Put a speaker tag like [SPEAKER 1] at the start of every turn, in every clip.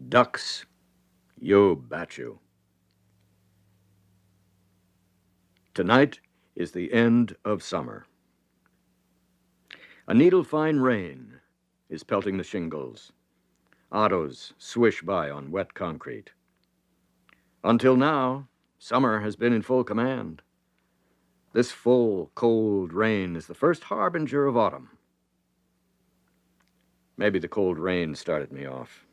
[SPEAKER 1] Ducks, you bet you. Tonight is the end of summer. A needle-fine rain is pelting the shingles. Autos swish by on wet concrete. Until now, summer has been in full command. This full, cold rain is the first harbinger of autumn. Maybe the cold rain started me off.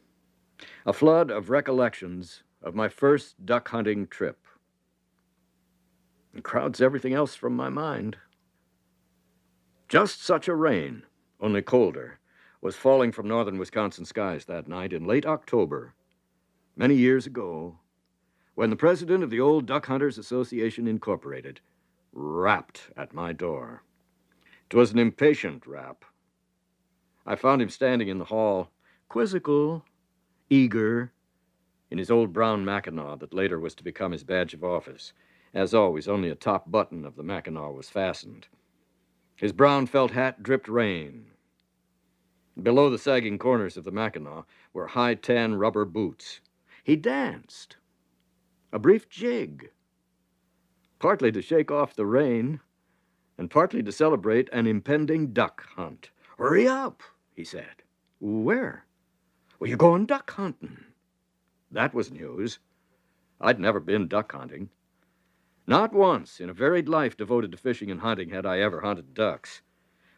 [SPEAKER 1] A flood of recollections of my first duck hunting trip. It crowds everything else from my mind. Just such a rain, only colder, was falling from northern Wisconsin skies that night in late October, many years ago, when the president of the Old Duck Hunters Association, Incorporated, rapped at my door. 'Twas an impatient rap. I found him standing in the hall, quizzical, eager, in his old brown mackinaw that later was to become his badge of office. As always, only a top button of the mackinaw was fastened. His brown felt hat dripped rain. Below the sagging corners of the mackinaw were high tan rubber boots. He danced. A brief jig. Partly to shake off the rain, and partly to celebrate an impending duck hunt. "Hurry up," he said. "Where?" "Well, you're going duck hunting." That was news. I'd never been duck hunting. Not once in a varied life devoted to fishing and hunting had I ever hunted ducks.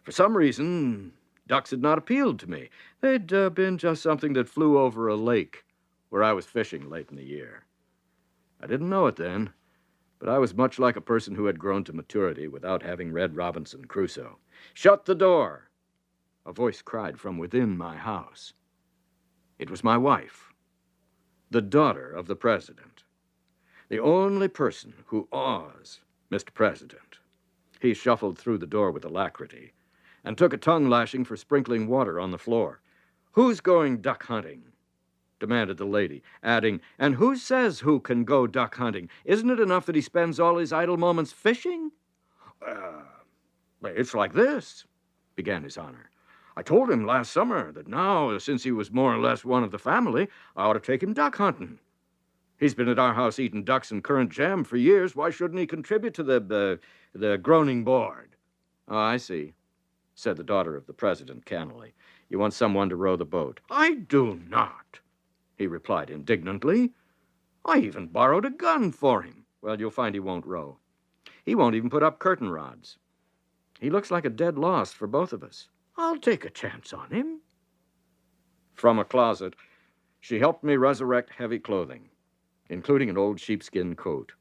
[SPEAKER 1] For some reason, ducks had not appealed to me. They'd been just something that flew over a lake where I was fishing late in the year. I didn't know it then, but I was much like a person who had grown to maturity without having read Robinson Crusoe. "Shut the door," a voice cried from within my house. It was my wife, the daughter of the president. The only person who awes Mr. President. He shuffled through the door with alacrity and took a tongue lashing for sprinkling water on the floor. "Who's going duck hunting?" demanded the lady, adding, "And who says who can go duck hunting? Isn't it enough that he spends all his idle moments fishing?" "It's like this," began His Honor. "I told him last summer that now, since he was more or less one of the family, I ought to take him duck hunting. He's been at our house eating ducks and currant jam for years. Why shouldn't he contribute to the groaning board?" "Oh, I see," said the daughter of the president cannily. "You want someone to row the boat." "I do not," he replied indignantly. "I even borrowed a gun for him." "Well, you'll find he won't row. He won't even put up curtain rods. He looks like a dead loss for both of us." "I'll take a chance on him." From a closet, she helped me resurrect heavy clothing, including an old sheepskin coat.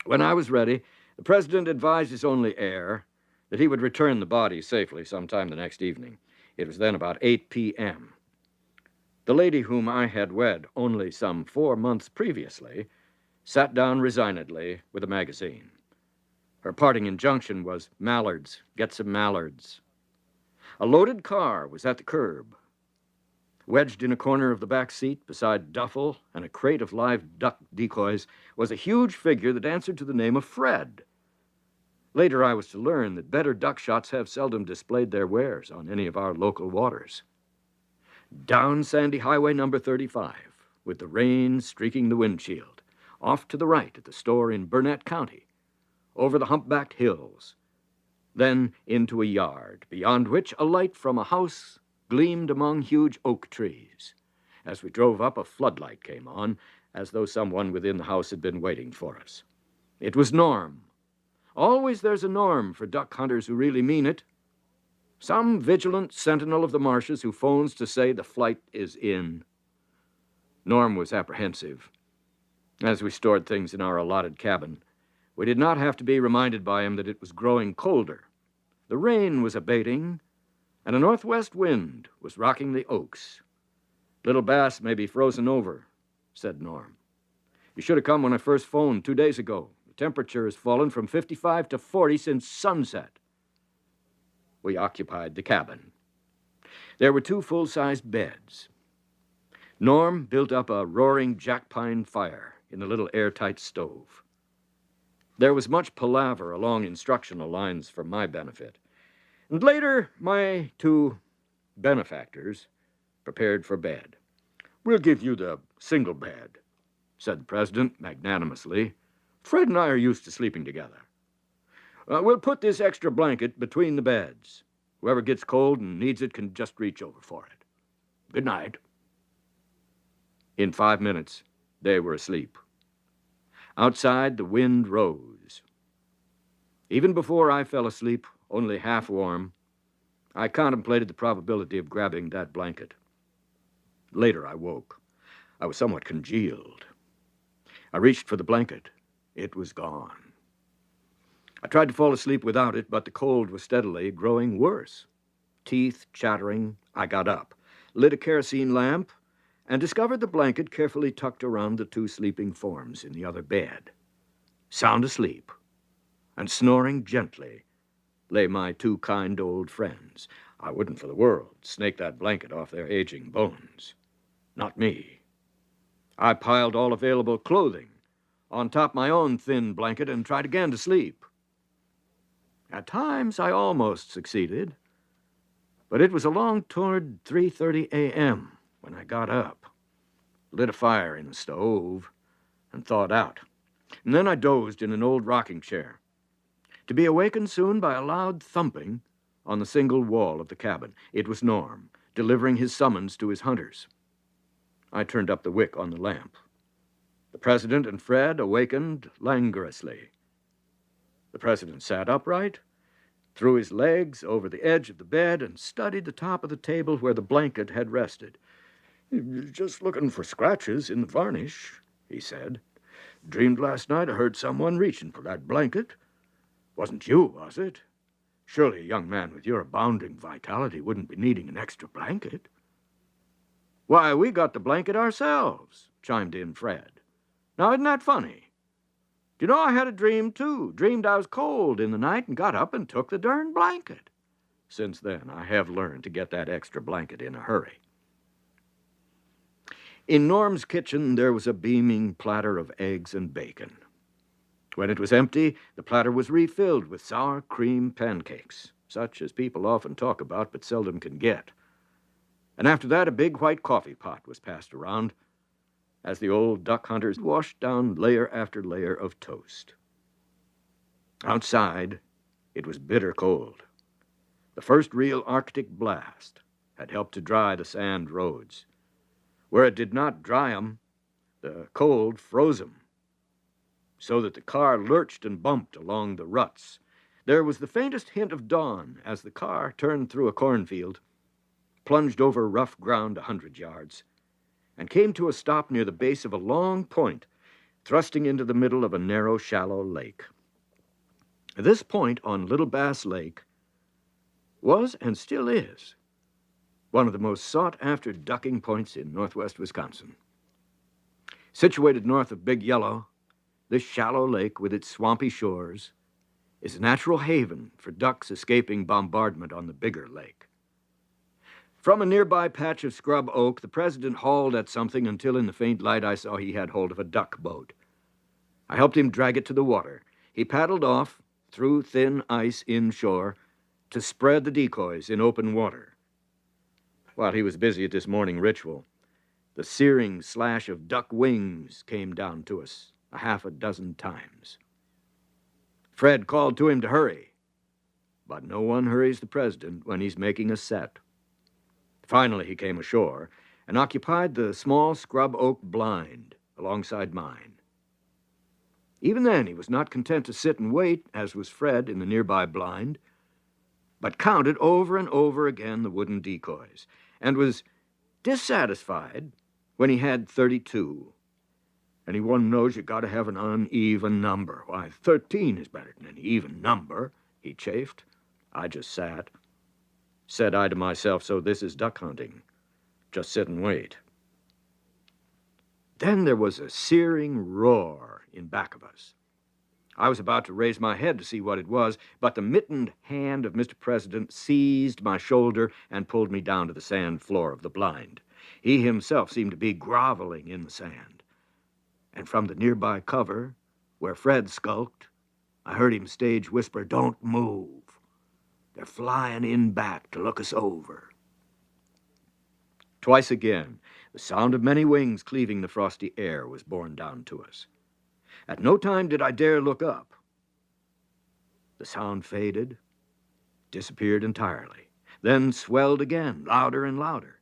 [SPEAKER 1] When I was ready, the president advised his only heir that he would return the body safely sometime the next evening. It was then about 8 p.m. The lady whom I had wed only some 4 months previously sat down resignedly with a magazine. Her parting injunction was, "Mallards, get some mallards." A loaded car was at the curb. Wedged in a corner of the back seat, beside duffel and a crate of live duck decoys, was a huge figure that answered to the name of Fred. Later I was to learn that better duck shots have seldom displayed their wares on any of our local waters. Down Sandy Highway number 35, with the rain streaking the windshield, off to the right at the store in Burnett County, over the humpbacked hills, then into a yard, beyond which a light from a house gleamed among huge oak trees. As we drove up, a floodlight came on, as though someone within the house had been waiting for us. It was Norm. Always there's a Norm for duck hunters who really mean it. Some vigilant sentinel of the marshes who phones to say the flight is in. Norm was apprehensive. As we stored things in our allotted cabin, we did not have to be reminded by him that it was growing colder. The rain was abating, and a northwest wind was rocking the oaks. "Little Bass may be frozen over," said Norm. "You should have come when I first phoned 2 days ago. The temperature has fallen from 55 to 40 since sunset." We occupied the cabin. There were 2 full-sized beds. Norm built up a roaring jack-pine fire in the little airtight stove. There was much palaver along instructional lines for my benefit. And later, my 2 benefactors prepared for bed. We'll give you the single bed, said the president magnanimously. Fred and I are used to sleeping together. We'll put this extra blanket between the beds. Whoever gets cold and needs it can just reach over for it. Good night. In 5 minutes, they were asleep. Outside, the wind rose. Even before I fell asleep, only half warm, I contemplated the probability of grabbing that blanket. Later, I woke. I was somewhat congealed. I reached for the blanket. It was gone. I tried to fall asleep without it, but the cold was steadily growing worse. Teeth chattering, I got up, lit a kerosene lamp, and discovered the blanket carefully tucked around the 2 sleeping forms in the other bed. Sound asleep, and snoring gently, lay my 2 kind old friends. I wouldn't for the world snake that blanket off their aging bones. Not me. I piled all available clothing on top my own thin blanket and tried again to sleep. At times, I almost succeeded, but it was along toward 3:30 a.m. when I got up, lit a fire in the stove, and thawed out. And then I dozed in an old rocking chair, to be awakened soon by a loud thumping on the single wall of the cabin. It was Norm, delivering his summons to his hunters. I turned up the wick on the lamp. The president and Fred awakened languorously. The president sat upright, threw his legs over the edge of the bed, and studied the top of the table where the blanket had rested. "Just looking for scratches in the varnish," he said. "Dreamed last night I heard someone reaching for that blanket. Wasn't you, was it? Surely a young man with your abounding vitality wouldn't be needing an extra blanket." "Why, we got the blanket ourselves," chimed in Fred. "Now, isn't that funny? Do you know, I had a dream, too. Dreamed I was cold in the night and got up and took the darn blanket. Since then, I have learned to get that extra blanket in a hurry." In Norm's kitchen, there was a beaming platter of eggs and bacon. When it was empty, the platter was refilled with sour cream pancakes, such as people often talk about but seldom can get. And after that, a big white coffee pot was passed around as the old duck hunters washed down layer after layer of toast. Outside, it was bitter cold. The first real Arctic blast had helped to dry the sand roads. Where it did not dry 'em, the cold froze 'em, so that the car lurched and bumped along the ruts. There was the faintest hint of dawn as the car turned through a cornfield, plunged over rough ground 100 yards, and came to a stop near the base of a long point, thrusting into the middle of a narrow, shallow lake. This point on Little Bass Lake was, and still is, one of the most sought-after ducking points in northwest Wisconsin. Situated north of Big Yellow, this shallow lake with its swampy shores is a natural haven for ducks escaping bombardment on the bigger lake. From a nearby patch of scrub oak, the president hauled at something until in the faint light I saw he had hold of a duck boat. I helped him drag it to the water. He paddled off through thin ice inshore to spread the decoys in open water. While he was busy at this morning ritual, the searing slash of duck wings came down to us a half a dozen times. Fred called to him to hurry, but no one hurries the president when he's making a set. Finally, he came ashore and occupied the small scrub oak blind alongside mine. Even then, he was not content to sit and wait, as was Fred in the nearby blind, but counted over and over again the wooden decoys, and was dissatisfied when he had 32. Anyone knows you got to have an uneven number. Why, 13 is better than an even number, he chafed. I just sat. Said I to myself, so this is duck hunting. Just sit and wait. Then there was a searing roar in back of us. I was about to raise my head to see what it was, but the mittened hand of Mr. President seized my shoulder and pulled me down to the sand floor of the blind. He himself seemed to be groveling in the sand. And from the nearby cover, where Fred skulked, I heard him stage whisper, "Don't move. They're flying in back to look us over." Twice again, the sound of many wings cleaving the frosty air was borne down to us. At no time did I dare look up. The sound faded, disappeared entirely, then swelled again, louder and louder.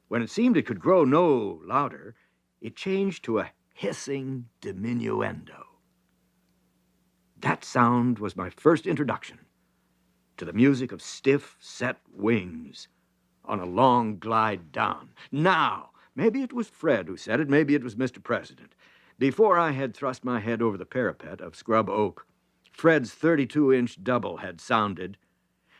[SPEAKER 1] When it seemed it could grow no louder, it changed to a hissing diminuendo. That sound was my first introduction to the music of stiff, set wings on a long glide down. Now, maybe it was Fred who said it, maybe it was Mr. President. Before I had thrust my head over the parapet of scrub oak, Fred's 32-inch double had sounded,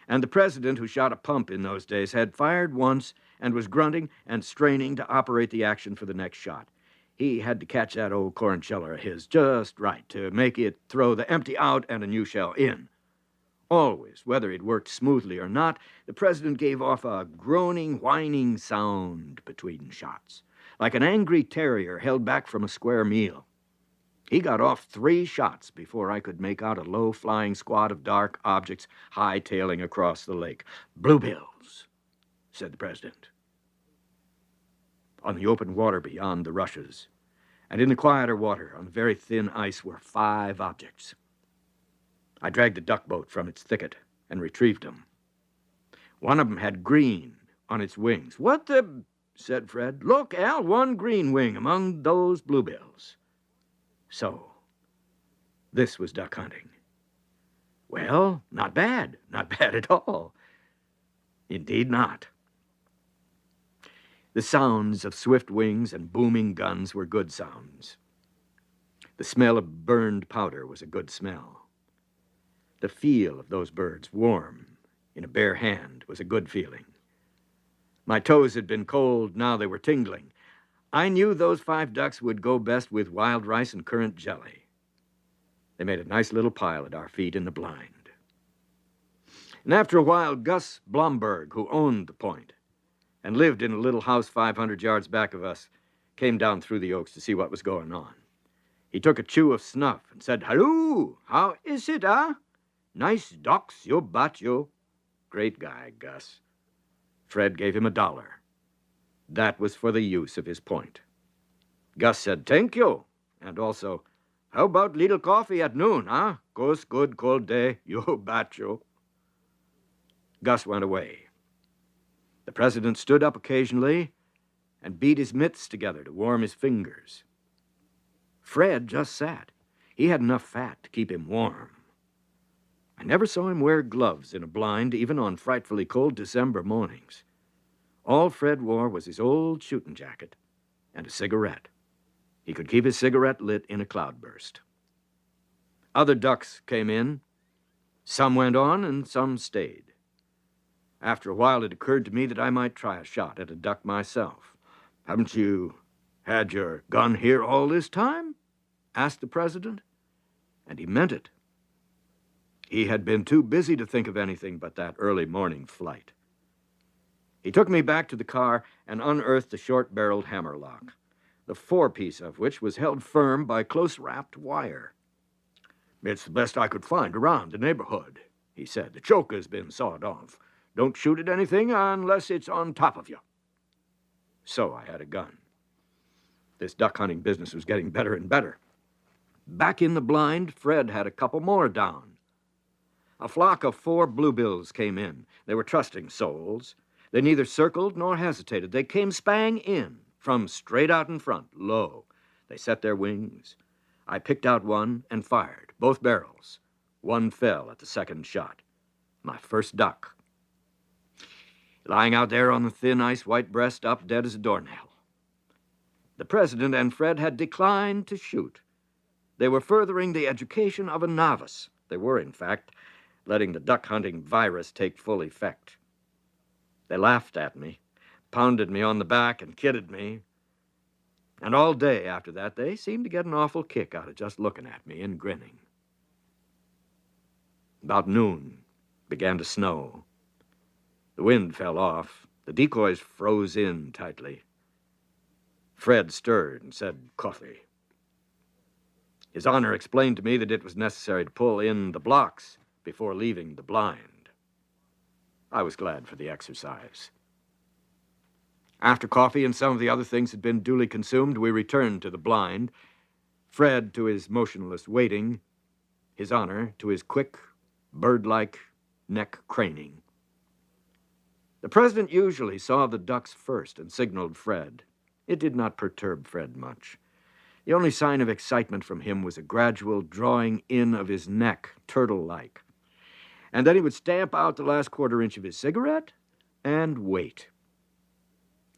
[SPEAKER 1] and the president, who shot a pump in those days, had fired once and was grunting and straining to operate the action for the next shot. He had to catch that old corn sheller of his just right to make it throw the empty out and a new shell in. Always, whether it worked smoothly or not, the president gave off a groaning, whining sound between shots, like an angry terrier held back from a square meal. He got off 3 shots before I could make out a low-flying squad of dark objects high-tailing across the lake. "Bluebills," said the president. On the open water beyond the rushes, and in the quieter water on the very thin ice, were 5 objects. I dragged the duck boat from its thicket and retrieved them. One of them had green on its wings. "What the—" said Fred. "Look, Al, one green wing among those bluebills." So, this was duck hunting. Well, not bad. Not bad at all. Indeed not. The sounds of swift wings and booming guns were good sounds. The smell of burned powder was a good smell. The feel of those birds, warm in a bare hand, was a good feeling. My toes had been cold, now they were tingling. I knew those 5 ducks would go best with wild rice and currant jelly. They made a nice little pile at our feet in the blind. And after a while, Gus Blomberg, who owned the point and lived in a little house 500 yards back of us, came down through the oaks to see what was going on. He took a chew of snuff and said, "Halloo, how is it, huh? Nice ducks, you bet you." Great guy, Gus. Fred gave him $1. That was for the use of his point. Gus said, "Thank you," and also, "How about little coffee at noon, huh? Goes good cold day, you bet you." Gus went away. The president stood up occasionally and beat his mitts together to warm his fingers. Fred just sat. He had enough fat to keep him warm. I never saw him wear gloves in a blind, even on frightfully cold December mornings. All Fred wore was his old shooting jacket and a cigarette. He could keep his cigarette lit in a cloudburst. Other ducks came in. Some went on and some stayed. After a while, it occurred to me that I might try a shot at a duck myself. "Haven't you had your gun here all this time?" asked the president. And he meant it. He had been too busy to think of anything but that early morning flight. He took me back to the car and unearthed the short-barreled hammerlock, the forepiece of which was held firm by close-wrapped wire. "It's the best I could find around the neighborhood," he said. "The choke has been sawed off. Don't shoot at anything unless it's on top of you." So I had a gun. This duck hunting business was getting better and better. Back in the blind, Fred had a couple more down. A flock of 4 bluebills came in. They were trusting souls. They neither circled nor hesitated. They came spang in, from straight out in front, low. They set their wings. I picked out one and fired, both barrels. One fell at the second shot. My first duck. Lying out there on the thin ice, white breast up, dead as a doornail. The president and Fred had declined to shoot. They were furthering the education of a novice. They were, in fact, letting the duck-hunting virus take full effect. They laughed at me, pounded me on the back, and kidded me. And all day after that, they seemed to get an awful kick out of just looking at me and grinning. About noon, it began to snow. The wind fell off. The decoys froze in tightly. Fred stirred and said, "Coffee." His Honor explained to me that it was necessary to pull in the blocks before leaving the blind. I was glad for the exercise. After coffee and some of the other things had been duly consumed, we returned to the blind, Fred to his motionless waiting, His Honor to his quick, bird-like neck craning. The president usually saw the ducks first and signaled Fred. It did not perturb Fred much. The only sign of excitement from him was a gradual drawing in of his neck, turtle-like. And then he would stamp out the last quarter-inch of his cigarette and wait.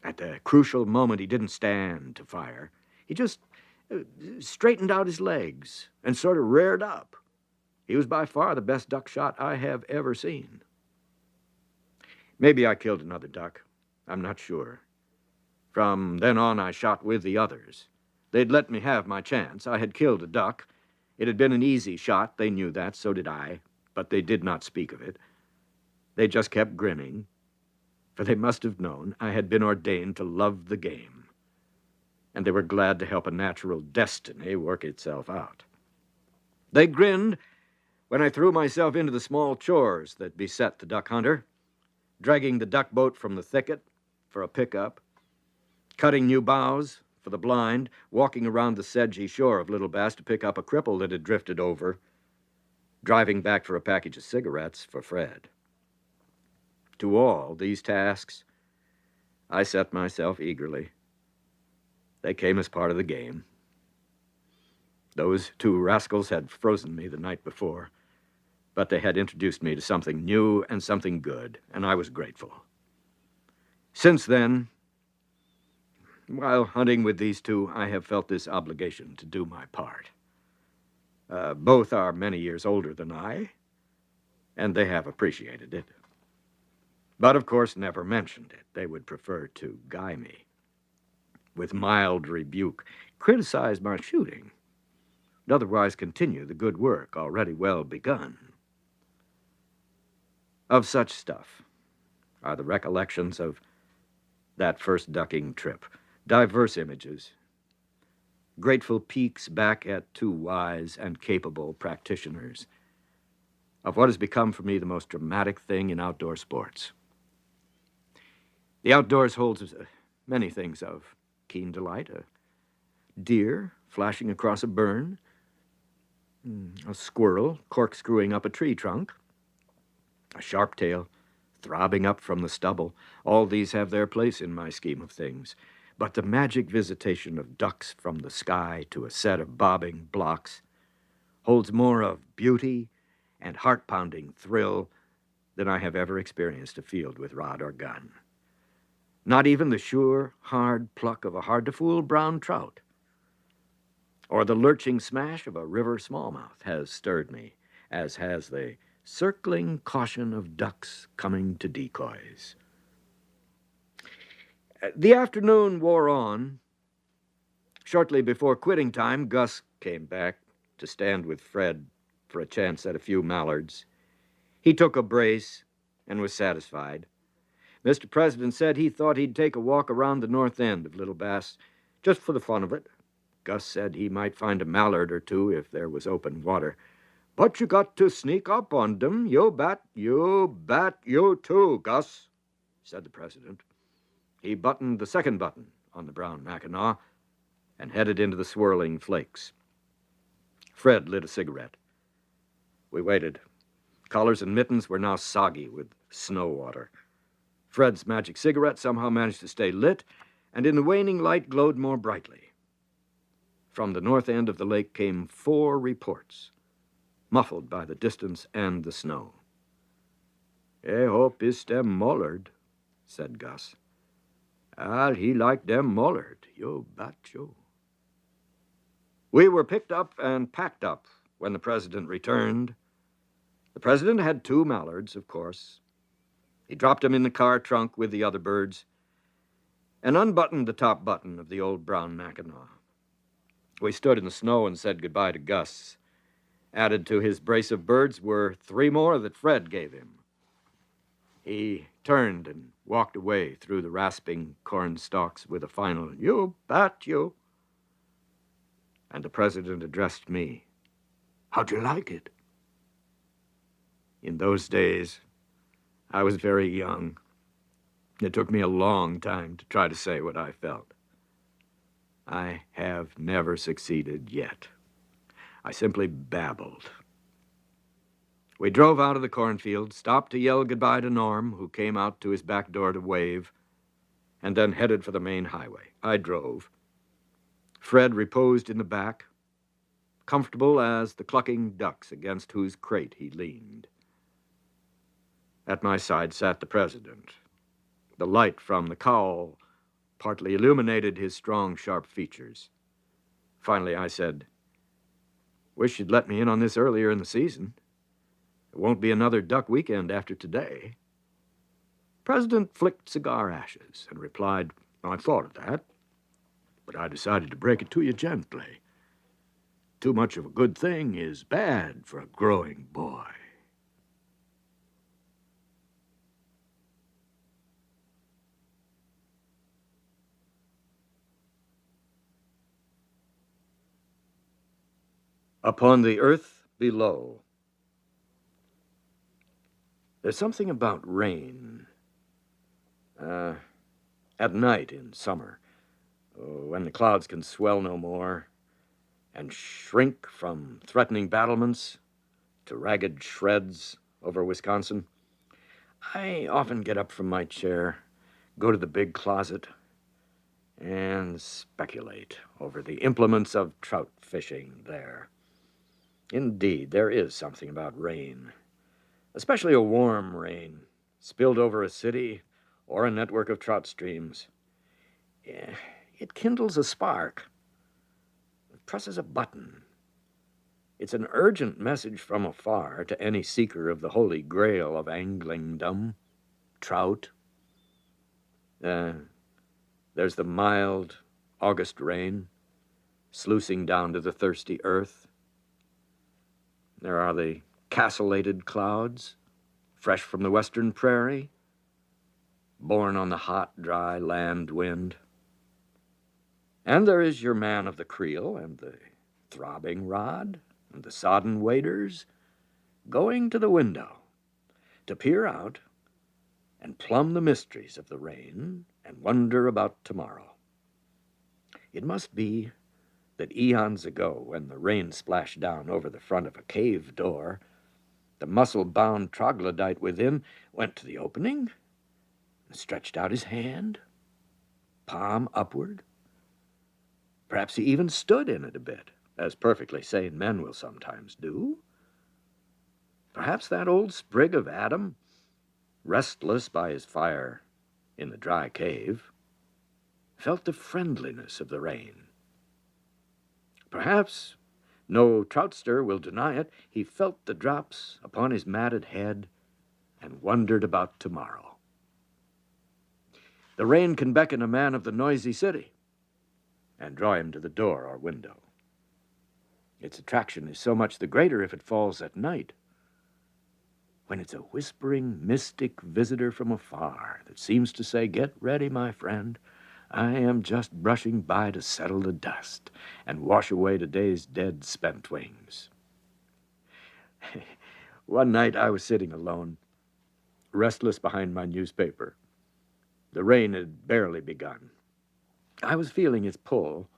[SPEAKER 1] At the crucial moment, he didn't stand to fire. He just straightened out his legs and sort of reared up. He was by far the best duck shot I have ever seen. Maybe I killed another duck. I'm not sure. From then on, I shot with the others. They'd let me have my chance. I had killed a duck. It had been an easy shot. They knew that, so did I. But they did not speak of it. They just kept grinning, for they must have known I had been ordained to love the game. And they were glad to help a natural destiny work itself out. They grinned when I threw myself into the small chores that beset the duck hunter, dragging the duck boat from the thicket for a pickup, cutting new boughs for the blind, walking around the sedgy shore of Little Bass to pick up a cripple that had drifted over, driving back for a package of cigarettes for Fred. To all these tasks, I set myself eagerly. They came as part of the game. Those two rascals had frozen me the night before, but they had introduced me to something new and something good, and I was grateful. Since then, while hunting with these two, I have felt this obligation to do my part. Both are many years older than I, and they have appreciated it. But, of course, never mentioned it. They would prefer to guy me. With mild rebuke, criticize my shooting, and otherwise continue the good work already well begun. Of such stuff are the recollections of that first ducking trip, diverse images, grateful peeks back at two wise and capable practitioners of what has become for me the most dramatic thing in outdoor sports. The outdoors holds many things of keen delight. A deer flashing across a burn, a squirrel corkscrewing up a tree trunk, a sharp tail throbbing up from the stubble. All these have their place in my scheme of things. But the magic visitation of ducks from the sky to a set of bobbing blocks holds more of beauty and heart-pounding thrill than I have ever experienced afield with rod or gun. Not even the sure, hard pluck of a hard-to-fool brown trout or the lurching smash of a river smallmouth has stirred me, as has the circling caution of ducks coming to decoys. The afternoon wore on. Shortly before quitting time, Gus came back to stand with Fred for a chance at a few mallards. He took a brace and was satisfied. Mr. President said he thought he'd take a walk around the north end of Little Bass, just for the fun of it. Gus said he might find a mallard or two if there was open water. But you got to sneak up on them. You bet, you too, Gus, said the president. He buttoned the second button on the brown Mackinaw and headed into the swirling flakes. Fred lit a cigarette. We waited. Collars and mittens were now soggy with snow water. Fred's magic cigarette somehow managed to stay lit, and in the waning light glowed more brightly. From the north end of the lake came 4 reports, muffled by the distance and the snow. "I hope it's them mollard," said Gus. "Al, he like them mollard, you bet you." We were picked up and packed up when the president returned. The president had 2 mallards, of course. He dropped them in the car trunk with the other birds and unbuttoned the top button of the old brown Mackinaw. We stood in the snow and said goodbye to Gus. Added to his brace of birds were 3 more that Fred gave him. He turned and walked away through the rasping corn stalks with a final, "You bet you." And the president addressed me. "How'd you like it?" In those days, I was very young. It took me a long time to try to say what I felt. I have never succeeded yet. I simply babbled. We drove out of the cornfield, stopped to yell goodbye to Norm, who came out to his back door to wave, and then headed for the main highway. I drove. Fred reposed in the back, comfortable as the clucking ducks against whose crate he leaned. At my side sat the president. The light from the cowl partly illuminated his strong, sharp features. Finally, I said, "Wish you'd let me in on this earlier in the season. It won't be another duck weekend after today." President flicked cigar ashes and replied, "I thought of that, but I decided to break it to you gently. Too much of a good thing is bad for a growing boy." Upon the earth below. There's something about rain. At night in summer, when the clouds can swell no more and shrink from threatening battlements to ragged shreds over Wisconsin, I often get up from my chair, go to the big closet, and speculate over the implements of trout fishing there. Indeed, there is something about rain, especially a warm rain, spilled over a city or a network of trout streams. It kindles a spark. It presses a button. It's an urgent message from afar to any seeker of the holy grail of anglingdom, trout. There's the mild August rain, sluicing down to the thirsty earth. There are the castellated clouds, fresh from the western prairie, borne on the hot, dry land wind. And there is your man of the creel and the throbbing rod and the sodden waders going to the window to peer out and plumb the mysteries of the rain and wonder about tomorrow. It must be that eons ago, when the rain splashed down over the front of a cave door, the muscle-bound troglodyte within went to the opening and stretched out his hand, palm upward. Perhaps he even stood in it a bit, as perfectly sane men will sometimes do. Perhaps that old sprig of Adam, restless by his fire in the dry cave, felt the friendliness of the rain. Perhaps, no troutster will deny it, he felt the drops upon his matted head and wondered about tomorrow. The rain can beckon a man of the noisy city and draw him to the door or window. Its attraction is so much the greater if it falls at night, when it's a whispering, mystic visitor from afar that seems to say, "Get ready, my friend. I am just brushing by to settle the dust and wash away today's dead spent wings." One night I was sitting alone, restless behind my newspaper. The rain had barely begun. I was feeling its pull.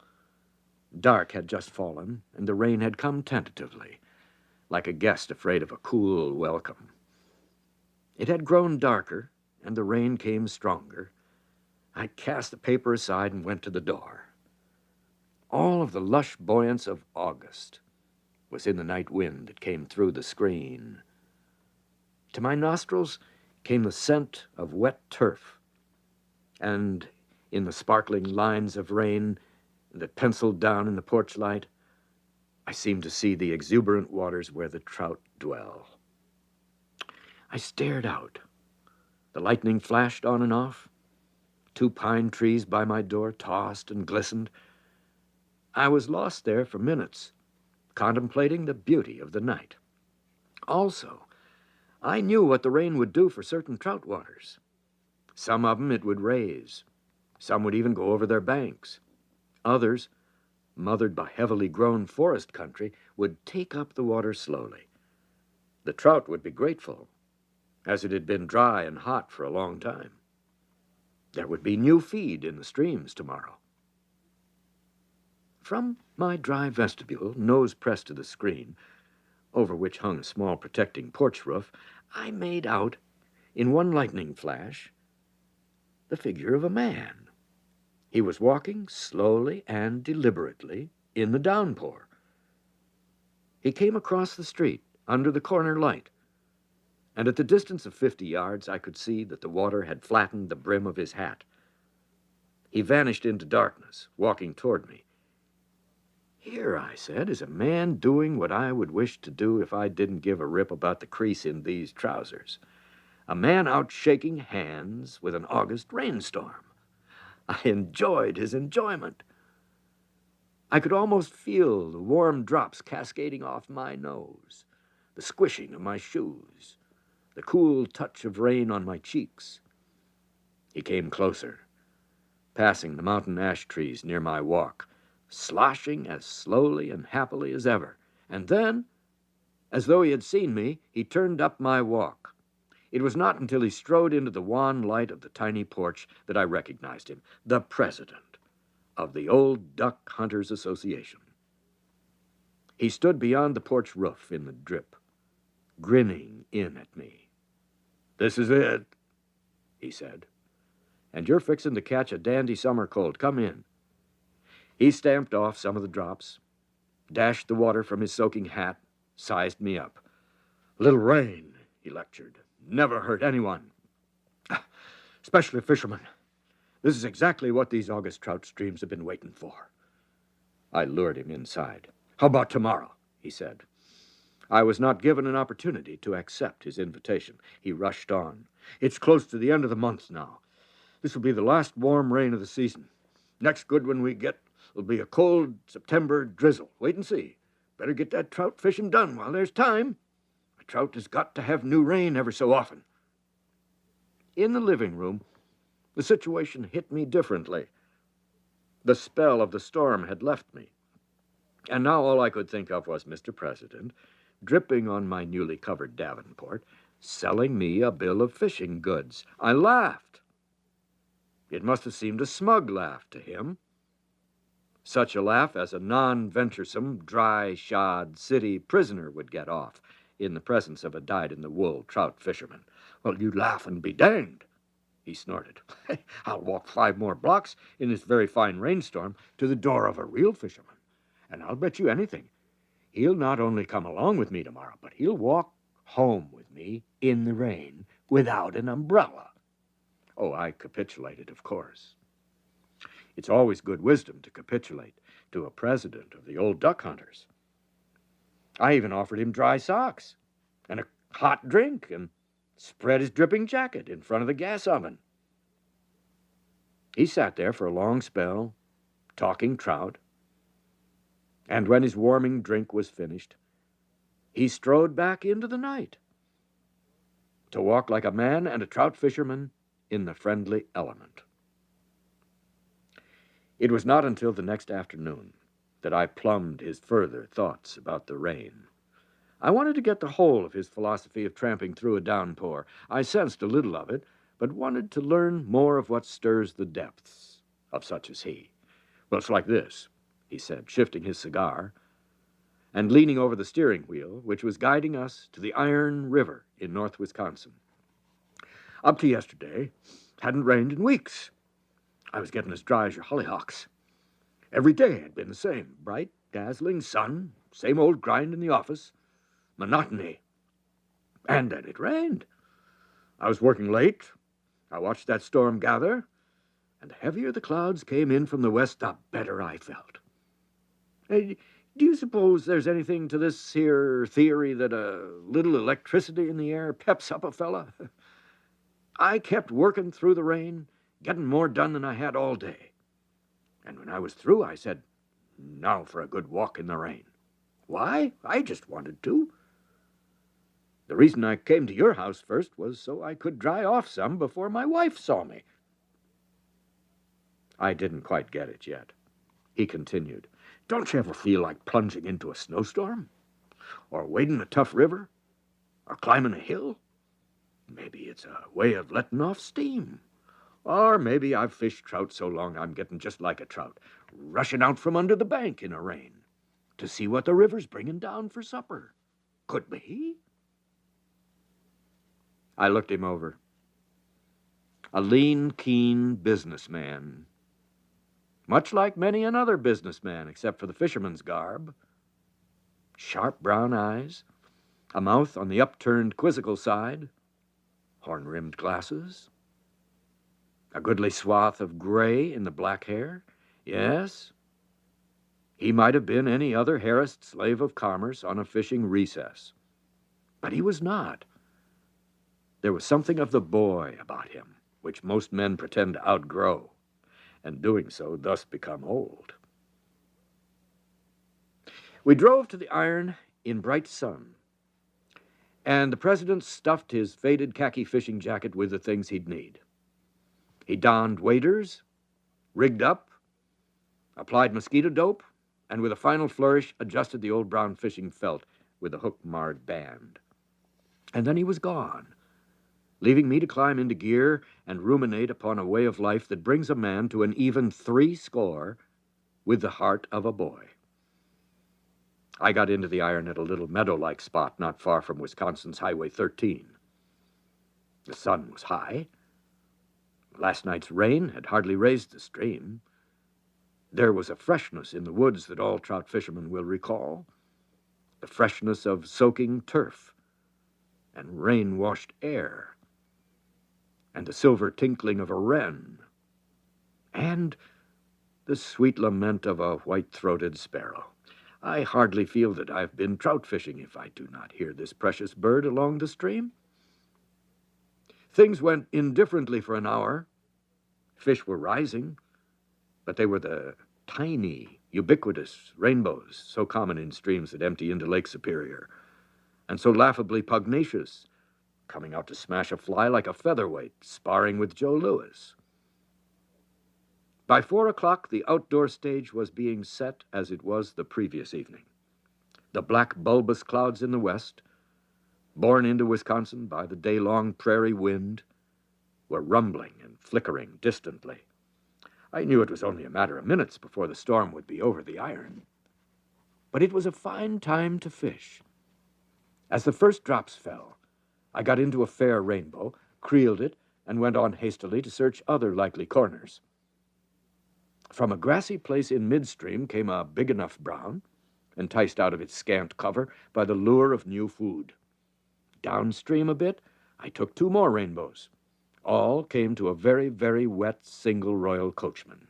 [SPEAKER 1] Dark had just fallen, and the rain had come tentatively, like a guest afraid of a cool welcome. It had grown darker, and the rain came stronger. I cast the paper aside and went to the door. All of the lush buoyance of August was in the night wind that came through the screen. To my nostrils came the scent of wet turf, and in the sparkling lines of rain that penciled down in the porch light, I seemed to see the exuberant waters where the trout dwell. I stared out. The lightning flashed on and off. 2 pine trees by my door tossed and glistened. I was lost there for minutes, contemplating the beauty of the night. Also, I knew what the rain would do for certain trout waters. Some of them it would raise. Some would even go over their banks. Others, mothered by heavily grown forest country, would take up the water slowly. The trout would be grateful, as it had been dry and hot for a long time. There would be new feed in the streams tomorrow. From my dry vestibule, nose pressed to the screen, over which hung a small protecting porch roof, I made out, in one lightning flash, the figure of a man. He was walking slowly and deliberately in the downpour. He came across the street under the corner light, and at the distance of 50 yards I could see that the water had flattened the brim of his hat. He vanished into darkness, walking toward me. Here, I said, is a man doing what I would wish to do if I didn't give a rip about the crease in these trousers. A man out shaking hands with an August rainstorm. I enjoyed his enjoyment. I could almost feel the warm drops cascading off my nose, the squishing of my shoes, the cool touch of rain on my cheeks. He came closer, passing the mountain ash trees near my walk, sloshing as slowly and happily as ever. And then, as though he had seen me, he turned up my walk. It was not until he strode into the wan light of the tiny porch that I recognized him, the president of the Old Duck Hunters Association. He stood beyond the porch roof in the drip, grinning in at me. "This is it," he said. "And you're fixing to catch a dandy summer cold. Come in." He stamped off some of the drops, dashed the water from his soaking hat, sized me up. "Little rain," he lectured. "Never hurt anyone. Especially fishermen. This is exactly what these August trout streams have been waiting for." I lured him inside. "How about tomorrow?" he said. I was not given an opportunity to accept his invitation. He rushed on. "It's close to the end of the month now. This will be the last warm rain of the season. Next good one we get will be a cold September drizzle. Wait and see. Better get that trout fishing done while there's time. A trout has got to have new rain every so often." In the living room, the situation hit me differently. The spell of the storm had left me, and now all I could think of was Mr. President, dripping on my newly covered davenport, selling me a bill of fishing goods. I laughed. It must have seemed a smug laugh to him. Such a laugh as a non-venturesome, dry-shod city prisoner would get off in the presence of a dyed-in-the-wool trout fisherman. "Well, you laugh and be danged," he snorted. "I'll walk 5 more blocks in this very fine rainstorm to the door of a real fisherman, and I'll bet you anything he'll not only come along with me tomorrow, but he'll walk home with me in the rain without an umbrella." Oh, I capitulated, of course. It's always good wisdom to capitulate to a president of the Old Duck Hunters. I even offered him dry socks and a hot drink and spread his dripping jacket in front of the gas oven. He sat there for a long spell, talking trout, and when his warming drink was finished, he strode back into the night to walk like a man and a trout fisherman in the friendly element. It was not until the next afternoon that I plumbed his further thoughts about the rain. I wanted to get the whole of his philosophy of tramping through a downpour. I sensed a little of it, but wanted to learn more of what stirs the depths of such as he. "Well, it's like this," he said, shifting his cigar and leaning over the steering wheel, which was guiding us to the Iron River in North Wisconsin. "Up to yesterday, hadn't rained in weeks. I was getting as dry as your hollyhocks. Every day had been the same. Bright, dazzling sun, same old grind in the office, monotony. And then it rained. I was working late. I watched that storm gather, and the heavier the clouds came in from the west, the better I felt. Hey, do you suppose there's anything to this here theory that a little electricity in the air peps up a fella? I kept working through the rain, getting more done than I had all day. And when I was through, I said, 'Now for a good walk in the rain.' Why? I just wanted to. The reason I came to your house first was so I could dry off some before my wife saw me." I didn't quite get it yet. He continued, "Don't you ever feel like plunging into a snowstorm? Or wading a tough river? Or climbing a hill? Maybe it's a way of letting off steam. Or maybe I've fished trout so long I'm getting just like a trout, rushing out from under the bank in a rain to see what the river's bringing down for supper. Could be. I looked him over. A lean, keen businessman, much like many another businessman except for the fisherman's garb. Sharp brown eyes, a mouth on the upturned quizzical side, horn-rimmed glasses, a goodly swath of gray in the black hair. Yes, he might have been any other harassed slave of commerce on a fishing recess. But he was not. There was something of the boy about him, which most men pretend to outgrow, and doing so thus become old. We drove to the iron in bright sun, and the president stuffed his faded khaki fishing jacket with the things he'd need. He donned waders, rigged up, applied mosquito dope, and with a final flourish adjusted the old brown fishing felt with a hook-marred band. And then he was gone, leaving me to climb into gear and ruminate upon a way of life that brings a man to an even 70 with the heart of a boy. I got into the iron at a little meadow-like spot not far from Wisconsin's Highway 13. The sun was high. Last night's rain had hardly raised the stream. There was a freshness in the woods that all trout fishermen will recall, the freshness of soaking turf and rain-washed air, and the silver tinkling of a wren, and the sweet lament of a white-throated sparrow. I hardly feel that I've been trout fishing if I do not hear this precious bird along the stream. Things went indifferently for an hour. Fish were rising, but they were the tiny, ubiquitous rainbows so common in streams that empty into Lake Superior, and so laughably pugnacious, coming out to smash a fly like a featherweight, sparring with Joe Louis. By 4 o'clock, the outdoor stage was being set as it was the previous evening. The black bulbous clouds in the west, borne into Wisconsin by the day-long prairie wind, were rumbling and flickering distantly. I knew it was only a matter of minutes before the storm would be over the iron. But it was a fine time to fish. As the first drops fell, I got into a fair rainbow, creeled it, and went on hastily to search other likely corners. From a grassy place in midstream came a big enough brown, enticed out of its scant cover by the lure of new food. Downstream a bit, I took 2 more rainbows. All came to a very, very wet single royal coachman.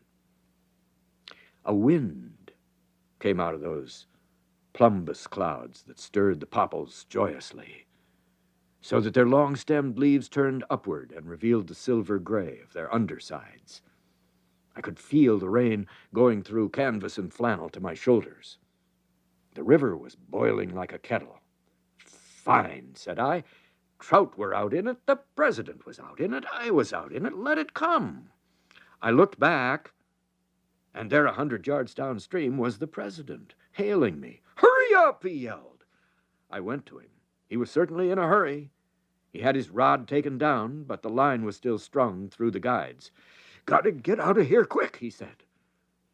[SPEAKER 1] A wind came out of those plumbous clouds that stirred the popples joyously, so that their long-stemmed leaves turned upward and revealed the silver gray of their undersides. I could feel the rain going through canvas and flannel to my shoulders. The river was boiling like a kettle. Fine, said I. Trout were out in it. The president was out in it. I was out in it. Let it come. I looked back, and there 100 yards downstream was the president, hailing me. Hurry up, he yelled. I went to him. He was certainly in a hurry. He had his rod taken down, but the line was still strung through the guides. Gotta get out of here quick, he said.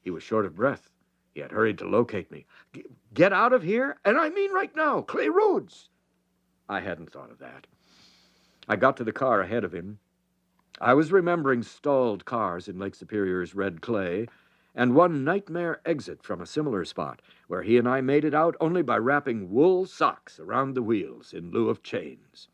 [SPEAKER 1] He was short of breath. He had hurried to locate me. Get out of here? And I mean right now. Clay roads. I hadn't thought of that. I got to the car ahead of him. I was remembering stalled cars in Lake Superior's red clay, and one nightmare exit from a similar spot, where he and I made it out only by wrapping wool socks around the wheels in lieu of chains.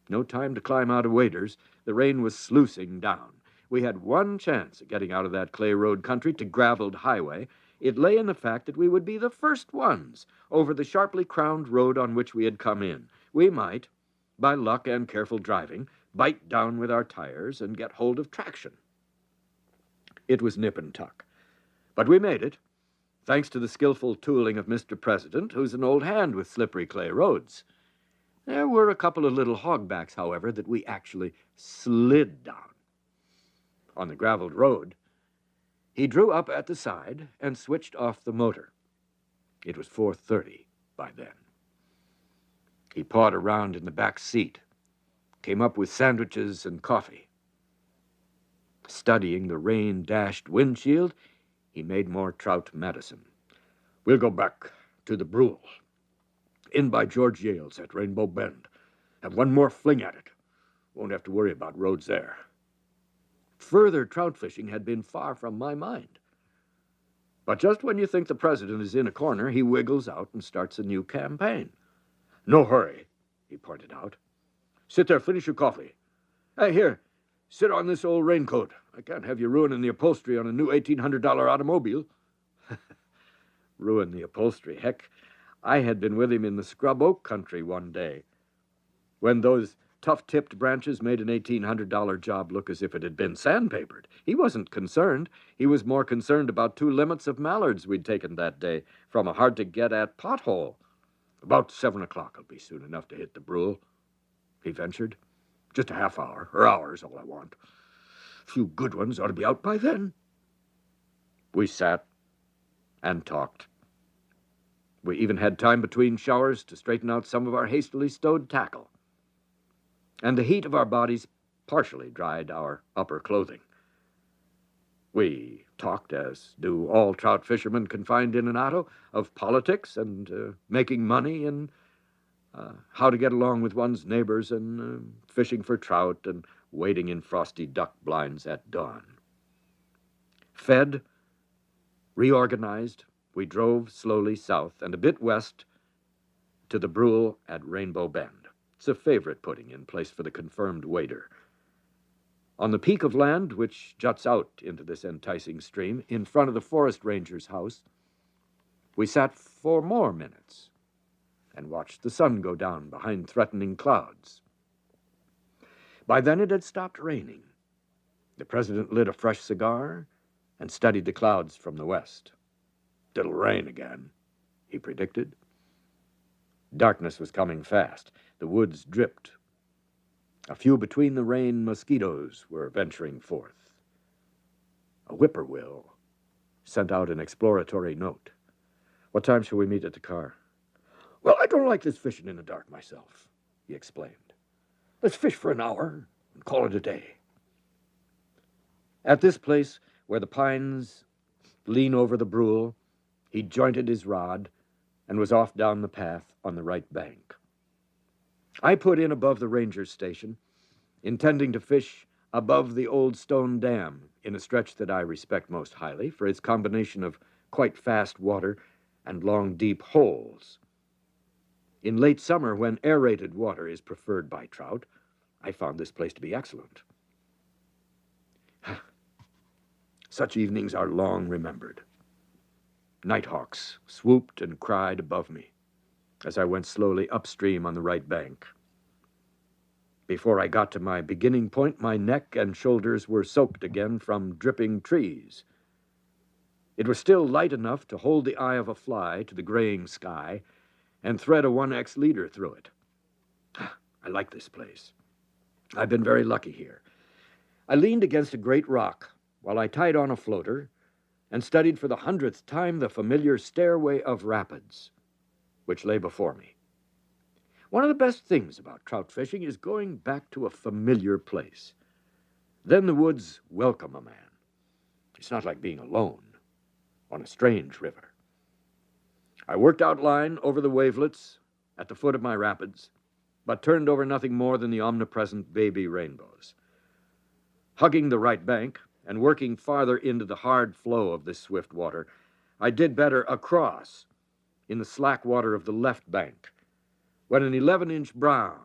[SPEAKER 1] No time to climb out of waders. The rain was sluicing down. We had one chance at getting out of that clay road country to graveled highway. It lay in the fact that we would be the first ones over the sharply crowned road on which we had come in. We might, by luck and careful driving, bite down with our tires and get hold of traction. It was nip and tuck. But we made it, thanks to the skillful tooling of Mr. President, who's an old hand with slippery clay roads. There were a couple of little hogbacks, however, that we actually slid down. On the graveled road, he drew up at the side and switched off the motor. It was 4:30 by then. He pawed around in the back seat, came up with sandwiches and coffee. Studying the rain-dashed windshield, he made more trout medicine. We'll go back to the Brule, in by George Yale's at Rainbow Bend. Have one more fling at it. Won't have to worry about roads there. Further trout fishing had been far from my mind. But just when you think the president is in a corner, he wiggles out and starts a new campaign. No hurry, he pointed out. Sit there, finish your coffee. Hey, here, sit on this old raincoat. I can't have you ruining the upholstery on a new $1,800 automobile. Ruin the upholstery, heck. I had been with him in the scrub oak country one day, when those tough-tipped branches made an $1,800 job look as if it had been sandpapered. He wasn't concerned. He was more concerned about 2 limits of mallards we'd taken that day from a hard-to-get-at pothole. About 7 o'clock will be soon enough to hit the Brule, he ventured. Just a half hour, or hour's all I want. A few good ones ought to be out by then. We sat and talked. We even had time between showers to straighten out some of our hastily stowed tackle. And the heat of our bodies partially dried our upper clothing. We talked, as do all trout fishermen confined in an auto, of politics and making money and how to get along with one's neighbors and fishing for trout and wading in frosty duck blinds at dawn. Fed, reorganized, we drove slowly south and a bit west to the Brule at Rainbow Bend. It's a favorite putting-in place for the confirmed wader. On the peak of land which juts out into this enticing stream, in front of the forest ranger's house, we sat for more minutes and watched the sun go down behind threatening clouds. By then it had stopped raining. The president lit a fresh cigar and studied the clouds from the west. It'll rain again, he predicted. Darkness was coming fast. The woods dripped. A few between-the-rain mosquitoes were venturing forth. A whippoorwill sent out an exploratory note. What time shall we meet at the car? Well, I don't like this fishing in the dark myself, he explained. Let's fish for an hour and call it a day. At this place, where the pines lean over the Brule, he jointed his rod and was off down the path on the right bank. I put in above the ranger's station, intending to fish above the old stone dam in a stretch that I respect most highly for its combination of quite fast water and long, deep holes. In late summer, when aerated water is preferred by trout, I found this place to be excellent. Such evenings are long remembered. Nighthawks swooped and cried above me as I went slowly upstream on the right bank. Before I got to my beginning point, my neck and shoulders were soaked again from dripping trees. It was still light enough to hold the eye of a fly to the graying sky and thread a 1X leader through it. I like this place. I've been very lucky here. I leaned against a great rock while I tied on a floater and studied for the 100th time the familiar stairway of rapids which lay before me. One of the best things about trout fishing is going back to a familiar place. Then the woods welcome a man. It's not like being alone on a strange river. I worked out line over the wavelets at the foot of my rapids, but turned over nothing more than the omnipresent baby rainbows. Hugging the right bank and working farther into the hard flow of this swift water, I did better across in the slack water of the left bank, when an 11-inch brown,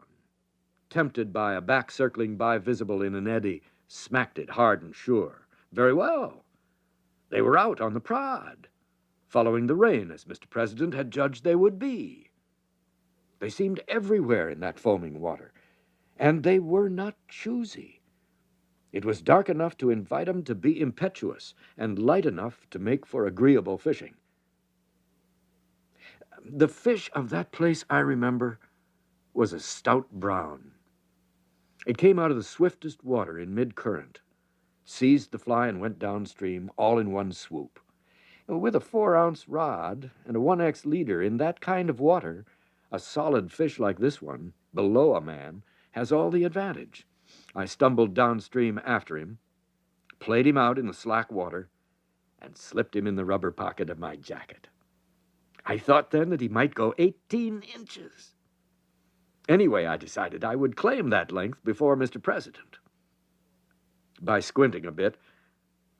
[SPEAKER 1] tempted by a back-circling by visible in an eddy, smacked it hard and sure. Very well. They were out on the prod, following the rain as Mr. President had judged they would be. They seemed everywhere in that foaming water, and they were not choosy. It was dark enough to invite 'em to be impetuous and light enough to make for agreeable fishing. The fish of that place, I remember, was a stout brown. It came out of the swiftest water in mid-current, seized the fly and went downstream all in one swoop. With a 4-ounce rod and a 1X leader in that kind of water, a solid fish like this one, below a man, has all the advantage. I stumbled downstream after him, played him out in the slack water, and slipped him in the rubber pocket of my jacket. I thought then that he might go 18 inches. Anyway, I decided I would claim that length before Mr. President. By squinting a bit,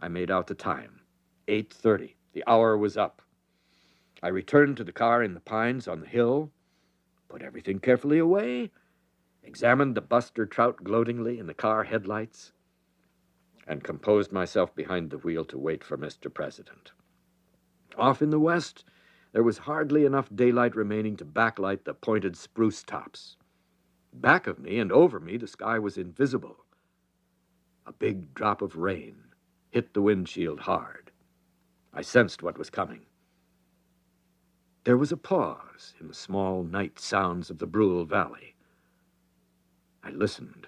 [SPEAKER 1] I made out the time. 8:30. The hour was up. I returned to the car in the pines on the hill, put everything carefully away, examined the buster trout gloatingly in the car headlights, and composed myself behind the wheel to wait for Mr. President. Off in the west, there was hardly enough daylight remaining to backlight the pointed spruce tops. Back of me and over me, the sky was invisible. A big drop of rain hit the windshield hard. I sensed what was coming. There was a pause in the small night sounds of the Brule Valley. I listened.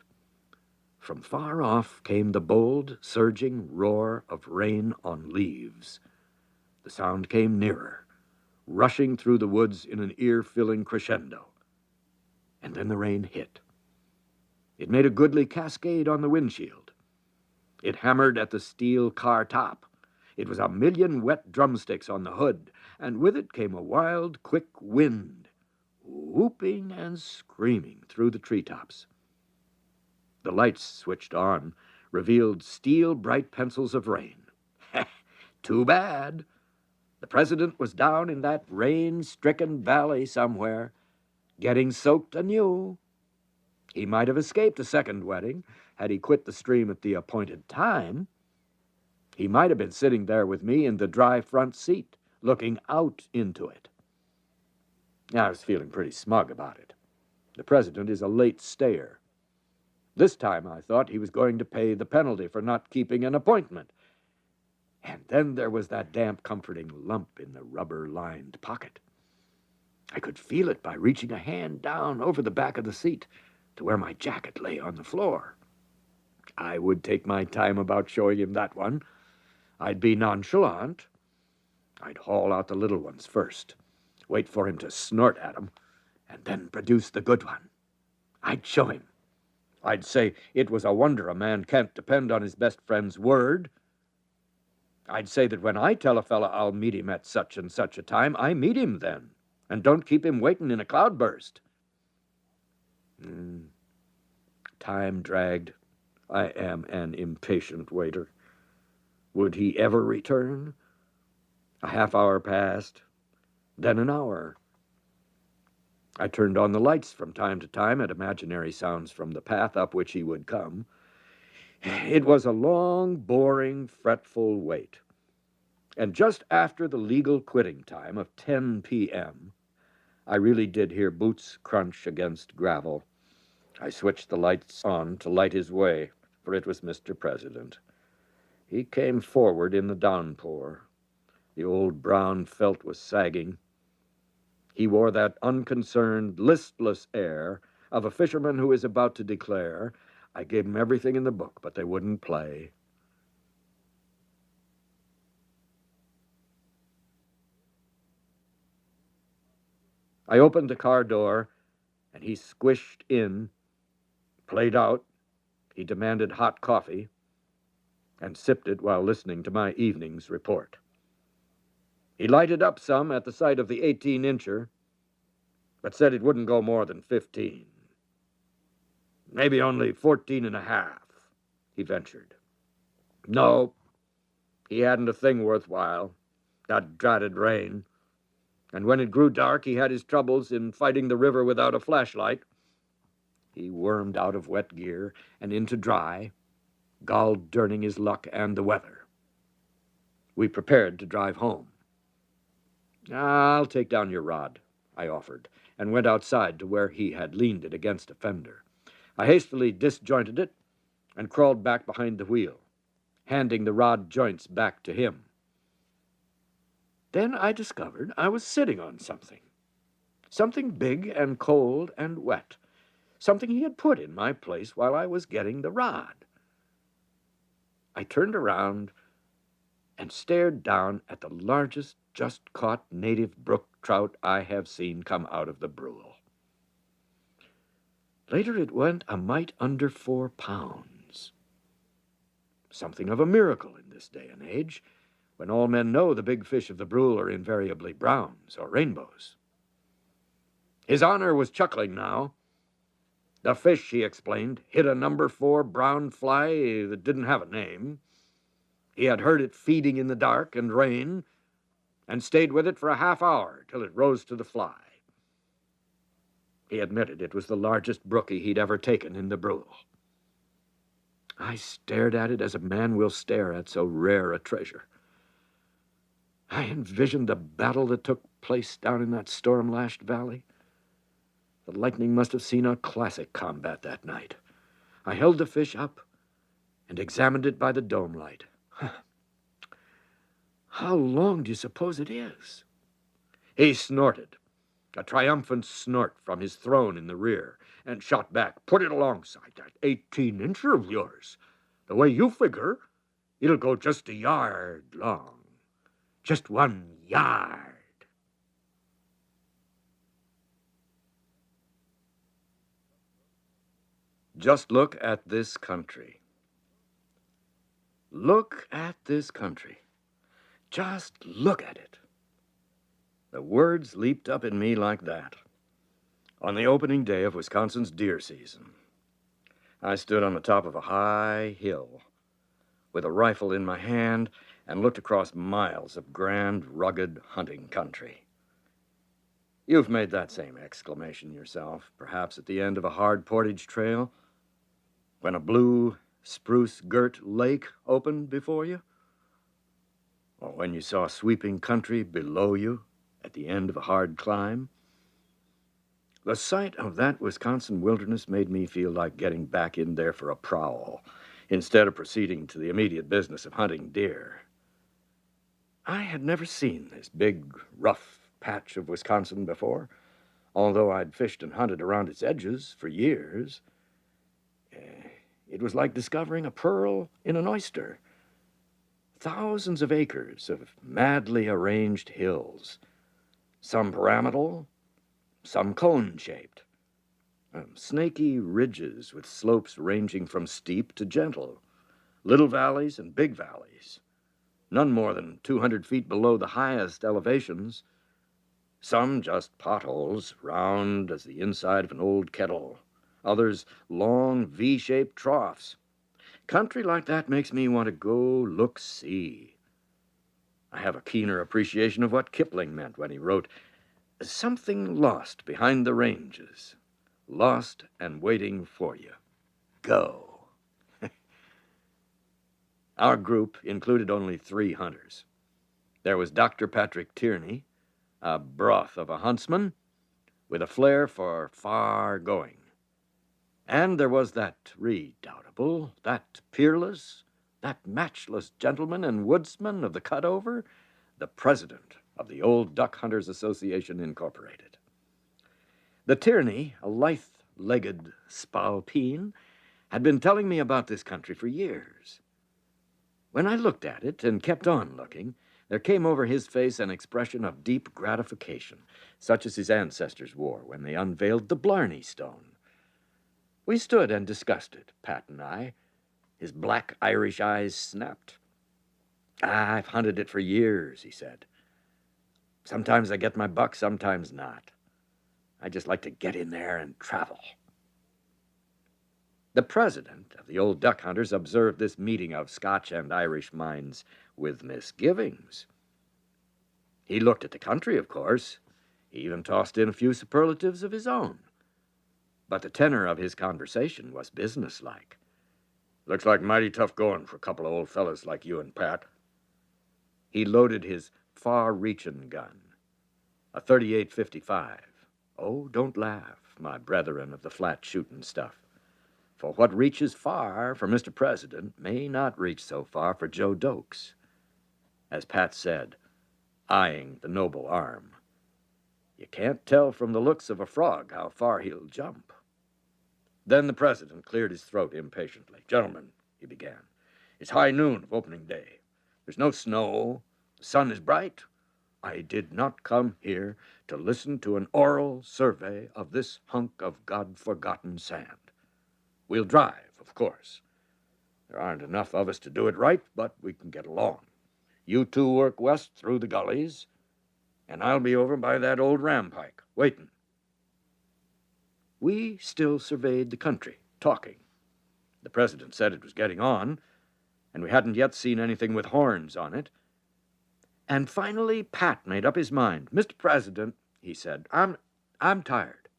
[SPEAKER 1] From far off came the bold, surging roar of rain on leaves. The sound came nearer, rushing through the woods in an ear-filling crescendo. And then the rain hit. It made a goodly cascade on the windshield. It hammered at the steel car top. It was a million wet drumsticks on the hood, and with it came a wild, quick wind, whooping and screaming through the treetops. The lights switched on, revealed steel-bright pencils of rain. Too bad. The president was down in that rain-stricken valley somewhere, getting soaked anew. He might have escaped a second wetting had he quit the stream at the appointed time. He might have been sitting there with me in the dry front seat, looking out into it. I was feeling pretty smug about it. The president is a late stayer. This time I thought he was going to pay the penalty for not keeping an appointment. And then there was that damp, comforting lump in the rubber-lined pocket. I could feel it by reaching a hand down over the back of the seat to where my jacket lay on the floor. I would take my time about showing him that one. I'd be nonchalant. I'd haul out the little ones first, wait for him to snort at them, and then produce the good one. I'd show him. I'd say it was a wonder a man can't depend on his best friend's word. I'd say that when I tell a fella I'll meet him at such and such a time, I meet him then, and don't keep him waiting in a cloudburst. Time dragged. I am an impatient waiter. Would he ever return? A half hour passed, then an hour. I turned on the lights from time to time at imaginary sounds from the path up which he would come. It was a long, boring, fretful wait. And just after the legal quitting time of 10 p.m., I really did hear boots crunch against gravel. I switched the lights on to light his way, for it was Mr. President. He came forward in the downpour. The old brown felt was sagging. He wore that unconcerned, listless air of a fisherman who is about to declare, I gave them everything in the book, but they wouldn't play. I opened the car door, and he squished in, played out. He demanded hot coffee, and sipped it while listening to my evening's report. He lighted up some at the sight of the 18-incher, but said it wouldn't go more than 15. Maybe only 14 and a half, he ventured. No, he hadn't a thing worthwhile, that dratted rain. And when it grew dark, he had his troubles in fighting the river without a flashlight. He wormed out of wet gear and into dry, gall-durning his luck and the weather. We prepared to drive home. I'll take down your rod, I offered, and went outside to where he had leaned it against a fender. I hastily disjointed it and crawled back behind the wheel, handing the rod joints back to him. Then I discovered I was sitting on something big and cold and wet, something he had put in my place while I was getting the rod. I turned around and stared down at the largest just-caught native brook trout I have seen come out of the Brule. Later it went a mite under 4 pounds. Something of a miracle in this day and age, when all men know the big fish of the Brule are invariably browns or rainbows. His Honor was chuckling now. The fish, he explained, hit a number 4 brown fly that didn't have a name. He had heard it feeding in the dark and rain, and stayed with it for a half hour till it rose to the fly. He admitted it was the largest brookie he'd ever taken in the Brule. I stared at it as a man will stare at so rare a treasure. I envisioned the battle that took place down in that storm-lashed valley. The lightning must have seen a classic combat that night. I held the fish up and examined it by the dome light. How long do you suppose it is? He snorted, a triumphant snort from his throne in the rear, and shot back. Put it alongside that 18-incher of yours. The way you figure, it'll go just a yard long. Just 1 yard. Just look at this country. Look at this country. Just look at it. The words leaped up in me like that. On the opening day of Wisconsin's deer season, I stood on the top of a high hill with a rifle in my hand and looked across miles of grand, rugged hunting country. You've made that same exclamation yourself, perhaps at the end of a hard portage trail, when a blue, spruce-girt lake opened before you, or when you saw sweeping country below you at the end of a hard climb. The sight of that Wisconsin wilderness made me feel like getting back in there for a prowl, instead of proceeding to the immediate business of hunting deer. I had never seen this big, rough patch of Wisconsin before, although I'd fished and hunted around its edges for years. It was like discovering a pearl in an oyster. Thousands of acres of madly arranged hills, some pyramidal, some cone-shaped, snaky ridges with slopes ranging from steep to gentle, little valleys and big valleys, none more than 200 feet below the highest elevations, some just potholes round as the inside of an old kettle, others long V-shaped troughs. Country like that makes me want to go look-see. I have a keener appreciation of what Kipling meant when he wrote, "Something lost behind the ranges, lost and waiting for you. Go." Our group included only 3 hunters. There was Dr. Patrick Tierney, a broth of a huntsman, with a flair for far going. And there was that redoubtable, that peerless, that matchless gentleman and woodsman of the cutover, the president of the Old Duck Hunters Association, Incorporated. The Tierney, a lithe-legged spalpeen, had been telling me about this country for years. When I looked at it and kept on looking, there came over his face an expression of deep gratification, such as his ancestors wore when they unveiled the Blarney Stone. We stood and discussed it, Pat and I. His black Irish eyes snapped. "I've hunted it for years," he said. "Sometimes I get my buck, sometimes not. I just like to get in there and travel." The president of the Old Duck Hunters observed this meeting of Scotch and Irish minds with misgivings. He looked at the country, of course. He even tossed in a few superlatives of his own. But the tenor of his conversation was businesslike. "Looks like mighty tough going for a couple of old fellas like you and Pat." He loaded his far-reaching gun, a 38-55. Oh, don't laugh, my brethren of the flat-shooting stuff, for what reaches far for Mr. President may not reach so far for Joe Dokes. As Pat said, eyeing the noble arm, "You can't tell from the looks of a frog how far he'll jump." Then the president cleared his throat impatiently. "Gentlemen," he began, "it's high noon of opening day. There's no snow. The sun is bright. I did not come here to listen to an oral survey of this hunk of God-forgotten sand. We'll drive, of course. There aren't enough of us to do it right, but we can get along. You two work west through the gullies, and I'll be over by that old rampike, waiting. We still surveyed the country, talking. The president said it was getting on, and we hadn't yet seen anything with horns on it. And finally, Pat made up his mind. "Mr. President," he said, I'm tired.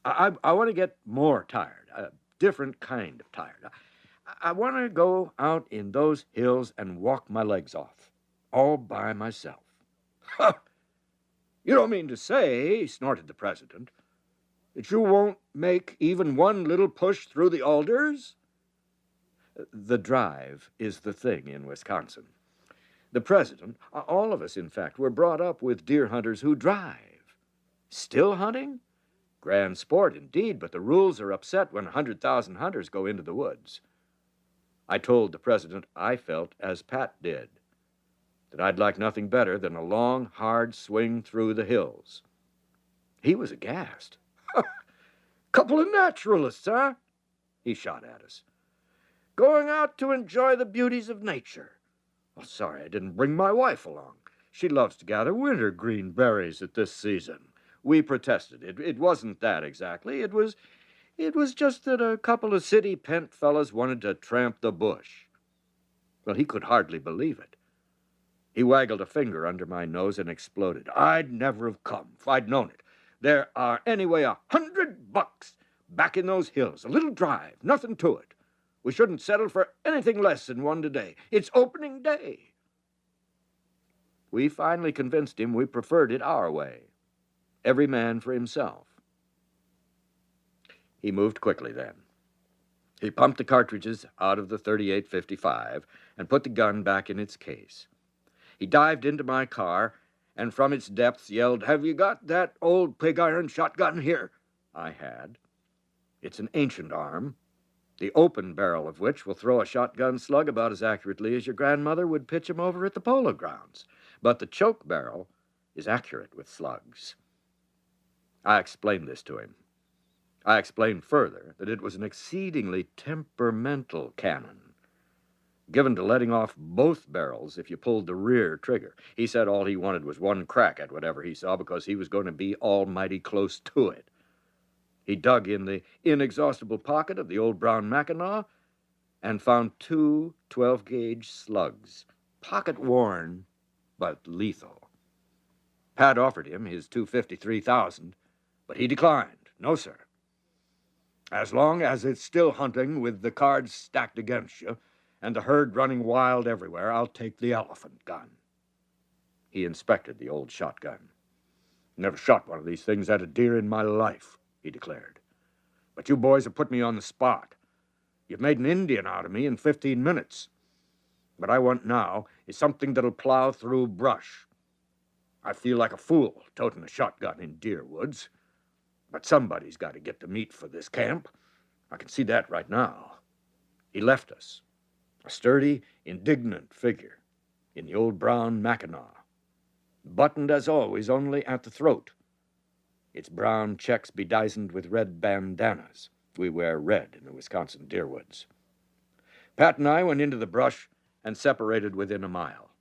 [SPEAKER 1] I want to get more tired, a different kind of tired. I want to go out in those hills and walk my legs off, all by myself." "You don't mean to say," snorted the president, "that you won't make even one little push through the alders?" The drive is the thing in Wisconsin. The president, all of us, in fact, were brought up with deer hunters who drive. Still hunting? Grand sport, indeed, but the rules are upset when 100,000 hunters go into the woods. I told the president I felt as Pat did, that I'd like nothing better than a long, hard swing through the hills. He was aghast. "Couple of naturalists, huh?" he shot at us. "Going out to enjoy the beauties of nature. Well, sorry I didn't bring my wife along. She loves to gather wintergreen berries at this season." We protested. It wasn't that exactly. It was just that a couple of city pent fellas wanted to tramp the bush. Well, he could hardly believe it. He waggled a finger under my nose and exploded. "I'd never have come if I'd known it. There are anyway $100 back in those hills. A little drive, nothing to it. We shouldn't settle for anything less than one today. It's opening day." We finally convinced him we preferred it our way. Every man for himself. He moved quickly then. He pumped the cartridges out of the 38-55 and put the gun back in its case. He dived into my car and from its depths yelled, "Have you got that old pig iron shotgun here?" I had. It's an ancient arm, the open barrel of which will throw a shotgun slug about as accurately as your grandmother would pitch him over at the polo grounds. But the choke barrel is accurate with slugs. I explained this to him. I explained further that it was an exceedingly temperamental cannon, given to letting off both barrels if you pulled the rear trigger. He said all he wanted was one crack at whatever he saw because he was going to be almighty close to it. He dug in the inexhaustible pocket of the old brown Mackinaw and found two 12-gauge slugs, pocket-worn but lethal. Pat offered him his $253,000, but he declined. "No, sir. As long as it's still hunting with the cards stacked against you and the herd running wild everywhere, I'll take the elephant gun." He inspected the old shotgun. "Never shot one of these things at a deer in my life," he declared. "But you boys have put me on the spot. You've made an Indian out of me in 15 minutes. What I want now is something that'll plow through brush. I feel like a fool toting a shotgun in deer woods. But somebody's got to get the meat for this camp. I can see that right now." He left us, a sturdy, indignant figure, in the old brown Mackinaw, buttoned as always only at the throat, its brown checks bedizened with red bandanas. We wear red in the Wisconsin deer woods. Pat and I went into the brush and separated within a mile.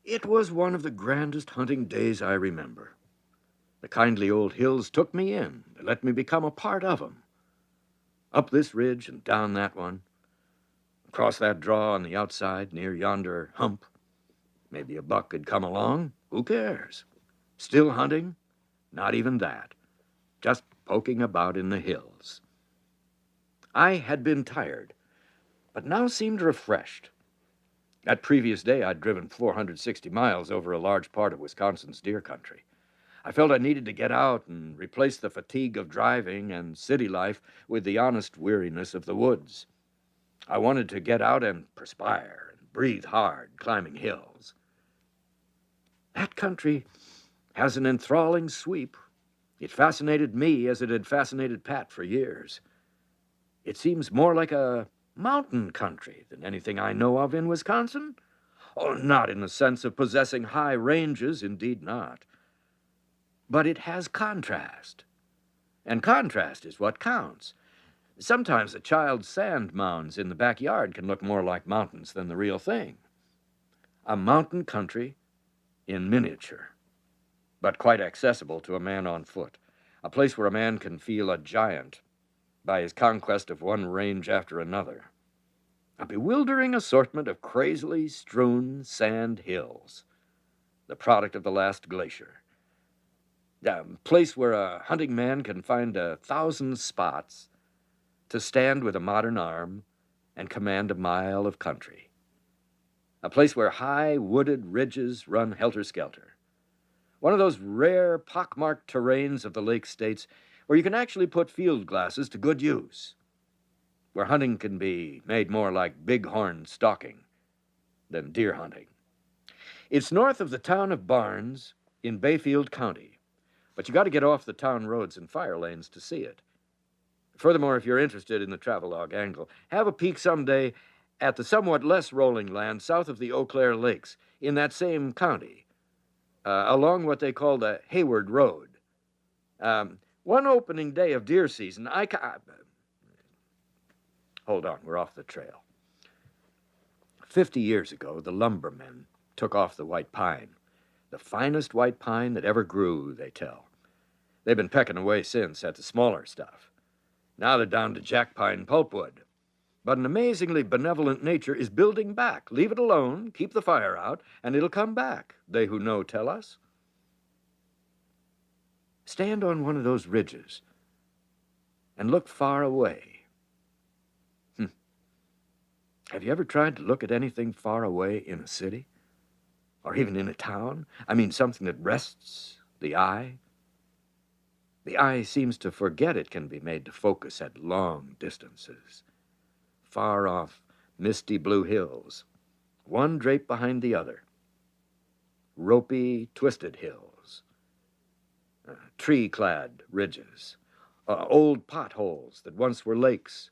[SPEAKER 1] It was one of the grandest hunting days I remember. The kindly old hills took me in. They let me become a part of them. Up this ridge and down that one, across that draw on the outside near yonder hump. Maybe a buck could come along. Who cares? Still hunting? Not even that. Just poking about in the hills. I had been tired, but now seemed refreshed. That previous day, I'd driven 460 miles over a large part of Wisconsin's deer country. I felt I needed to get out and replace the fatigue of driving and city life with the honest weariness of the woods. I wanted to get out and perspire and breathe hard, climbing hills. That country has an enthralling sweep. It fascinated me as it had fascinated Pat for years. It seems more like a mountain country than anything I know of in Wisconsin. Oh, not in the sense of possessing high ranges, indeed not. But it has contrast. And contrast is what counts. Sometimes a child's sand mounds in the backyard can look more like mountains than the real thing. A mountain country in miniature, but quite accessible to a man on foot. A place where a man can feel a giant by his conquest of one range after another. A bewildering assortment of crazily strewn sand hills, the product of the last glacier. A place where a hunting man can find 1,000 spots to stand with a modern arm and command a mile of country. A place where high wooded ridges run helter-skelter. One of those rare pockmarked terrains of the Lake States where you can actually put field glasses to good use, where hunting can be made more like bighorn stalking than deer hunting. It's north of the town of Barnes in Bayfield County, but you got to get off the town roads and fire lanes to see it. Furthermore, if you're interested in the travelogue angle, have a peek someday at the somewhat less rolling land south of the Eau Claire Lakes in that same county, along what they call the Hayward Road. One opening day of deer season, hold on, we're off the trail. 50 years ago, the lumbermen took off the white pine, the finest white pine that ever grew, they tell. They've been pecking away since at the smaller stuff. Now they're down to jack pine pulpwood. But an amazingly benevolent nature is building back. Leave it alone, keep the fire out, and it'll come back, they who know tell us. Stand on one of those ridges and look far away. Have you ever tried to look at anything far away in a city? Or even in a town? I mean, something that rests the eye? The eye seems to forget it can be made to focus at long distances. Far off, misty blue hills, one draped behind the other. Ropey, twisted hills. Tree-clad ridges. Old potholes that once were lakes.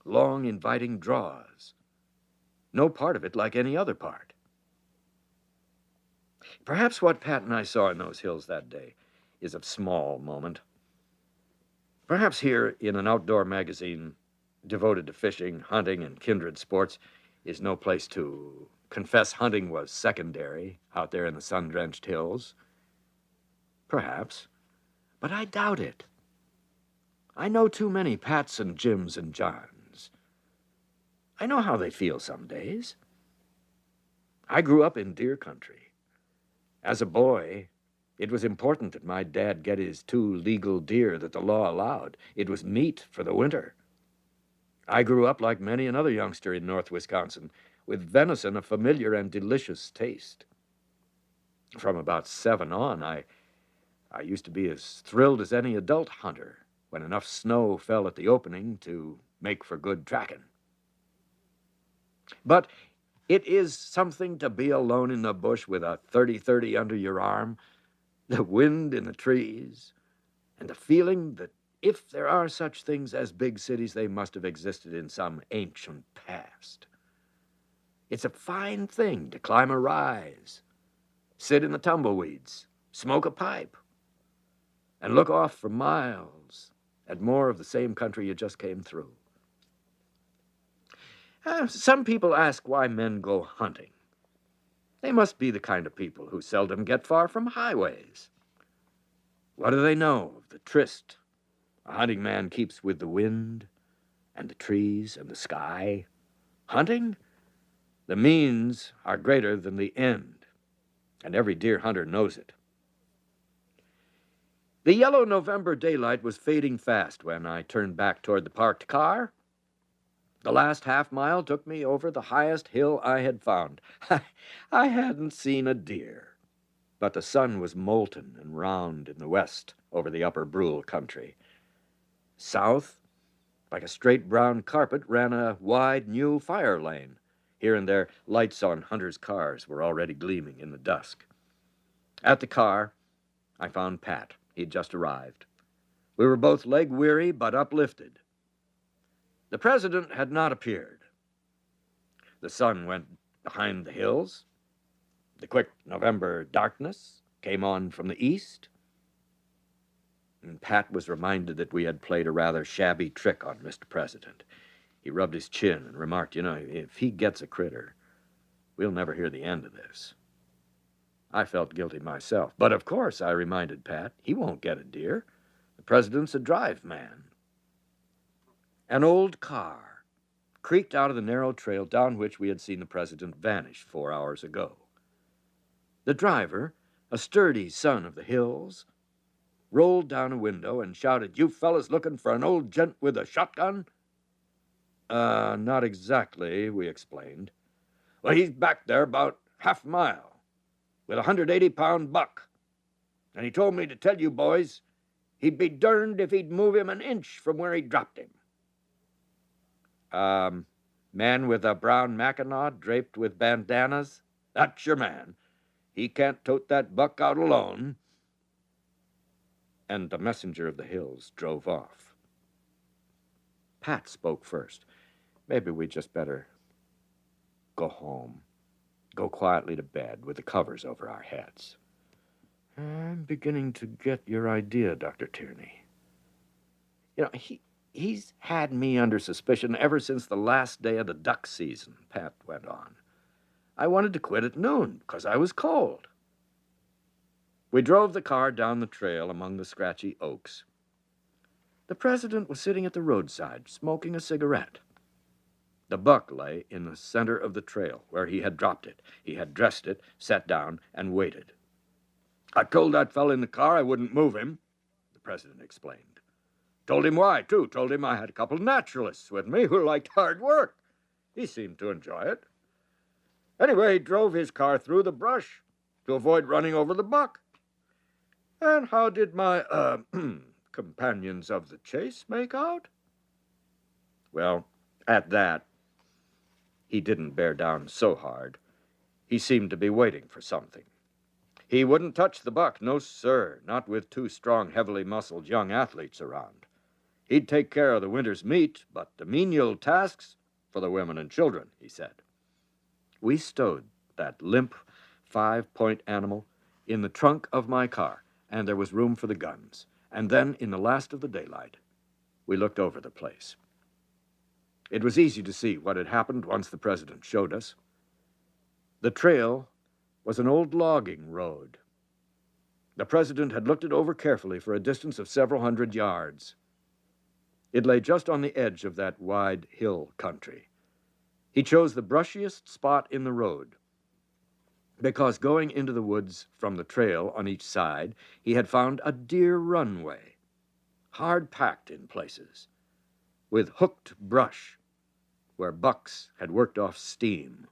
[SPEAKER 1] Long, inviting draws. No part of it like any other part. Perhaps what Pat and I saw in those hills that day is of small moment. Perhaps here in an outdoor magazine devoted to fishing, hunting, and kindred sports is no place to confess hunting was secondary out there in the sun-drenched hills. Perhaps, but I doubt it. I know too many Pats and Jims and Johns. I know how they feel some days. I grew up in deer country. As a boy, it was important that my dad get his 2 legal deer that the law allowed. It was meat for the winter. I grew up like many another youngster in North Wisconsin, with venison a familiar and delicious taste. From about 7 on, I used to be as thrilled as any adult hunter when enough snow fell at the opening to make for good tracking. But it is something to be alone in the bush with a 30-30 under your arm, the wind in the trees, and the feeling that if there are such things as big cities, they must have existed in some ancient past. It's a fine thing to climb a rise, sit in the tumbleweeds, smoke a pipe, and look off for miles at more of the same country you just came through. Some people ask why men go hunting. They must be the kind of people who seldom get far from highways. What do they know of the tryst a hunting man keeps with the wind and the trees and the sky? Hunting? The means are greater than the end, and every deer hunter knows it. The yellow November daylight was fading fast when I turned back toward the parked car. The last half-mile took me over the highest hill I had found. I hadn't seen a deer, but the sun was molten and round in the west over the upper Brule country. South, like a straight brown carpet, ran a wide new fire lane. Here and there, lights on hunters' cars were already gleaming in the dusk. At the car, I found Pat. He'd just arrived. We were both leg-weary but uplifted. The president had not appeared. The sun went behind the hills. The quick November darkness came on from the east. And Pat was reminded that we had played a rather shabby trick on Mr. President. He rubbed his chin and remarked, if he gets a critter, we'll never hear the end of this. I felt guilty myself. But of course, I reminded Pat, he won't get a deer. The president's a drive man. An old car creaked out of the narrow trail down which we had seen the president vanish 4 hours ago. The driver, a sturdy son of the hills, rolled down a window and shouted, "You fellas looking for an old gent with a shotgun?" Not exactly, we explained. "Well, he's back there about half a mile with a 180-pound buck. And he told me to tell you boys he'd be derned if he'd move him an inch from where he dropped him." Man with a brown mackinaw draped with bandanas? That's your man. He can't tote that buck out alone." And the messenger of the hills drove off. Pat spoke first. "Maybe we'd just better go home. Go quietly to bed with the covers over our heads." "I'm beginning to get your idea, Dr. Tierney. He's had me under suspicion ever since the last day of the duck season," Pat went on. "I wanted to quit at noon because I was cold." We drove the car down the trail among the scratchy oaks. The president was sitting at the roadside, smoking a cigarette. The buck lay in the center of the trail, where he had dropped it. He had dressed it, sat down, and waited. "I told that fellow in the car I wouldn't move him," the president explained. "Told him why, too. Told him I had a couple of naturalists with me who liked hard work. He seemed to enjoy it. Anyway, he drove his car through the brush to avoid running over the buck. And how did my, companions of the chase make out?" Well, at that, he didn't bear down so hard. He seemed to be waiting for something. He wouldn't touch the buck, no sir, not with two strong, heavily muscled young athletes around. He'd take care of the winter's meat, but the menial tasks for the women and children, he said. We stowed that limp 5-point animal in the trunk of my car, and there was room for the guns. And then, in the last of the daylight, we looked over the place. It was easy to see what had happened once the president showed us. The trail was an old logging road. The president had looked it over carefully for a distance of several hundred yards. It lay just on the edge of that wide hill country. He chose the brushiest spot in the road, because going into the woods from the trail on each side, he had found a deer runway, hard-packed in places, with hooked brush where bucks had worked off steam.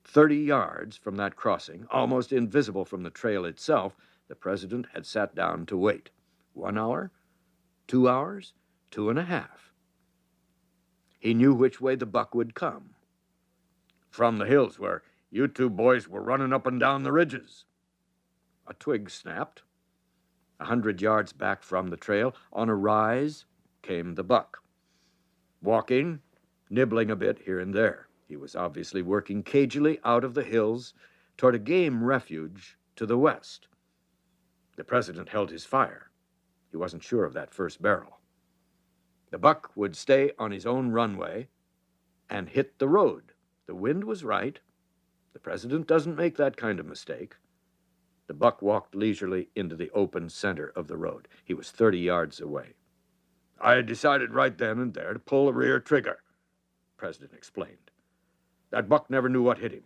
[SPEAKER 1] 30 yards from that crossing, almost invisible from the trail itself, the president had sat down to wait. 1 hour, 2 hours, 2.5. He knew which way the buck would come. From the hills where you two boys were running up and down the ridges. A twig snapped. 100 yards back from the trail, on a rise, came the buck. Walking, nibbling a bit here and there. He was obviously working cagily out of the hills toward a game refuge to the west. The president held his fire. He wasn't sure of that first barrel. The buck would stay on his own runway and hit the road. The wind was right. The president doesn't make that kind of mistake. The buck walked leisurely into the open center of the road. He was 30 yards away. I had decided right then and there to pull the rear trigger, the president explained. That buck never knew what hit him.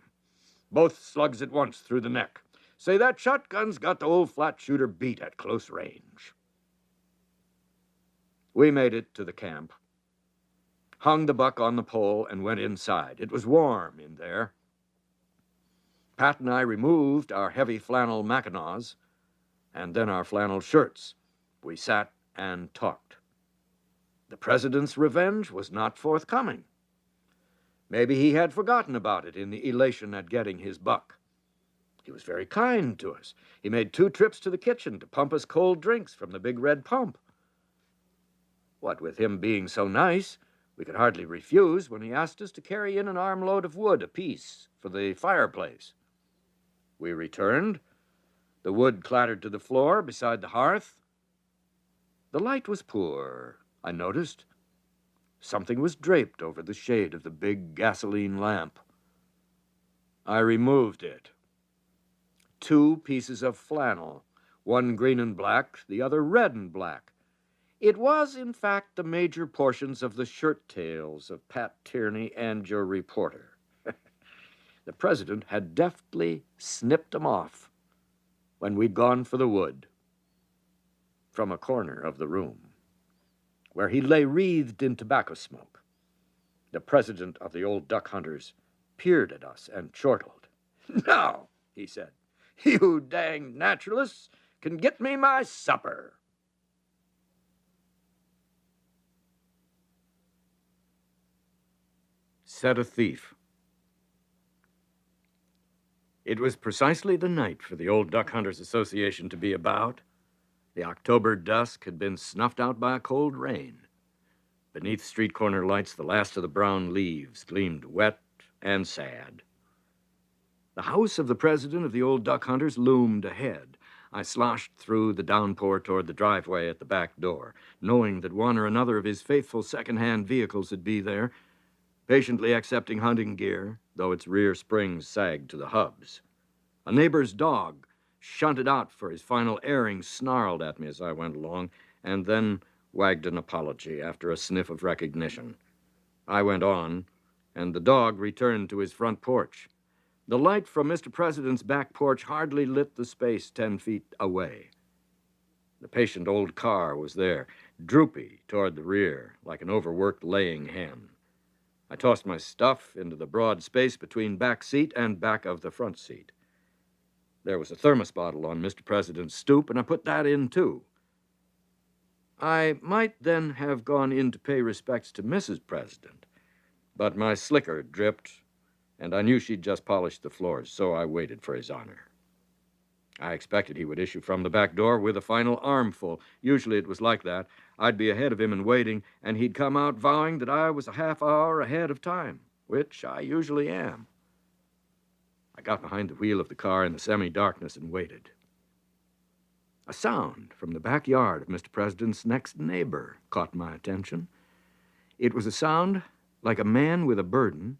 [SPEAKER 1] Both slugs at once through the neck. Say, that shotgun's got the old flat shooter beat at close range. We made it to the camp, hung the buck on the pole, and went inside. It was warm in there. Pat and I removed our heavy flannel mackinaws and then our flannel shirts. We sat and talked. The president's revenge was not forthcoming. Maybe he had forgotten about it in the elation at getting his buck. He was very kind to us. He made 2 trips to the kitchen to pump us cold drinks from the big red pump. What with him being so nice, we could hardly refuse when he asked us to carry in an armload of wood apiece for the fireplace. We returned. The wood clattered to the floor beside the hearth. The light was poor, I noticed. Something was draped over the shade of the big gasoline lamp. I removed it. 2 pieces of flannel, one green and black, the other red and black. It was, in fact, the major portions of the shirt tails of Pat Tierney and your reporter. The president had deftly snipped them off when we'd gone for the wood from a corner of the room, where he lay wreathed in tobacco smoke. The president of the old duck hunters peered at us and chortled. "Now," he said, "you dang naturalists can get me my supper." Said a thief. It was precisely the night for the Old Duck Hunters Association to be about. The October dusk had been snuffed out by a cold rain. Beneath street corner lights, the last of the brown leaves gleamed wet and sad. The house of the president of the Old Duck Hunters loomed ahead. I sloshed through the downpour toward the driveway at the back door, knowing that one or another of his faithful second-hand vehicles would be there, patiently accepting hunting gear, though its rear springs sagged to the hubs. A neighbor's dog, shunted out for his final airing, snarled at me as I went along, and then wagged an apology after a sniff of recognition. I went on, and the dog returned to his front porch. The light from Mr. President's back porch hardly lit the space 10 feet away. The patient old car was there, droopy toward the rear, like an overworked laying hen. I tossed my stuff into the broad space between back seat and back of the front seat. There was a thermos bottle on Mr. President's stoop, and I put that in, too. I might then have gone in to pay respects to Mrs. President, but my slicker dripped, and I knew she'd just polished the floors, so I waited for his honor. I expected he would issue from the back door with a final armful. Usually it was like that. I'd be ahead of him in waiting, and he'd come out vowing that I was a half hour ahead of time, which I usually am. I got behind the wheel of the car in the semi-darkness and waited. A sound from the backyard of Mr. President's next neighbor caught my attention. It was a sound like a man with a burden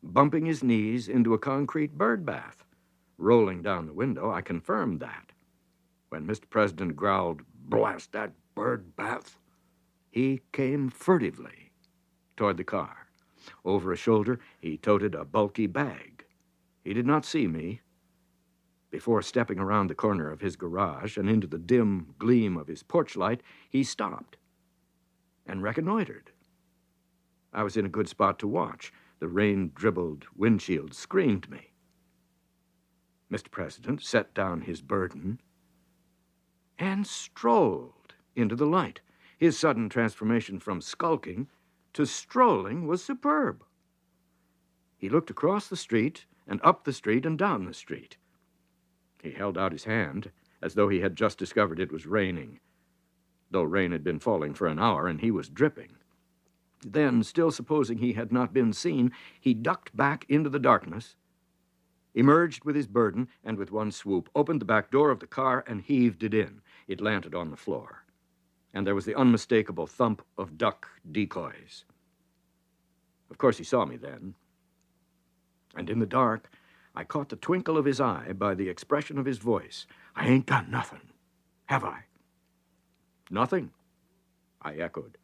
[SPEAKER 1] bumping his knees into a concrete bird bath. Rolling down the window, I confirmed that. When Mr. President growled, "Blast that bird bath," he came furtively toward the car. Over his shoulder, he toted a bulky bag. He did not see me. Before stepping around the corner of his garage and into the dim gleam of his porch light, he stopped and reconnoitered. I was in a good spot to watch. The rain-dribbled windshield screened me. Mr. President set down his burden and strolled into the light. His sudden transformation from skulking to strolling was superb. He looked across the street and up the street and down the street. He held out his hand as though he had just discovered it was raining, though rain had been falling for an hour and he was dripping. Then, still supposing he had not been seen, he ducked back into the darkness, emerged with his burden, and with one swoop opened the back door of the car and heaved it in. It landed on the floor, and there was the unmistakable thump of duck decoys. Of course, he saw me then, and in the dark, I caught the twinkle of his eye by the expression of his voice. "I ain't done nothing, have I?" "Nothing," I echoed.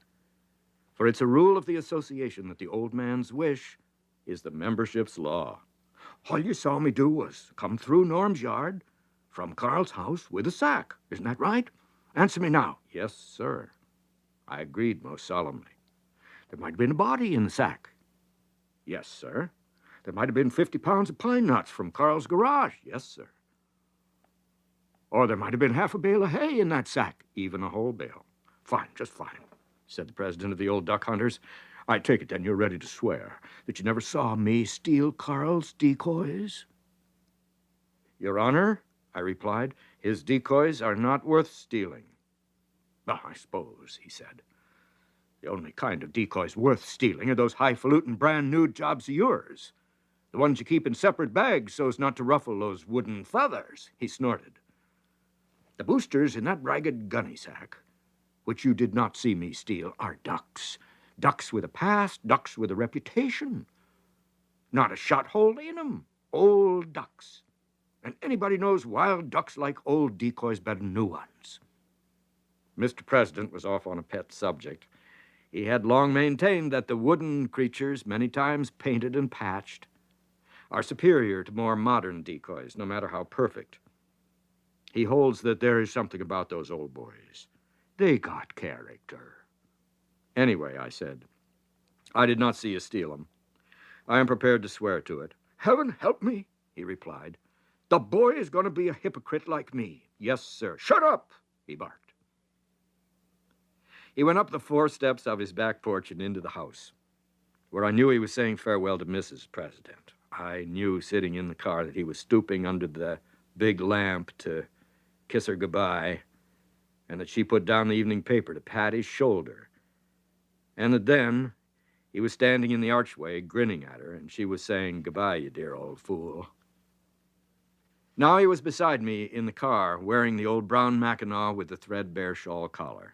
[SPEAKER 1] For it's a rule of the association that the old man's wish is the membership's law. "All you saw me do was come through Norm's yard from Carl's house with a sack. Isn't that right? Answer me now." "Yes, sir," I agreed most solemnly. "There might have been a body in the sack." "Yes, sir." "There might have been 50 pounds of pine nuts from Carl's garage." "Yes, sir." "Or there might have been half a bale of hay in that sack." "Even a whole bale." "Fine, just fine," said the president of the Old Duck Hunters. "I take it then you're ready to swear that you never saw me steal Carl's decoys?" "Your Honor," I replied, "his decoys are not worth stealing." "Well, I suppose," he said, "the only kind of decoys worth stealing are those highfalutin brand-new jobs of yours. The ones you keep in separate bags so as not to ruffle those wooden feathers." He snorted. "The boosters in that ragged gunny sack which you did not see me steal, are ducks. Ducks with a past, ducks with a reputation. Not a shot hole in 'em. Old ducks. And anybody knows wild ducks like old decoys better than new ones. Mr. President was off on a pet subject. He had long maintained that the wooden creatures, many times painted and patched, are superior to more modern decoys, no matter how perfect. He holds that there is something about those old boys. They got character. Anyway, I said, I did not see you steal them. I am prepared to swear to it. Heaven help me, he replied. The boy is going to be a hypocrite like me. Yes, sir. Shut up, he barked. He went up the 4 steps of his back porch and into the house, where I knew he was saying farewell to Mrs. President. I knew sitting in the car that he was stooping under the big lamp to kiss her goodbye, and that she put down the evening paper to pat his shoulder, and that then he was standing in the archway grinning at her, and she was saying, goodbye, you dear old fool. Now he was beside me in the car, wearing the old brown mackinaw with the threadbare shawl collar.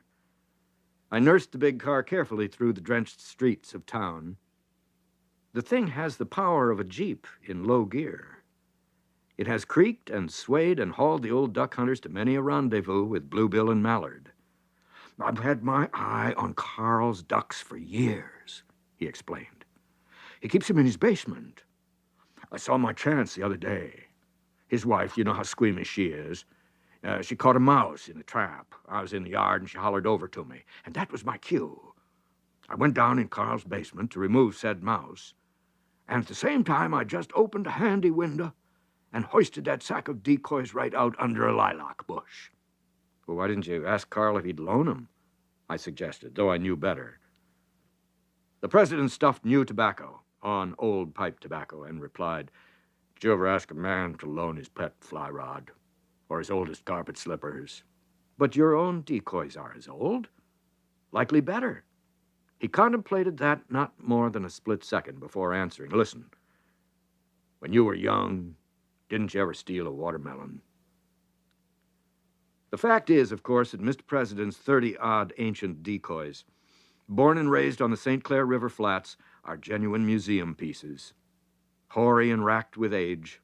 [SPEAKER 1] I nursed the big car carefully through the drenched streets of town. The thing has the power of a Jeep in low gear. It has creaked and swayed and hauled the old duck hunters to many a rendezvous with bluebill and mallard. I've had my eye on Carl's ducks for years, he explained. He keeps them in his basement. I saw my chance the other day. His wife, you know how squeamish she is. She caught a mouse in a trap. I was in the yard and she hollered over to me, and that was my cue. I went down in Carl's basement to remove said mouse, and at the same time I just opened a handy window and hoisted that sack of decoys right out under a lilac bush. Well, why didn't you ask Carl if he'd loan 'em? I suggested, though I knew better. The president stuffed new tobacco on old pipe tobacco and replied, did you ever ask a man to loan his pet fly rod or his oldest carpet slippers? But your own decoys are as old. Likely better. He contemplated that not more than a split second before answering. Listen, when you were young, didn't you ever steal a watermelon? The fact is, of course, that Mr. President's 30-odd ancient decoys, born and raised on the St. Clair River flats, are genuine museum pieces. Hoary and racked with age.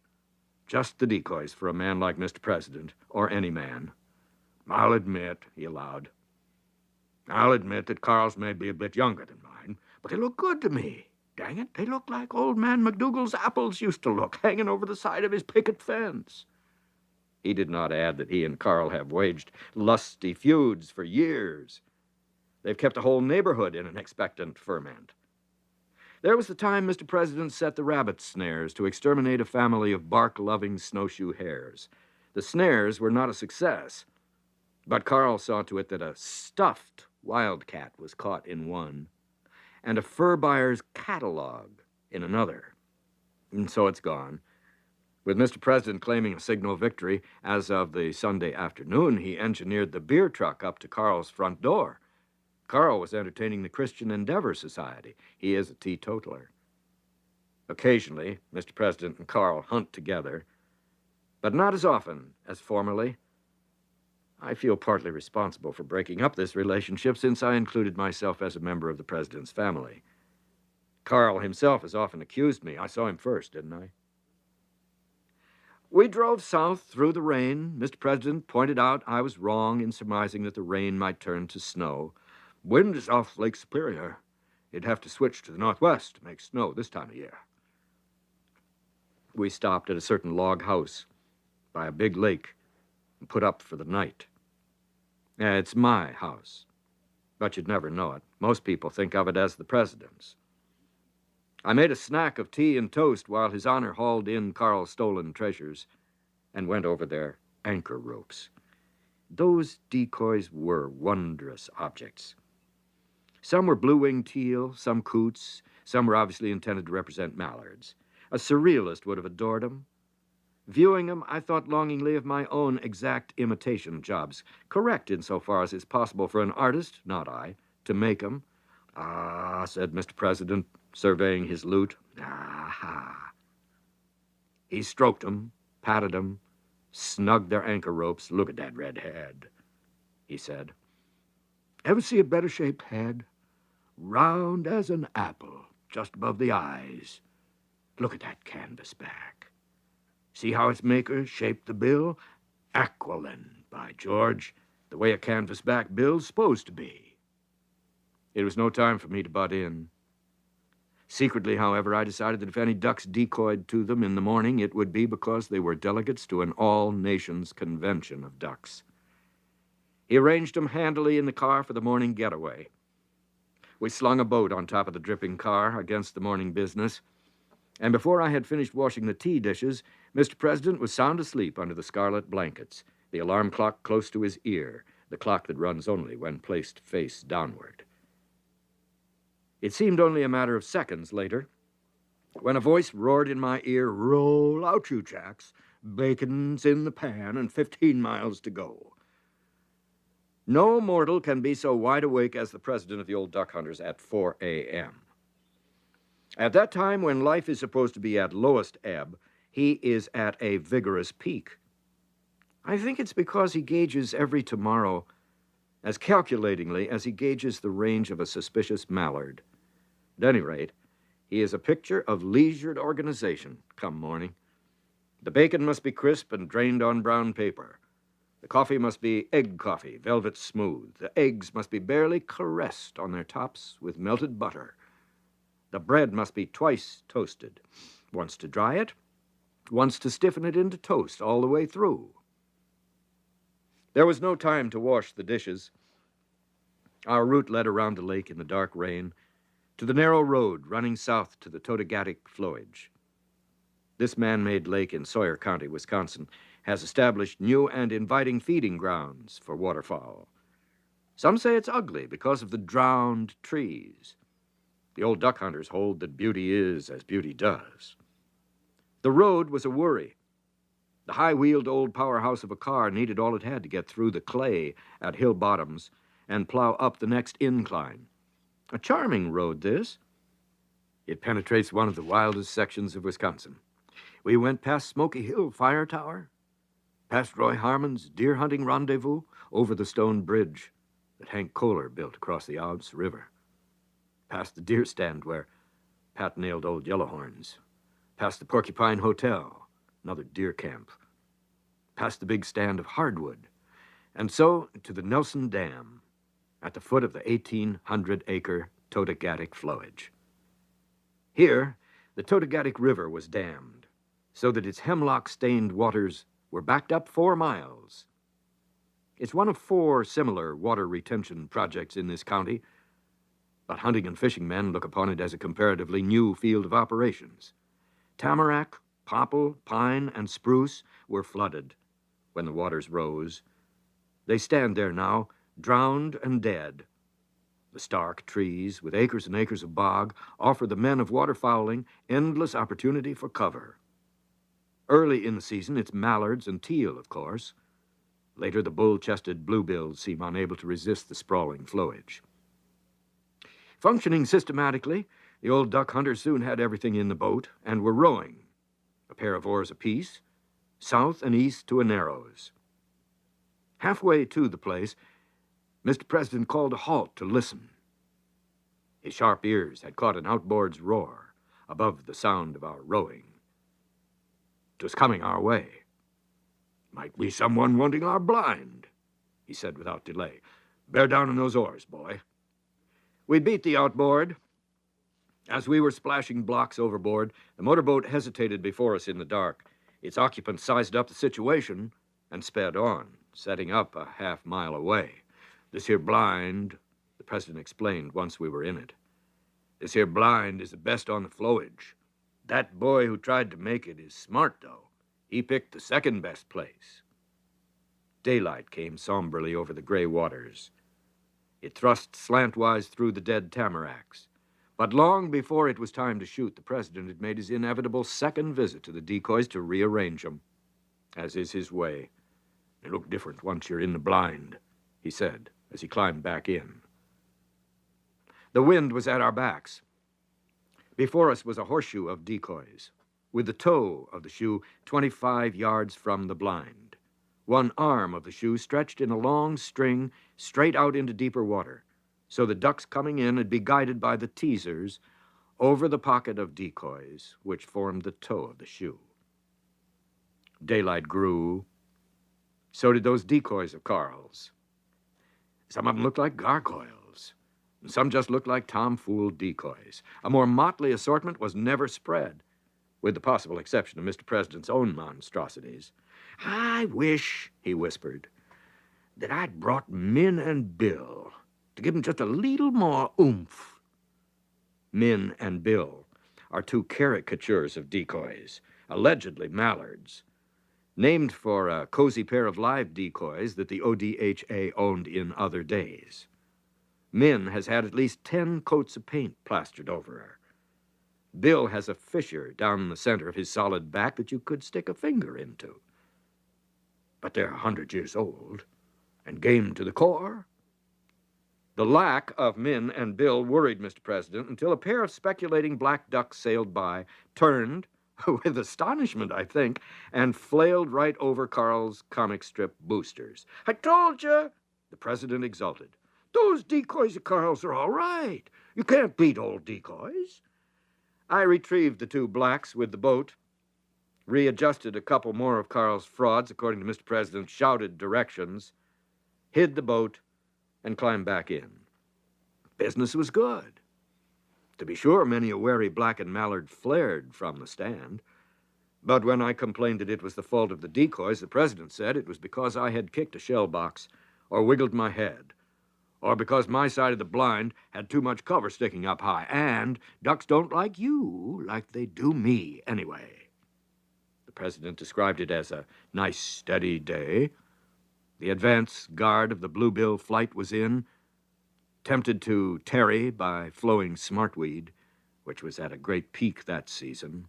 [SPEAKER 1] Just the decoys for a man like Mr. President, or any man. I'll admit, he allowed. I'll admit that Carl's may be a bit younger than mine, but they look good to me. Dang it, they look like old man McDougal's apples used to look, hanging over the side of his picket fence. He did not add that he and Carl have waged lusty feuds for years. They've kept a whole neighborhood in an expectant ferment. There was the time Mr. President set the rabbit snares to exterminate a family of bark-loving snowshoe hares. The snares were not a success, but Carl saw to it that a stuffed wildcat was caught in one, and a fur buyer's catalog in another. And so it's gone. With Mr. President claiming a signal victory, as of the Sunday afternoon, he engineered the beer truck up to Carl's front door. Carl was entertaining the Christian Endeavor Society. He is a teetotaler. Occasionally, Mr. President and Carl hunt together, but not as often as formerly. I feel partly responsible for breaking up this relationship since I included myself as a member of the President's family. Carl himself has often accused me. I saw him first, didn't I? We drove south through the rain. Mr. President pointed out I was wrong in surmising that the rain might turn to snow. Wind is off Lake Superior. You'd have to switch to the northwest to make snow this time of year. We stopped at a certain log house by a big lake and put up for the night. It's my house, but you'd never know it. Most people think of it as the president's. I made a snack of tea and toast while His Honor hauled in Carl's stolen treasures and went over their anchor ropes. Those decoys were wondrous objects. Some were blue-winged teal, some coots, some were obviously intended to represent mallards. A surrealist would have adored them. Viewing them, I thought longingly of my own exact imitation jobs, correct insofar as it's possible for an artist, not I, to make them. Ah, said Mr. President, surveying his lute. Ah-ha. He stroked them, patted them, snugged their anchor ropes. Look at that red head, he said. Ever see a better-shaped head? Round as an apple, just above the eyes. Look at that canvas back. See how its maker shaped the bill? Aquiline, by George, the way a canvas-back bill's supposed to be. It was no time for me to butt in. Secretly, however, I decided that if any ducks decoyed to them in the morning, it would be because they were delegates to an all-nations convention of ducks. He arranged them handily in the car for the morning getaway. We slung a boat on top of the dripping car against the morning business, and before I had finished washing the tea dishes, Mr. President was sound asleep under the scarlet blankets, the alarm clock close to his ear, the clock that runs only when placed face downward. It seemed only a matter of seconds later when a voice roared in my ear, "Roll out, you jacks. Bacon's in the pan and 15 miles to go." No mortal can be so wide awake as the president of the old duck hunters at 4 a.m. At that time, when life is supposed to be at lowest ebb, he is at a vigorous peak. I think it's because he gauges every tomorrow as calculatingly as he gauges the range of a suspicious mallard. At any rate, he is a picture of leisured organization come morning. The bacon must be crisp and drained on brown paper. The coffee must be egg coffee, velvet smooth. The eggs must be barely caressed on their tops with melted butter. The bread must be twice toasted, once to dry it, once to stiffen it into toast all the way through. There was no time to wash the dishes. Our route led around the lake in the dark rain to the narrow road running south to the Totogatic flowage. This man-made lake in Sawyer County, Wisconsin, has established new and inviting feeding grounds for waterfowl. Some say it's ugly because of the drowned trees. The old duck hunters hold that beauty is as beauty does. The road was a worry. The high-wheeled old powerhouse of a car needed all it had to get through the clay at hill bottoms and plow up the next incline. A charming road, this. It penetrates one of the wildest sections of Wisconsin. We went past Smoky Hill Fire Tower, past Roy Harmon's deer-hunting rendezvous, over the stone bridge that Hank Kohler built across the Alps River, past the deer stand where Pat nailed old yellowhorns, past the Porcupine Hotel, another deer camp, past the big stand of hardwood, and so to the Nelson Dam at the foot of the 1,800-acre Totogatic flowage. Here, the Totogatic River was dammed so that its hemlock-stained waters were backed up 4 miles. It's one of 4 similar water retention projects in this county, but hunting and fishing men look upon it as a comparatively new field of operations. Tamarack, popple, pine, and spruce were flooded when the waters rose. They stand there now, drowned and dead. The stark trees, with acres and acres of bog, offer the men of waterfowling endless opportunity for cover. Early in the season, it's mallards and teal, of course. Later, the bull-chested bluebills seem unable to resist the sprawling flowage. Functioning systematically, the old duck hunters soon had everything in the boat and were rowing, a pair of oars apiece, south and east to a narrows. Halfway to the place, Mr. President called a halt to listen. His sharp ears had caught an outboard's roar above the sound of our rowing. It was coming our way. "Might be someone wanting our blind," he said without delay. "Bear down on those oars, boy." We beat the outboard. As we were splashing blocks overboard, the motorboat hesitated before us in the dark. Its occupant sized up the situation and sped on, setting up a half-mile away. "This here blind," the president explained once we were in it. "This here blind is the best on the flowage. That boy who tried to make it is smart, though. He picked the second-best place." Daylight came somberly over the gray waters. It thrust slantwise through the dead tamaracks. But long before it was time to shoot, the president had made his inevitable second visit to the decoys to rearrange them, as is his way. "They look different once you're in the blind," he said as he climbed back in. The wind was at our backs. Before us was a horseshoe of decoys, with the toe of the shoe 25 yards from the blind. One arm of the shoe stretched in a long string straight out into deeper water, so the ducks coming in would be guided by the teasers over the pocket of decoys which formed the toe of the shoe. Daylight grew. So did those decoys of Carl's. Some of them looked like gargoyles, and some just looked like tomfool decoys. A more motley assortment was never spread, with the possible exception of Mr. President's own monstrosities. "I wish," he whispered, "that I'd brought Min and Bill to give 'em just a leetle more oomph." Min and Bill are two caricatures of decoys, allegedly mallards, named for a cozy pair of live decoys that the ODHA owned in other days. Min has had at least 10 coats of paint plastered over her. Bill has a fissure down the center of his solid back that you could stick a finger into. But they're 100 years old and game to the core. The lack of Min and Bill worried Mr. President until a pair of speculating black ducks sailed by, turned, with astonishment, I think, and flailed right over Carl's comic strip boosters. "I told you," the president exulted. "Those decoys of Carl's are all right. You can't beat old decoys." I retrieved the two blacks with the boat, readjusted a couple more of Carl's frauds according to Mr. President's shouted directions, hid the boat, and climbed back in. Business was good. To be sure, many a wary black and mallard flared from the stand. But when I complained that it was the fault of the decoys, the president said it was because I had kicked a shell box or wiggled my head, or because my side of the blind had too much cover sticking up high, and ducks don't like you like they do me anyway. The president described it as a nice, steady day. The advance guard of the Bluebill flight was in, tempted to tarry by flowing smartweed, which was at a great peak that season.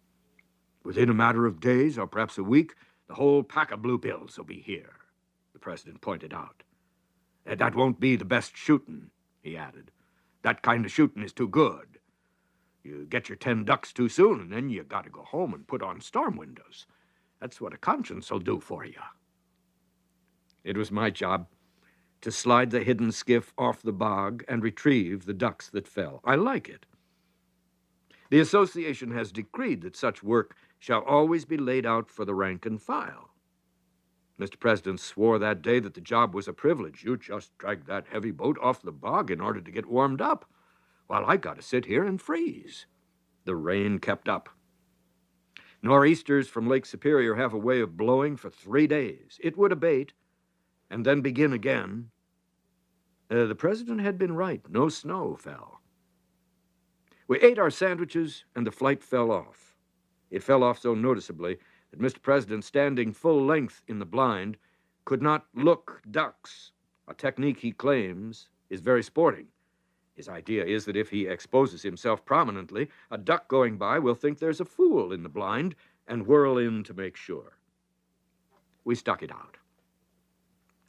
[SPEAKER 1] "Within a matter of days, or perhaps a week, the whole pack of bluebills will be here," the president pointed out. "And that won't be the best shooting," he added. "That kind of shooting is too good. You get your 10 ducks too soon, and then you got to go home and put on storm windows. That's what a conscience will do for you." It was my job to slide the hidden skiff off the bog and retrieve the ducks that fell. I like it. The association has decreed that such work shall always be laid out for the rank and file. Mr. President swore that day that the job was a privilege. You just dragged that heavy boat off the bog in order to get warmed up, while I got to sit here and freeze. The rain kept up. Nor'easters from Lake Superior have a way of blowing for 3 days. It would abate and then begin again. The president had been right. No snow fell. We ate our sandwiches, and the flight fell off. It fell off so noticeably that Mr. President, standing full length in the blind, could not look ducks, a technique he claims is very sporting. His idea is that if he exposes himself prominently, a duck going by will think there's a fool in the blind and whirl in to make sure. We stuck it out.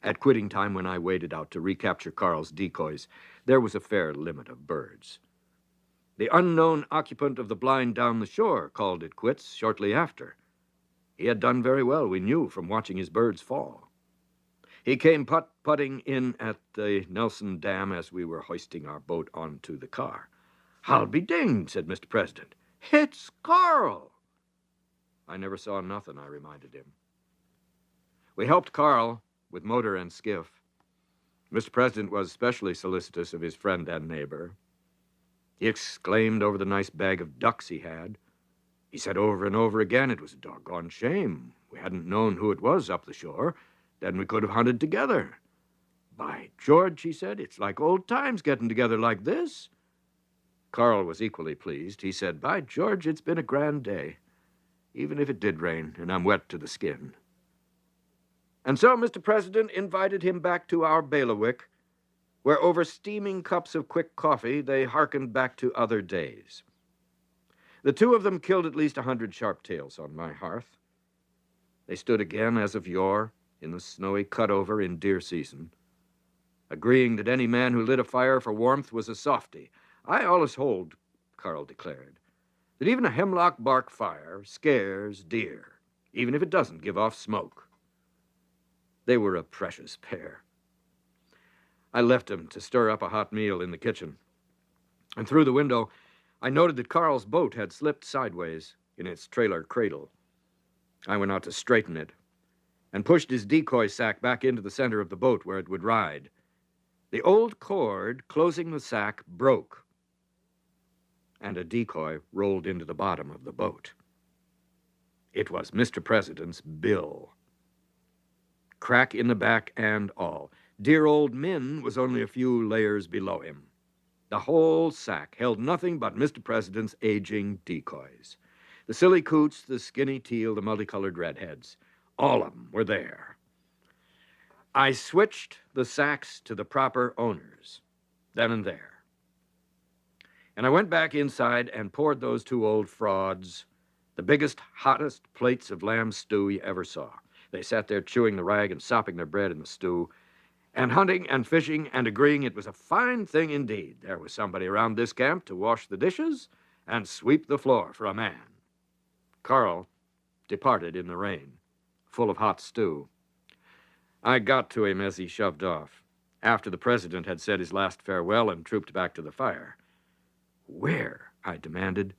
[SPEAKER 1] At quitting time, when I waded out to recapture Carl's decoys, there was a fair limit of birds. The unknown occupant of the blind down the shore called it quits shortly after. He had done very well, we knew, from watching his birds fall. He came putting in at the Nelson Dam as we were hoisting our boat onto the car. "I'll be dinged," said Mr. President. "It's Carl." "I never saw nothing," I reminded him. We helped Carl with motor and skiff. Mr. President was especially solicitous of his friend and neighbor. He exclaimed over the nice bag of ducks he had. He said over and over again it was a doggone shame we hadn't known who it was up the shore. Then we could have hunted together. "By George," he said, "it's like old times getting together like this." Carl was equally pleased. He said, "By George, it's been a grand day, even if it did rain, and I'm wet to the skin." And so Mr. President invited him back to our bailiwick, where over steaming cups of quick coffee they hearkened back to other days. The two of them killed at least 100 sharp-tails on my hearth. They stood again, as of yore, in the snowy cutover in deer season, agreeing that any man who lit a fire for warmth was a softy. "I allus hold," Carl declared, "that even a hemlock bark fire scares deer, even if it doesn't give off smoke." They were a precious pair. I left him to stir up a hot meal in the kitchen. And through the window, I noted that Carl's boat had slipped sideways in its trailer cradle. I went out to straighten it and pushed his decoy sack back into the center of the boat where it would ride. The old cord closing the sack broke, and a decoy rolled into the bottom of the boat. It was Mr. President's bill. Crack in the back and all. Dear old Min was only a few layers below him. The whole sack held nothing but Mr. President's aging decoys. The silly coots, the skinny teal, the multicolored redheads. All of them were there. I switched the sacks to the proper owners, then and there. And I went back inside and poured those two old frauds the biggest, hottest plates of lamb stew you ever saw. They sat there chewing the rag and sopping their bread in the stew, and hunting and fishing and agreeing it was a fine thing indeed. There was somebody around this camp to wash the dishes and sweep the floor for a man. Carl departed in the rain, full of hot stew. I got to him as he shoved off, after the president had said his last farewell and trooped back to the fire. "Where," I demanded,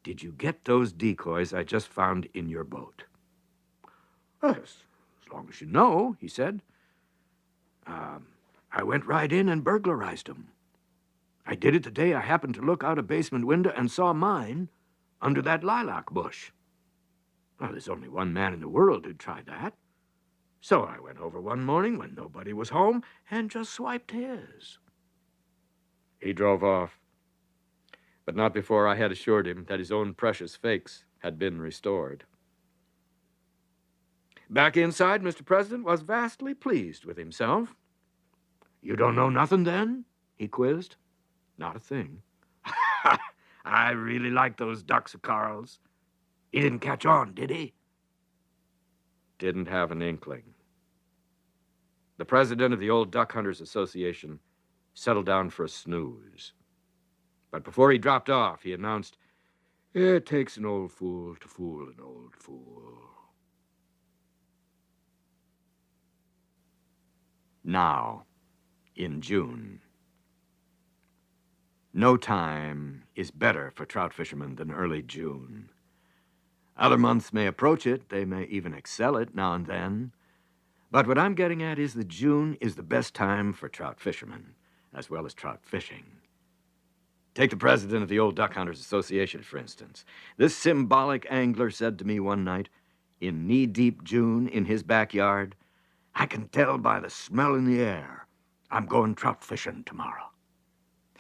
[SPEAKER 1] "did you get those decoys I just found in your boat?" "As long as you know," he said. I went right in and burglarized them. I did it the day I happened to look out a basement window and saw mine under that lilac bush. Well, there's only one man in the world who'd try that. So I went over one morning when nobody was home and just swiped his." He drove off, but not before I had assured him that his own precious fakes had been restored. Back inside, Mr. President was vastly pleased with himself. "You don't know nothing, then?" he quizzed. "Not a thing." "I really like those ducks of Carl's. He didn't catch on, did he?" Didn't have an inkling. The president of the Old Duck Hunters Association settled down for a snooze. But before he dropped off, he announced, "It takes an old fool to fool an old fool." Now, in June. No time is better for trout fishermen than early June. Other months may approach it, they may even excel it now and then. But what I'm getting at is that June is the best time for trout fishermen, as well as trout fishing. Take the president of the Old Duck Hunters Association, for instance. This symbolic angler said to me one night, in knee-deep June in his backyard, "I can tell by the smell in the air I'm going trout fishing tomorrow."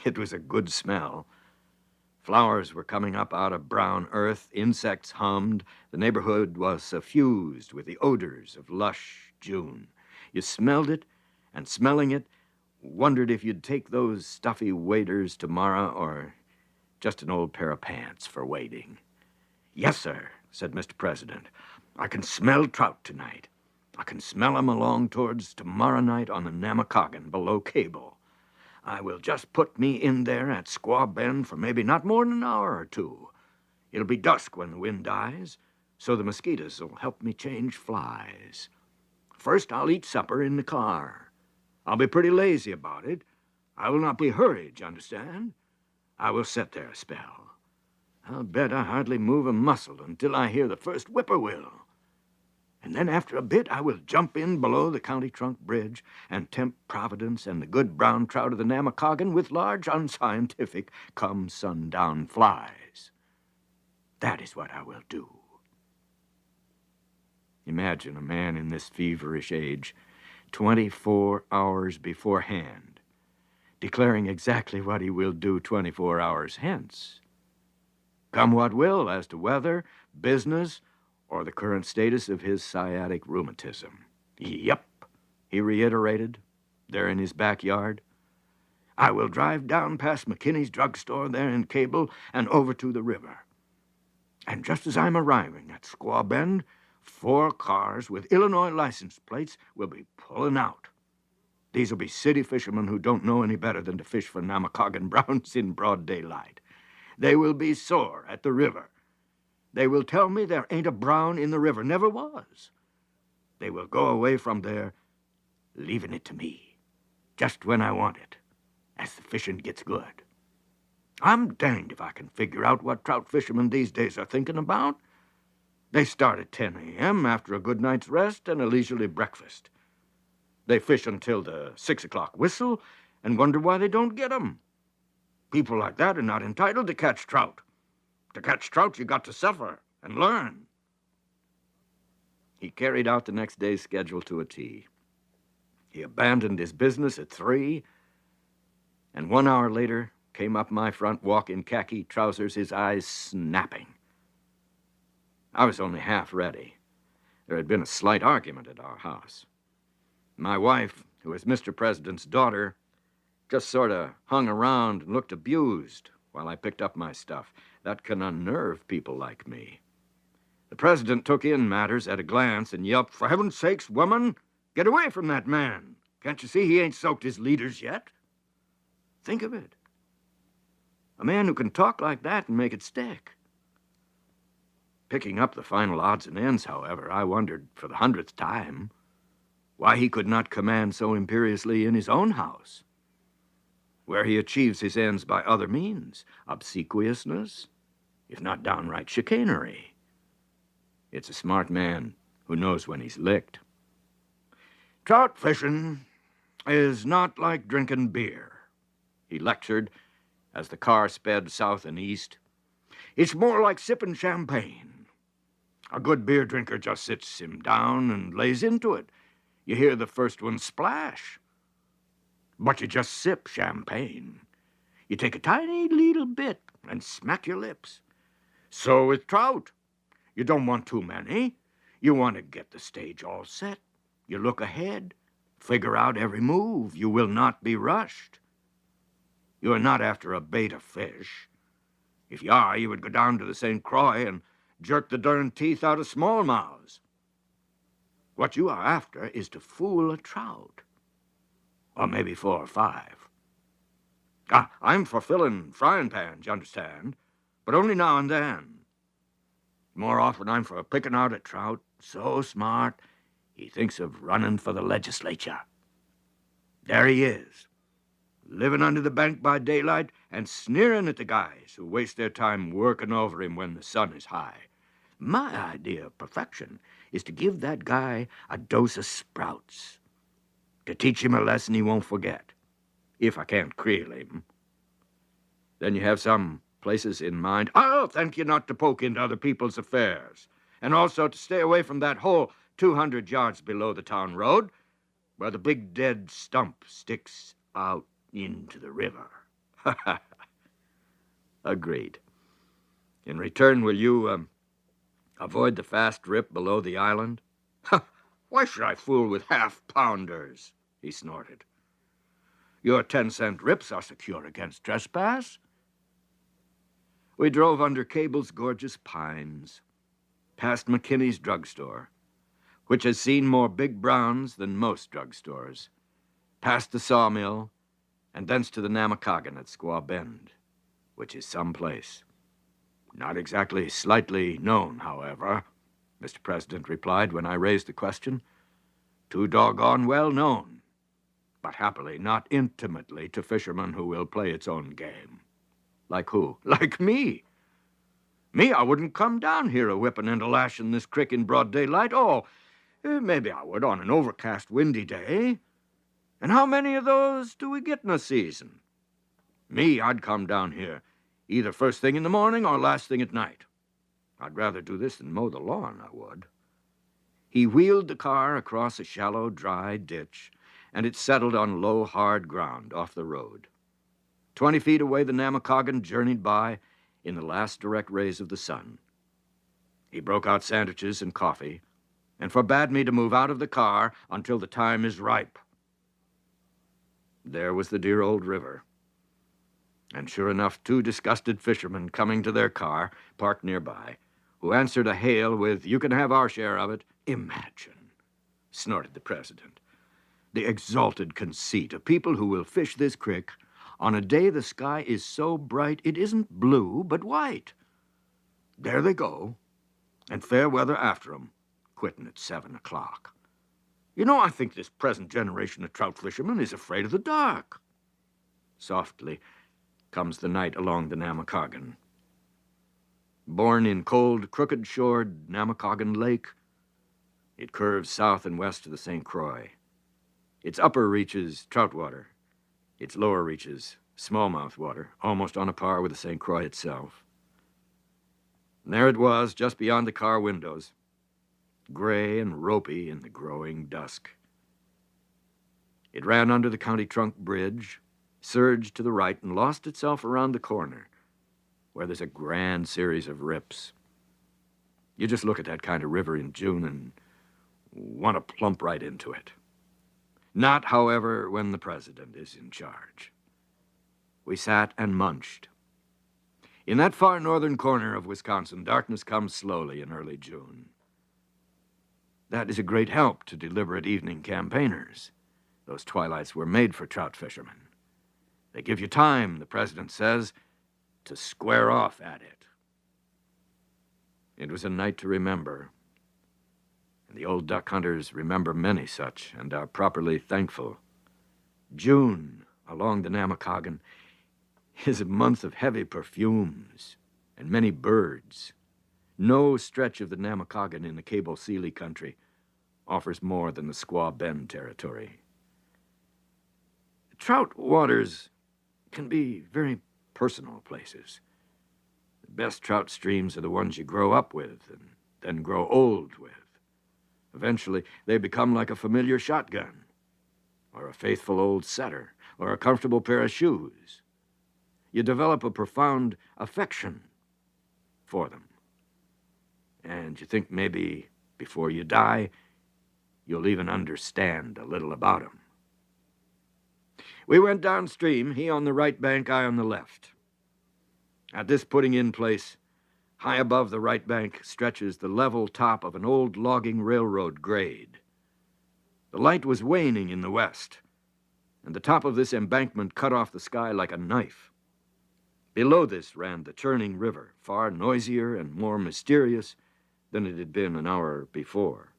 [SPEAKER 1] It was a good smell. Flowers were coming up out of brown earth, insects hummed, the neighborhood was suffused with the odors of lush June. You smelled it, and smelling it, wondered if you'd take those stuffy waders tomorrow or just an old pair of pants for wading. "Yes, sir," said Mr. President. "I can smell trout tonight. I can smell 'em along towards tomorrow night on the Namakagon below Cable. I will just put me in there at Squaw Bend for maybe not more than an hour or two. It'll be dusk when the wind dies, so the mosquitoes will help me change flies. First, I'll eat supper in the car. I'll be pretty lazy about it. I will not be hurried, you understand? I will sit there a spell. I'll bet I hardly move a muscle until I hear the first whippoorwill. And then after a bit, I will jump in below the County Trunk Bridge and tempt Providence and the good brown trout of the Namakagon with large, unscientific, come-sundown flies. That is what I will do." Imagine a man in this feverish age, 24 hours beforehand, declaring exactly what he will do 24 hours hence. Come what will as to weather, business, or the current status of his sciatic rheumatism. "Yep," he reiterated, there in his backyard. "I will drive down past McKinney's drugstore there in Cable and over to the river. And just as I'm arriving at Squaw Bend, 4 cars with Illinois license plates will be pulling out. These will be city fishermen who don't know any better than to fish for Namakagon browns in broad daylight. They will be sore at the river. They will tell me there ain't a brown in the river, never was. They will go away from there leaving it to me, just when I want it, as the fishing gets good. I'm danged if I can figure out what trout fishermen these days are thinking about. They start at 10 a.m. after a good night's rest and a leisurely breakfast. They fish until the 6 o'clock whistle and wonder why they don't get 'em. People like that are not entitled to catch trout. To catch trout, you got to suffer and learn. He carried out the next day's schedule to a T. He abandoned his business at 3, and 1 hour later came up my front walk in khaki trousers, his eyes snapping. I was only half ready. There had been a slight argument at our house. My wife, who is Mr. President's daughter, just sort of hung around and looked abused while I picked up my stuff. That can unnerve people like me. The president took in matters at a glance and yelped, "For heaven's sakes, woman, get away from that man. Can't you see he ain't soaked his leaders yet?" Think of it. A man who can talk like that and make it stick. Picking up the final odds and ends, however, I wondered for the 100th time why he could not command so imperiously in his own house, where he achieves his ends by other means, obsequiousness, if not downright chicanery. It's a smart man who knows when he's licked. Trout fishing is not like drinking beer, he lectured as the car sped south and east. It's more like sipping champagne. A good beer drinker just sits him down and lays into it. You hear the first one splash. But you just sip champagne. You take a tiny little bit and smack your lips. So with trout. You don't want too many. You want to get the stage all set. You look ahead, figure out every move. You will not be rushed. You are not after a bait of fish. If you are, you would go down to the St. Croix and jerk the darn teeth out of smallmouths. What you are after is to fool a trout. Or maybe 4 or 5. I'm for filling frying pans, you understand, but only now and then. More often I'm for picking out a trout so smart he thinks of running for the legislature. There he is, living under the bank by daylight and sneering at the guys who waste their time working over him when the sun is high. My idea of perfection is to give that guy a dose of sprouts, to teach him a lesson he won't forget, if I can't creel him. Then you have some places in mind. I'll thank you not to poke into other people's affairs, and also to stay away from that hole 200 yards below the town road, where the big dead stump sticks out into the river. Agreed. In return, will you, avoid the fast rip below the island? Why should I fool with half-pounders? He snorted. Your 10-cent rips are secure against trespass. We drove under Cable's gorgeous pines, past McKinney's drugstore, which has seen more big browns than most drugstores, past the sawmill, and thence to the Namakagon at Squaw Bend, which is someplace. Not exactly slightly known, however, Mr. President replied when I raised the question. Too doggone well known, but happily not intimately to fishermen who will play its own game. Like who? Like me. Me, I wouldn't come down here a-whipping and a-lashing this crick in broad daylight. Oh, maybe I would on an overcast, windy day. And how many of those do we get in a season? Me, I'd come down here either first thing in the morning or last thing at night. I'd rather do this than mow the lawn, I would. He wheeled the car across a shallow, dry ditch, and it settled on low, hard ground off the road. 20 feet away, the Namakagon journeyed by in the last direct rays of the sun. He broke out sandwiches and coffee and forbade me to move out of the car until the time is ripe. There was the dear old river. And sure enough, 2 disgusted fishermen coming to their car, parked nearby, who answered a hail with, "You can have our share of it." Imagine, snorted the president, the exalted conceit of people who will fish this creek on a day the sky is so bright it isn't blue but white. There they go, and fair weather after 'em, quitting at 7 o'clock. You know, I think this present generation of trout fishermen is afraid of the dark. Softly comes the night along the Namakagon. Born in cold, crooked-shored Namakagon Lake, it curves south and west to the St. Croix. Its upper reaches trout water. Its lower reaches smallmouth water, almost on a par with the St. Croix itself. And there it was, just beyond the car windows, gray and ropey in the growing dusk. It ran under the County Trunk Bridge, surged to the right, and lost itself around the corner, where there's a grand series of rips. You just look at that kind of river in June and want to plump right into it. Not, however, when the president is in charge. We sat and munched. In that far northern corner of Wisconsin, darkness comes slowly in early June. That is a great help to deliberate evening campaigners. Those twilights were made for trout fishermen. They give you time, the president says, to square off at it. It was a night to remember. And the old duck hunters remember many such and are properly thankful. June, along the Namakagon, is a month of heavy perfumes and many birds. No stretch of the Namakagon in the Cable Sealy country offers more than the Squaw Bend territory. Trout waters can be very personal places. The best trout streams are the ones you grow up with and then grow old with. Eventually, they become like a familiar shotgun, or a faithful old setter, or a comfortable pair of shoes. You develop a profound affection for them. And you think maybe before you die, you'll even understand a little about them. We went downstream, he on the right bank, I on the left. At this putting-in place, high above the right bank stretches the level top of an old logging railroad grade. The light was waning in the west, and the top of this embankment cut off the sky like a knife. Below this ran the churning river, far noisier and more mysterious than it had been an hour before.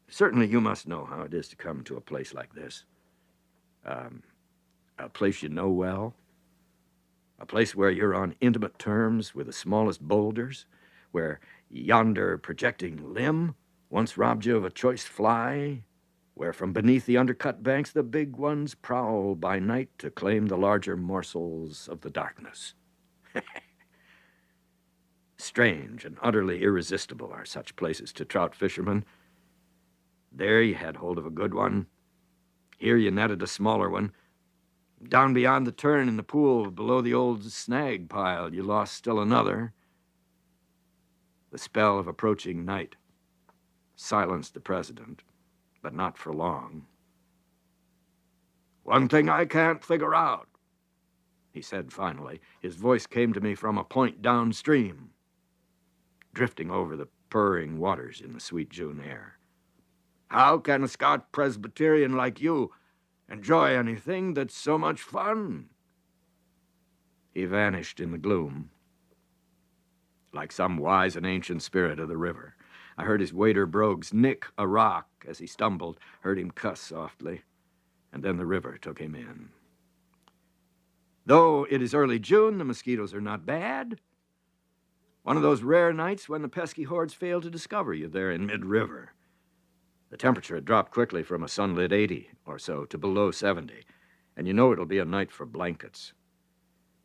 [SPEAKER 1] Certainly you must know how it is to come to a place like this. A place you know well. A place where you're on intimate terms with the smallest boulders, where yonder projecting limb once robbed you of a choice fly, where from beneath the undercut banks the big ones prowl by night to claim the larger morsels of the darkness. Strange and utterly irresistible are such places to trout fishermen. There you had hold of a good one. Here you netted a smaller one. Down beyond the turn in the pool below the old snag pile, you lost still another. The spell of approaching night silenced the president, but not for long. "One thing I can't figure out," he said finally. His voice came to me from a point downstream, drifting over the purring waters in the sweet June air. "How can a Scotch Presbyterian like you enjoy anything that's so much fun?" He vanished in the gloom, like some wise and ancient spirit of the river. I heard his waiter brogues nick a rock as he stumbled, heard him cuss softly, and then the river took him in. Though it is early June, the mosquitoes are not bad. One of those rare nights when the pesky hordes fail to discover you there in mid-river. The temperature had dropped quickly from a sunlit 80 or so to below 70, and you know it'll be a night for blankets.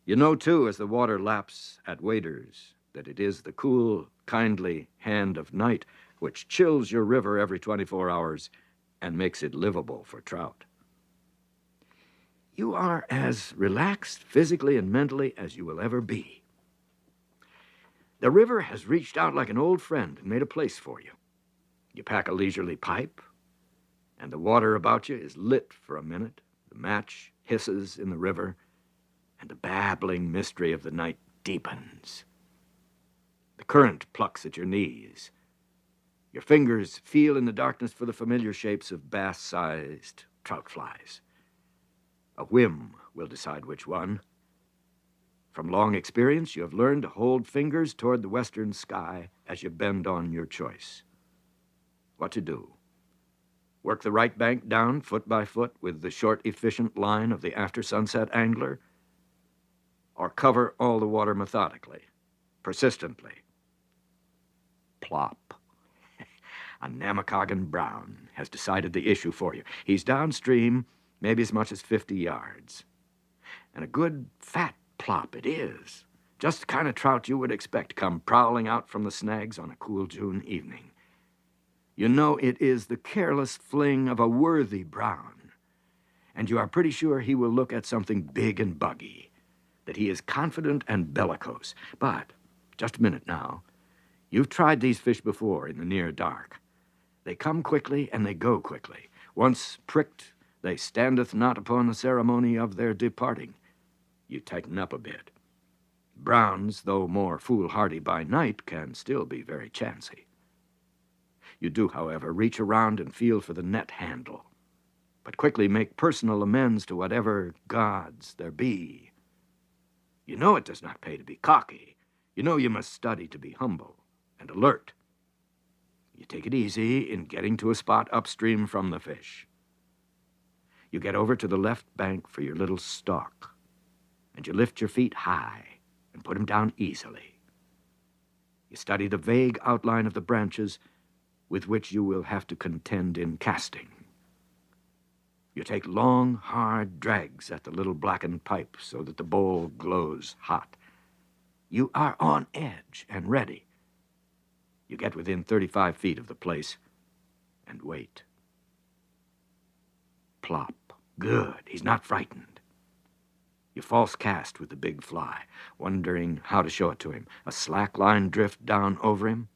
[SPEAKER 1] You know, too, as the water laps at waders, that it is the cool, kindly hand of night which chills your river every 24 hours and makes it livable for trout. You are as relaxed physically and mentally as you will ever be. The river has reached out like an old friend and made a place for you. You pack a leisurely pipe, and the water about you is lit for a minute. The match hisses in the river, and the babbling mystery of the night deepens. The current plucks at your knees. Your fingers feel in the darkness for the familiar shapes of bass-sized trout flies. A whim will decide which one. From long experience, you have learned to hold fingers toward the western sky as you bend on your choice. What to do? Work the right bank down foot by foot with the short, efficient line of the after-sunset angler, or cover all the water methodically, persistently. Plop. A Namakagon brown has decided the issue for you. He's downstream, maybe as much as 50 yards. And a good fat plop it is. Just the kind of trout you would expect come prowling out from the snags on a cool June evening. You know it is the careless fling of a worthy brown, and you are pretty sure he will look at something big and buggy, that he is confident and bellicose. But, just a minute now, you've tried these fish before in the near dark. They come quickly and they go quickly. Once pricked, they standeth not upon the ceremony of their departing. You tighten up a bit. Browns, though more foolhardy by night, can still be very chancy. You do, however, reach around and feel for the net handle, but quickly make personal amends to whatever gods there be. You know it does not pay to be cocky. You know you must study to be humble and alert. You take it easy in getting to a spot upstream from the fish. You get over to the left bank for your little stalk, and you lift your feet high and put them down easily. You study the vague outline of the branches with which you will have to contend in casting. You take long, hard drags at the little blackened pipe so that the bowl glows hot. You are on edge and ready. You get within 35 feet of the place and wait. Plop. Good. He's not frightened. You false cast with the big fly, wondering how to show it to him. A slack line drift down over him,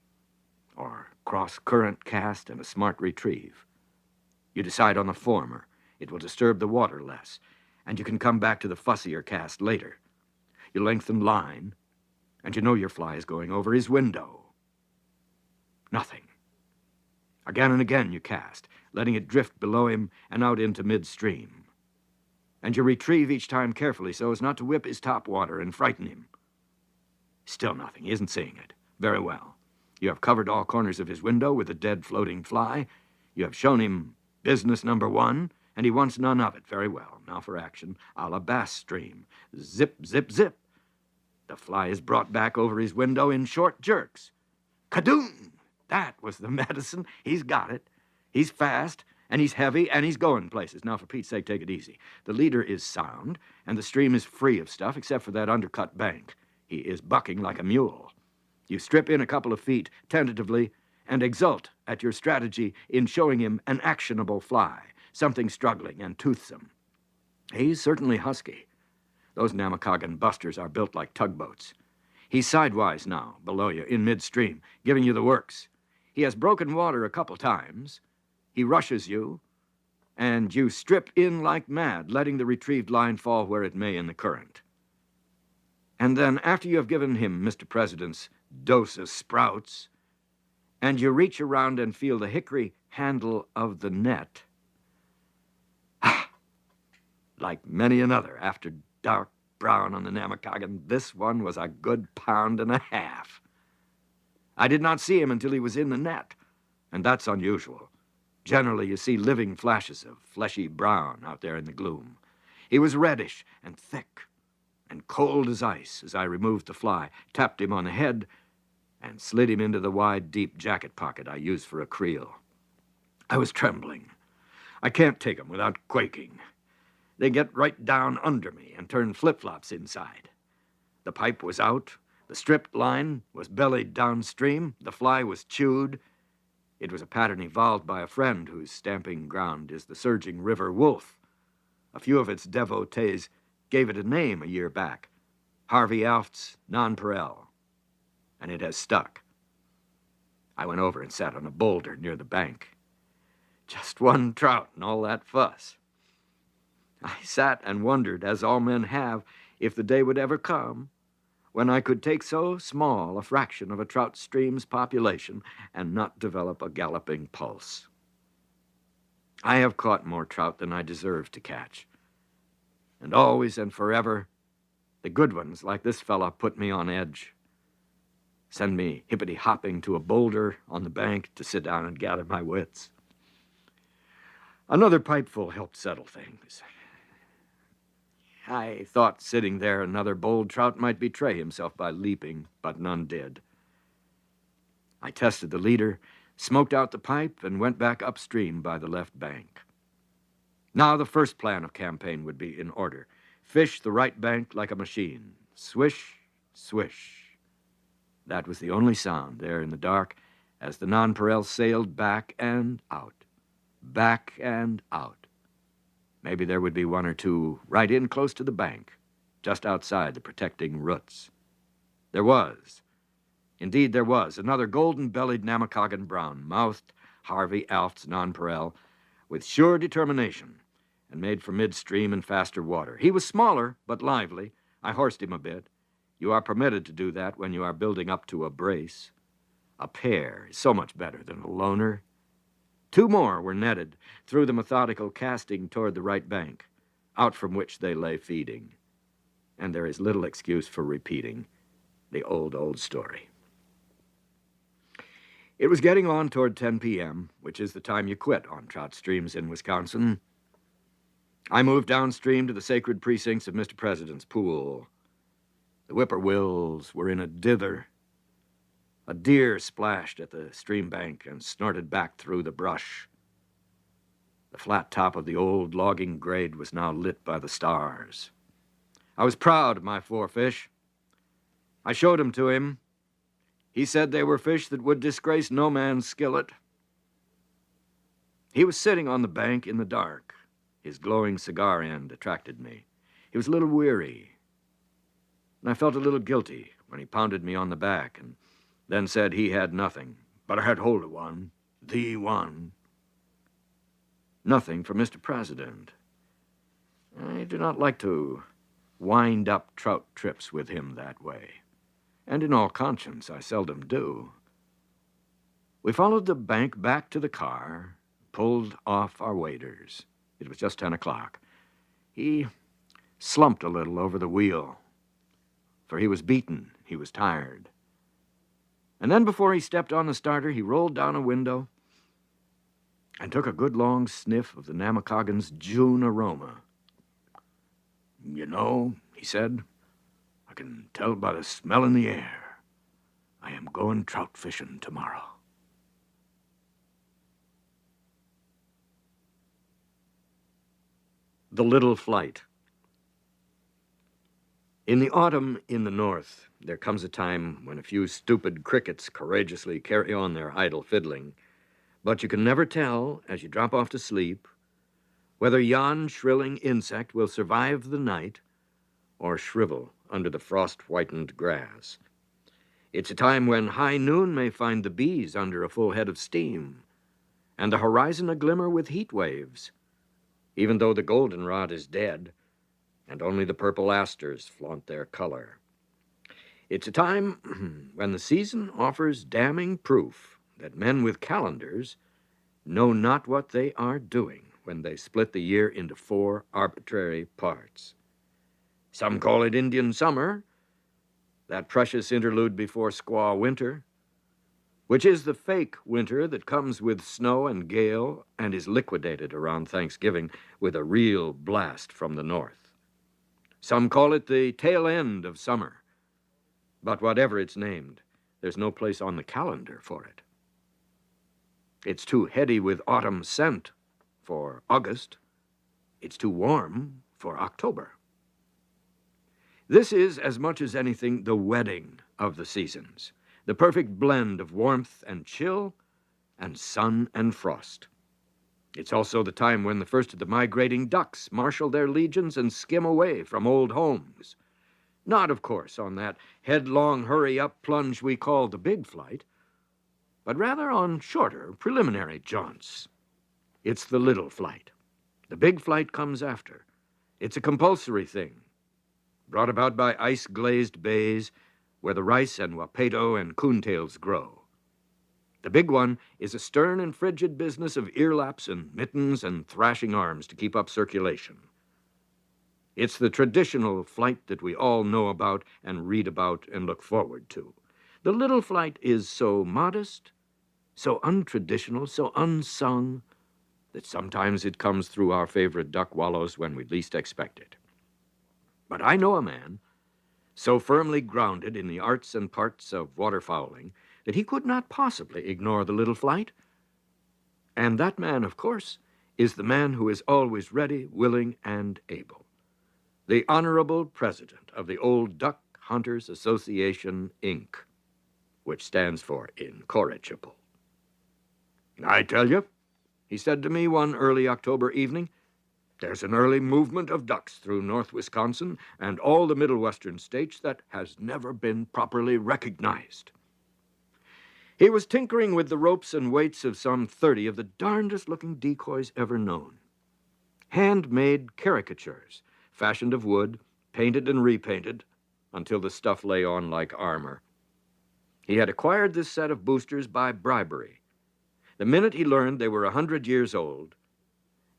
[SPEAKER 1] or cross-current cast and a smart retrieve. You decide on the former. It will disturb the water less, and you can come back to the fussier cast later. You lengthen line, and you know your fly is going over his window. Nothing. Again and again you cast, letting it drift below him and out into midstream. And you retrieve each time carefully so as not to whip his top water and frighten him. Still nothing. He isn't seeing it. Very well. You have covered all corners of his window with a dead floating fly. You have shown him business number one, and he wants none of it. Very well. Now for action, a la bass stream. Zip, zip, zip. The fly is brought back over his window in short jerks. Kadoon! That was the medicine. He's got it. He's fast, and he's heavy, and he's going places. Now, for Pete's sake, take it easy. The leader is sound, and the stream is free of stuff except for that undercut bank. He is bucking like a mule. You strip in a couple of feet, tentatively, and exult at your strategy in showing him an actionable fly, something struggling and toothsome. He's certainly husky. Those Namakagon busters are built like tugboats. He's sidewise now, below you, in midstream, giving you the works. He has broken water a couple times. He rushes you, and you strip in like mad, letting the retrieved line fall where it may in the current. And then, after you have given him Mr. President's dose of sprouts, and you reach around and feel the hickory handle of the net, like many another after dark brown on the Namakagon, this one was a good pound and a half. I did not see him until he was in the net, and that's unusual. Generally, you see living flashes of fleshy brown out there in the gloom. He was reddish and thick and cold as ice as I removed the fly, tapped him on the head, and slid him into the wide, deep jacket pocket I used for a creel. I was trembling. I can't take 'em without quaking. They get right down under me and turn flip-flops inside. The pipe was out. The stripped line was bellied downstream. The fly was chewed. It was a pattern evolved by a friend whose stamping ground is the surging river Wolf. A few of its devotees gave it a name a year back, Harvey Alft's Nonpareil, and it has stuck. I went over and sat on a boulder near the bank. Just one trout and all that fuss. I sat and wondered, as all men have, if the day would ever come when I could take so small a fraction of a trout stream's population and not develop a galloping pulse. I have caught more trout than I deserve to catch. And always and forever, the good ones, like this fella, put me on edge. Send me hippity-hopping to a boulder on the bank to sit down and gather my wits. Another pipeful helped settle things. I thought sitting there another bold trout might betray himself by leaping, but none did. I tested the leader, smoked out the pipe, and went back upstream by the left bank. Now the first plan of campaign would be in order. Fish the right bank like a machine. Swish, swish. That was the only sound there in the dark as the nonpareil sailed back and out. Back and out. Maybe there would be one or two right in close to the bank, just outside the protecting roots. There was. Indeed, there was another golden-bellied Namakagan brown-mouthed Harvey Alft's nonpareil with sure determination and made for midstream and faster water. He was smaller, but lively. I horsed him a bit. You are permitted to do that when you are building up to a brace. A pair is so much better than a loner. Two more were netted through the methodical casting toward the right bank, out from which they lay feeding. And there is little excuse for repeating the old story. It was getting on toward 10 p.m., which is the time you quit on trout streams in Wisconsin. I moved downstream to the sacred precincts of Mr. President's pool. The whippoorwills were in a dither. A deer splashed at the stream bank and snorted back through the brush. The flat top of the old logging grade was now lit by the stars. I was proud of my 4 fish. I showed them to him. He said they were fish that would disgrace no man's skillet. He was sitting on the bank in the dark. His glowing cigar end attracted me. He was a little weary, and I felt a little guilty when he pounded me on the back and then said he had nothing, but I had hold of one, the one. Nothing for Mr. President. I do not like to wind up trout trips with him that way, and in all conscience I seldom do. We followed the bank back to the car, pulled off our waders. It was just 10 o'clock. He slumped a little over the wheel, for he was beaten, he was tired. And then before he stepped on the starter, he rolled down a window and took a good long sniff of the Namakagan's June aroma. "You know," he said, "I can tell by the smell in the air. I am going trout fishing tomorrow." The Little Flight. In the autumn in the north, there comes a time when a few stupid crickets courageously carry on their idle fiddling, but you can never tell, as you drop off to sleep, whether yon shrilling insect will survive the night or shrivel under the frost-whitened grass. It's a time when high noon may find the bees under a full head of steam, and the horizon aglimmer with heat waves, even though the goldenrod is dead, and only the purple asters flaunt their color. It's a time when the season offers damning proof that men with calendars know not what they are doing when they split the year into 4 arbitrary parts. Some call it Indian summer, that precious interlude before squaw winter, which is the fake winter that comes with snow and gale and is liquidated around Thanksgiving with a real blast from the north. Some call it the tail end of summer, but whatever it's named, there's no place on the calendar for it. It's too heady with autumn scent for August. It's too warm for October. This is, as much as anything, the wedding of the seasons, the perfect blend of warmth and chill and sun and frost. It's also the time when the first of the migrating ducks marshal their legions and skim away from old homes. Not, of course, on that headlong hurry-up plunge we call the big flight, but rather on shorter, preliminary jaunts. It's the little flight. The big flight comes after. It's a compulsory thing, brought about by ice-glazed bays where the rice and wapeto and coontails grow. The big one is a stern and frigid business of earlaps and mittens and thrashing arms to keep up circulation. It's the traditional flight that we all know about and read about and look forward to. The little flight is so modest, so untraditional, so unsung, that sometimes it comes through our favorite duck wallows when we least expect it. But I know a man so firmly grounded in the arts and parts of waterfowling that he could not possibly ignore the little flight. And that man, of course, is the man who is always ready, willing, and able. The Honorable President of the Old Duck Hunters Association, Inc., which stands for Incorrigible. I tell you, he said to me one early October evening, there's an early movement of ducks through North Wisconsin and all the Middle Western states that has never been properly recognized. He was tinkering with the ropes and weights of some 30 of the darndest-looking decoys ever known. Handmade caricatures, fashioned of wood, painted and repainted, until the stuff lay on like armor. He had acquired this set of boosters by bribery, the minute he learned they were 100 years old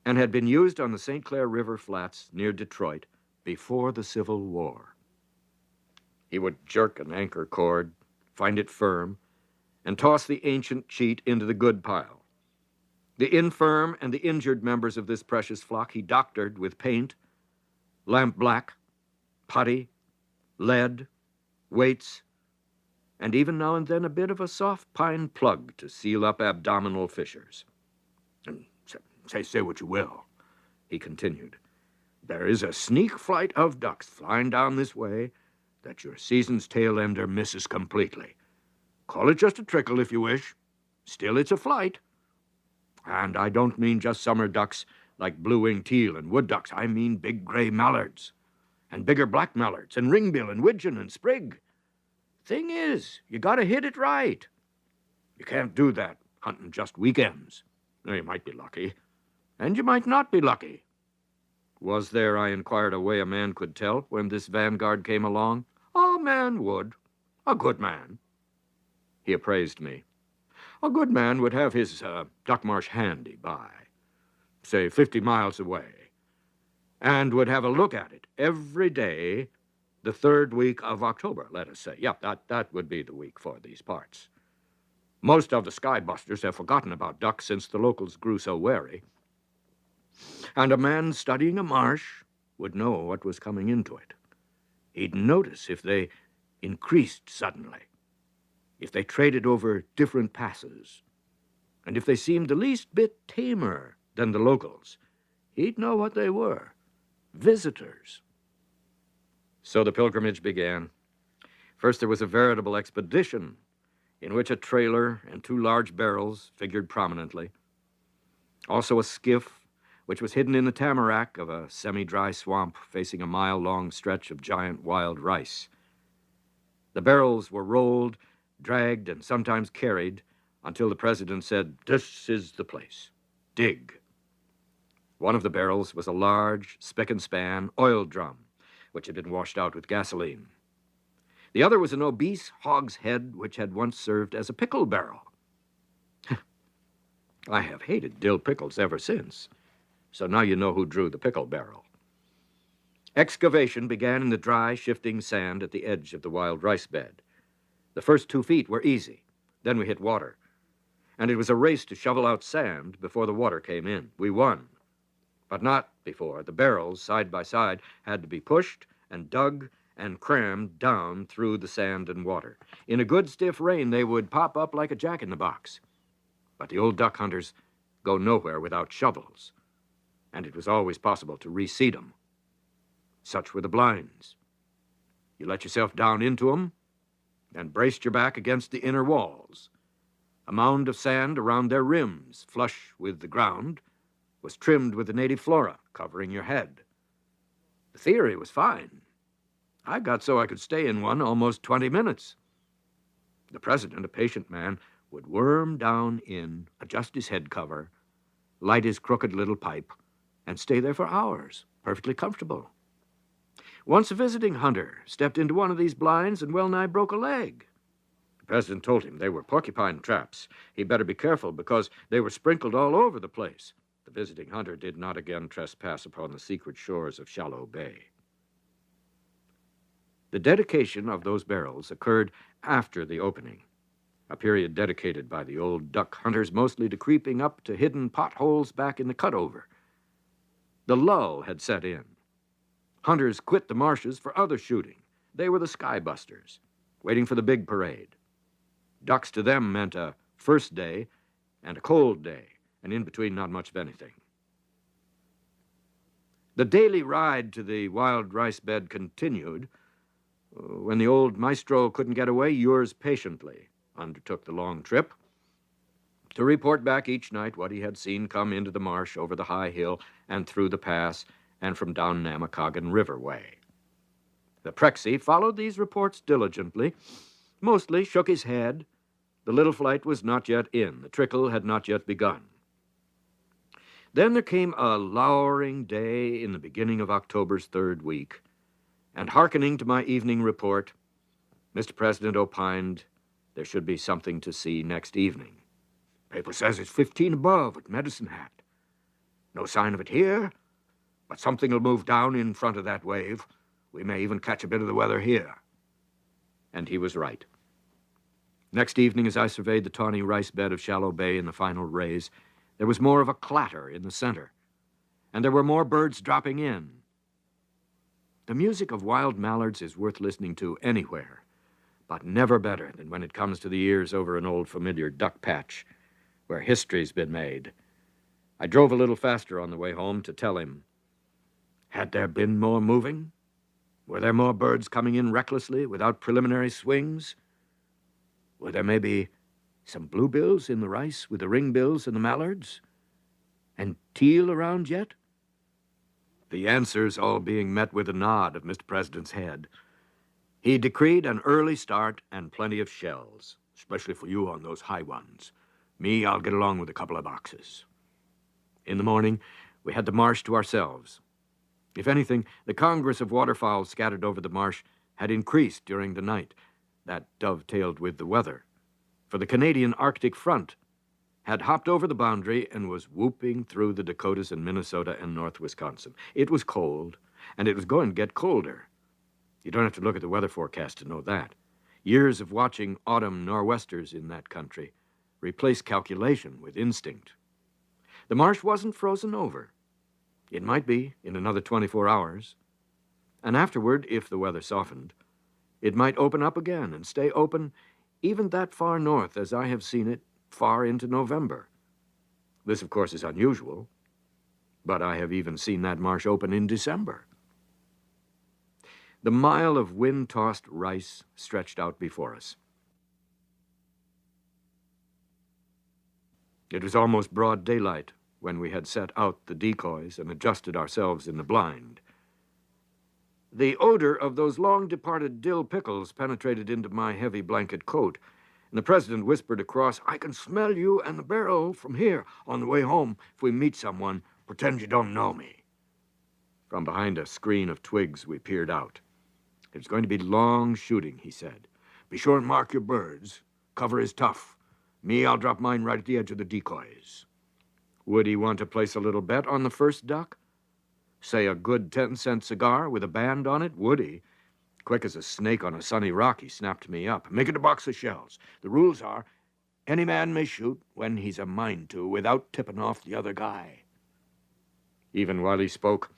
[SPEAKER 1] and had been used on the St. Clair River flats near Detroit before the Civil War. He would jerk an anchor cord, find it firm, and toss the ancient cheat into the good pile. The infirm and the injured members of this precious flock he doctored with paint, lampblack, putty, lead, weights, and even now and then a bit of a soft pine plug to seal up abdominal fissures. And say what you will, he continued, there is a sneak flight of ducks flying down this way that your season's tail ender misses completely. Call it just a trickle if you wish. Still, it's a flight. And I don't mean just summer ducks like blue-winged teal and wood ducks. I mean big gray mallards, and bigger black mallards, and ringbill, and widgeon, and sprig. Thing is, you gotta hit it right. You can't do that hunting just weekends. Now, you might be lucky, and you might not be lucky. Was there, I inquired, a way a man could tell when this vanguard came along? A man would. A good man. He appraised me. A good man would have his duck marsh handy by, say, 50 miles away, and would have a look at it every day the third week of October, let us say. Yep, that would be the week for these parts. Most of the skybusters have forgotten about ducks since the locals grew so wary. And a man studying a marsh would know what was coming into it. He'd notice if they increased suddenly, if they traded over different passes, and if they seemed the least bit tamer than the locals. He'd know what they were, visitors. So the pilgrimage began. First, there was a veritable expedition in which a trailer and 2 large barrels figured prominently. Also a skiff, which was hidden in the tamarack of a semi-dry swamp facing a mile-long stretch of giant wild rice. The barrels were rolled, dragged, and sometimes carried until the president said, "This is the place. Dig." One of the barrels was a large, spick-and-span oil drum, which had been washed out with gasoline. The other was an obese hog's head which had once served as a pickle barrel. I have hated dill pickles ever since, so now you know who drew the pickle barrel. Excavation began in the dry, shifting sand at the edge of the wild rice bed. The first 2 feet were easy. Then we hit water, and it was a race to shovel out sand before the water came in. We won, but not before the barrels, side by side, had to be pushed and dug and crammed down through the sand and water. In a good stiff rain, they would pop up like a jack-in-the-box. But the old duck hunters go nowhere without shovels, and it was always possible to reseed them. Such were the blinds. You let yourself down into them and braced your back against the inner walls. A mound of sand around their rims, flush with the ground, was trimmed with the native flora, covering your head. The theory was fine. I got so I could stay in one almost 20 minutes. The president, a patient man, would worm down in, adjust his head cover, light his crooked little pipe, and stay there for hours, perfectly comfortable. Once a visiting hunter stepped into one of these blinds and well-nigh broke a leg. The president told him they were porcupine traps. He'd better be careful because they were sprinkled all over the place. The visiting hunter did not again trespass upon the secret shores of Shallow Bay. The dedication of those barrels occurred after the opening. a period dedicated by the old duck hunters mostly to creeping up to hidden potholes back in the cutover. The lull had set in. Hunters quit the marshes for other shooting. They were the skybusters, waiting for the big parade. Ducks to them meant a first day and a cold day, and in between not much of anything. The daily ride to the wild rice bed continued. When the old maestro couldn't get away, yours patiently undertook the long trip to report back each night what he had seen come into the marsh over the high hill and through the pass and from down Namakogan River way. The Prexy followed these reports diligently, mostly shook his head. The little flight was not yet in. The trickle had not yet begun. Then there came a lowering day in the beginning of October's third week, and hearkening to my evening report, Mr. President opined there should be something to see next evening. Paper says it's 15 above at Medicine Hat. No sign of it here, but something will move down in front of that wave. We may even catch a bit of the weather here. And he was right. Next evening, as I surveyed the tawny rice bed of Shallow Bay in the final rays, there was more of a clatter in the center, and there were more birds dropping in. The music of wild mallards is worth listening to anywhere, but never better than when it comes to the ears over an old familiar duck patch, where history's been made. I drove a little faster on the way home to tell him, had there been more moving? Were there more birds coming in recklessly without preliminary swings? Were there maybe some bluebills in the rice with the ringbills and the mallards? And teal around yet? The answers all being met with a nod of Mr. President's head. He decreed an early start and plenty of shells, especially for you on those high ones. Me, I'll get along with a couple of boxes. In the morning, we had the marsh to ourselves. If anything, the congress of waterfowl scattered over the marsh had increased during the night. That dovetailed with the weather. For the Canadian Arctic front had hopped over the boundary and was whooping through the Dakotas and Minnesota and North Wisconsin. It was cold, and it was going to get colder. You don't have to look at the weather forecast to know that. Years of watching autumn nor'westers in that country replaced calculation with instinct. The marsh wasn't frozen over. It might be in another 24 hours. And afterward, if the weather softened, it might open up again and stay open even that far north as I have seen it far into November. This, of course, is unusual, but I have even seen that marsh open in December. The mile of wind-tossed rice stretched out before us. It was almost broad daylight when we had set out the decoys and adjusted ourselves in the blind. The odor of those long-departed dill pickles penetrated into my heavy blanket coat, and the president whispered across, "I can smell you and the barrel from here. On the way home, if we meet someone, pretend you don't know me." From behind a screen of twigs, we peered out. "It was going to be long shooting," he said. "Be sure and mark your birds. Cover is tough. Me, I'll drop mine right at the edge of the decoys." Would he want to place a little bet on the first duck? Say a good 10-cent cigar with a band on it? Would he? Quick as a snake on a sunny rock, he snapped me up. "Make it a box of shells. The rules are, any man may shoot when he's a mind to without tipping off the other guy." Even while he spoke,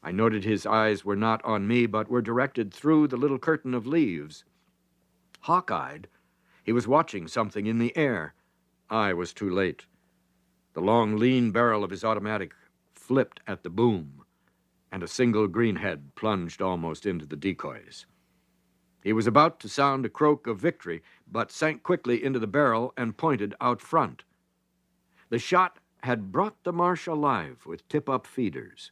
[SPEAKER 1] I noted his eyes were not on me, but were directed through the little curtain of leaves. Hawk-eyed, he was watching something in the air. I was too late. The long, lean barrel of his automatic flipped at the boom, and a single greenhead plunged almost into the decoys. He was about to sound a croak of victory, but sank quickly into the barrel and pointed out front. The shot had brought the marsh alive with tip-up feeders.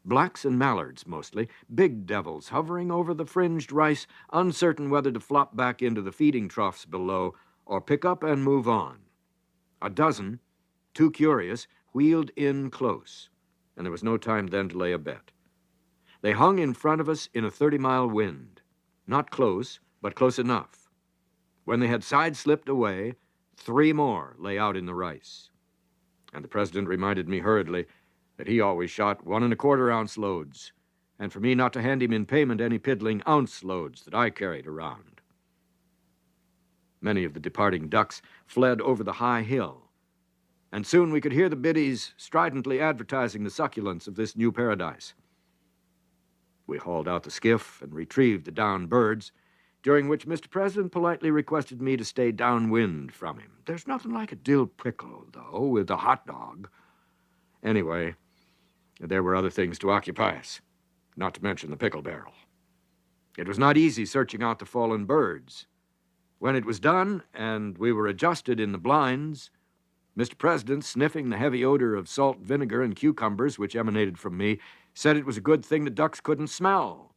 [SPEAKER 1] Blacks and mallards, mostly, big devils hovering over the fringed rice, uncertain whether to flop back into the feeding troughs below or pick up and move on. A dozen, too curious, wheeled in close, and there was no time then to lay a bet. They hung in front of us in a 30-mile wind. Not close, but close enough. When they had side-slipped away, 3 more lay out in the rice. And the president reminded me hurriedly that he always shot 1¼ ounce loads, and for me not to hand him in payment any piddling ounce loads that I carried around. Many of the departing ducks fled over the high hill, and soon we could hear the biddies stridently advertising the succulence of this new paradise. We hauled out the skiff and retrieved the downed birds, during which Mr. President politely requested me to stay downwind from him. There's nothing like a dill pickle, though, with a hot dog. Anyway, there were other things to occupy us, not to mention the pickle barrel. It was not easy searching out the fallen birds. When it was done, and we were adjusted in the blinds, Mr. President, sniffing the heavy odor of salt vinegar and cucumbers which emanated from me, said it was a good thing the ducks couldn't smell,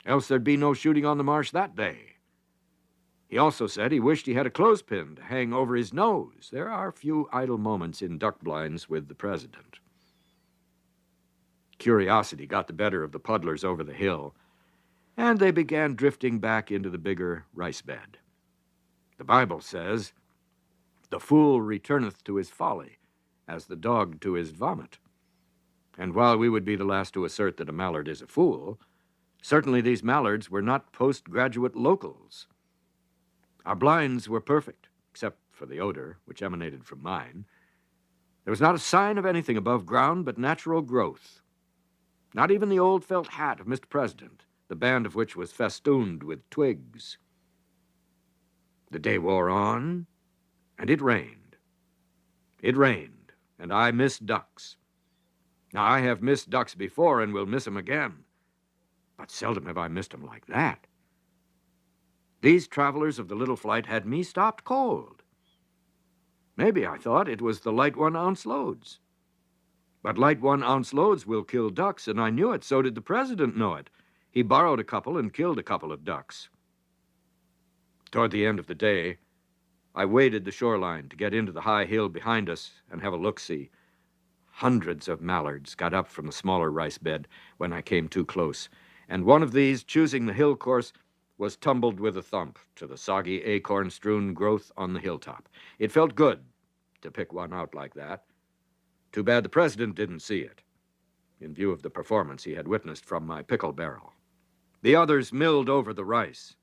[SPEAKER 1] else there'd be no shooting on the marsh that day. He also said he wished he had a clothespin to hang over his nose. There are few idle moments in duck blinds with the president. Curiosity got the better of the puddlers over the hill, and they began drifting back into the bigger rice bed. The Bible says, "The fool returneth to his folly, as the dog to his vomit." And while we would be the last to assert that a mallard is a fool, certainly these mallards were not postgraduate locals. Our blinds were perfect, except for the odor, which emanated from mine. There was not a sign of anything above ground but natural growth. Not even the old felt hat of Mr. President, the band of which was festooned with twigs. The day wore on, and it rained. It rained, and I missed ducks. Now, I have missed ducks before and will miss 'em again, but seldom have I missed 'em like that. These travelers of the little flight had me stopped cold. Maybe, I thought, it was the light 1-ounce loads. But light 1-ounce loads will kill ducks, and I knew it. So did the president know it. He borrowed a couple and killed a couple of ducks. Toward the end of the day, I waded the shoreline to get into the high hill behind us and have a look-see. Hundreds of mallards got up from the smaller rice bed when I came too close, and one of these, choosing the hill course, was tumbled with a thump to the soggy acorn-strewn growth on the hilltop. It felt good to pick one out like that. Too bad the president didn't see it, in view of the performance he had witnessed from my pickle barrel. The others milled over the rice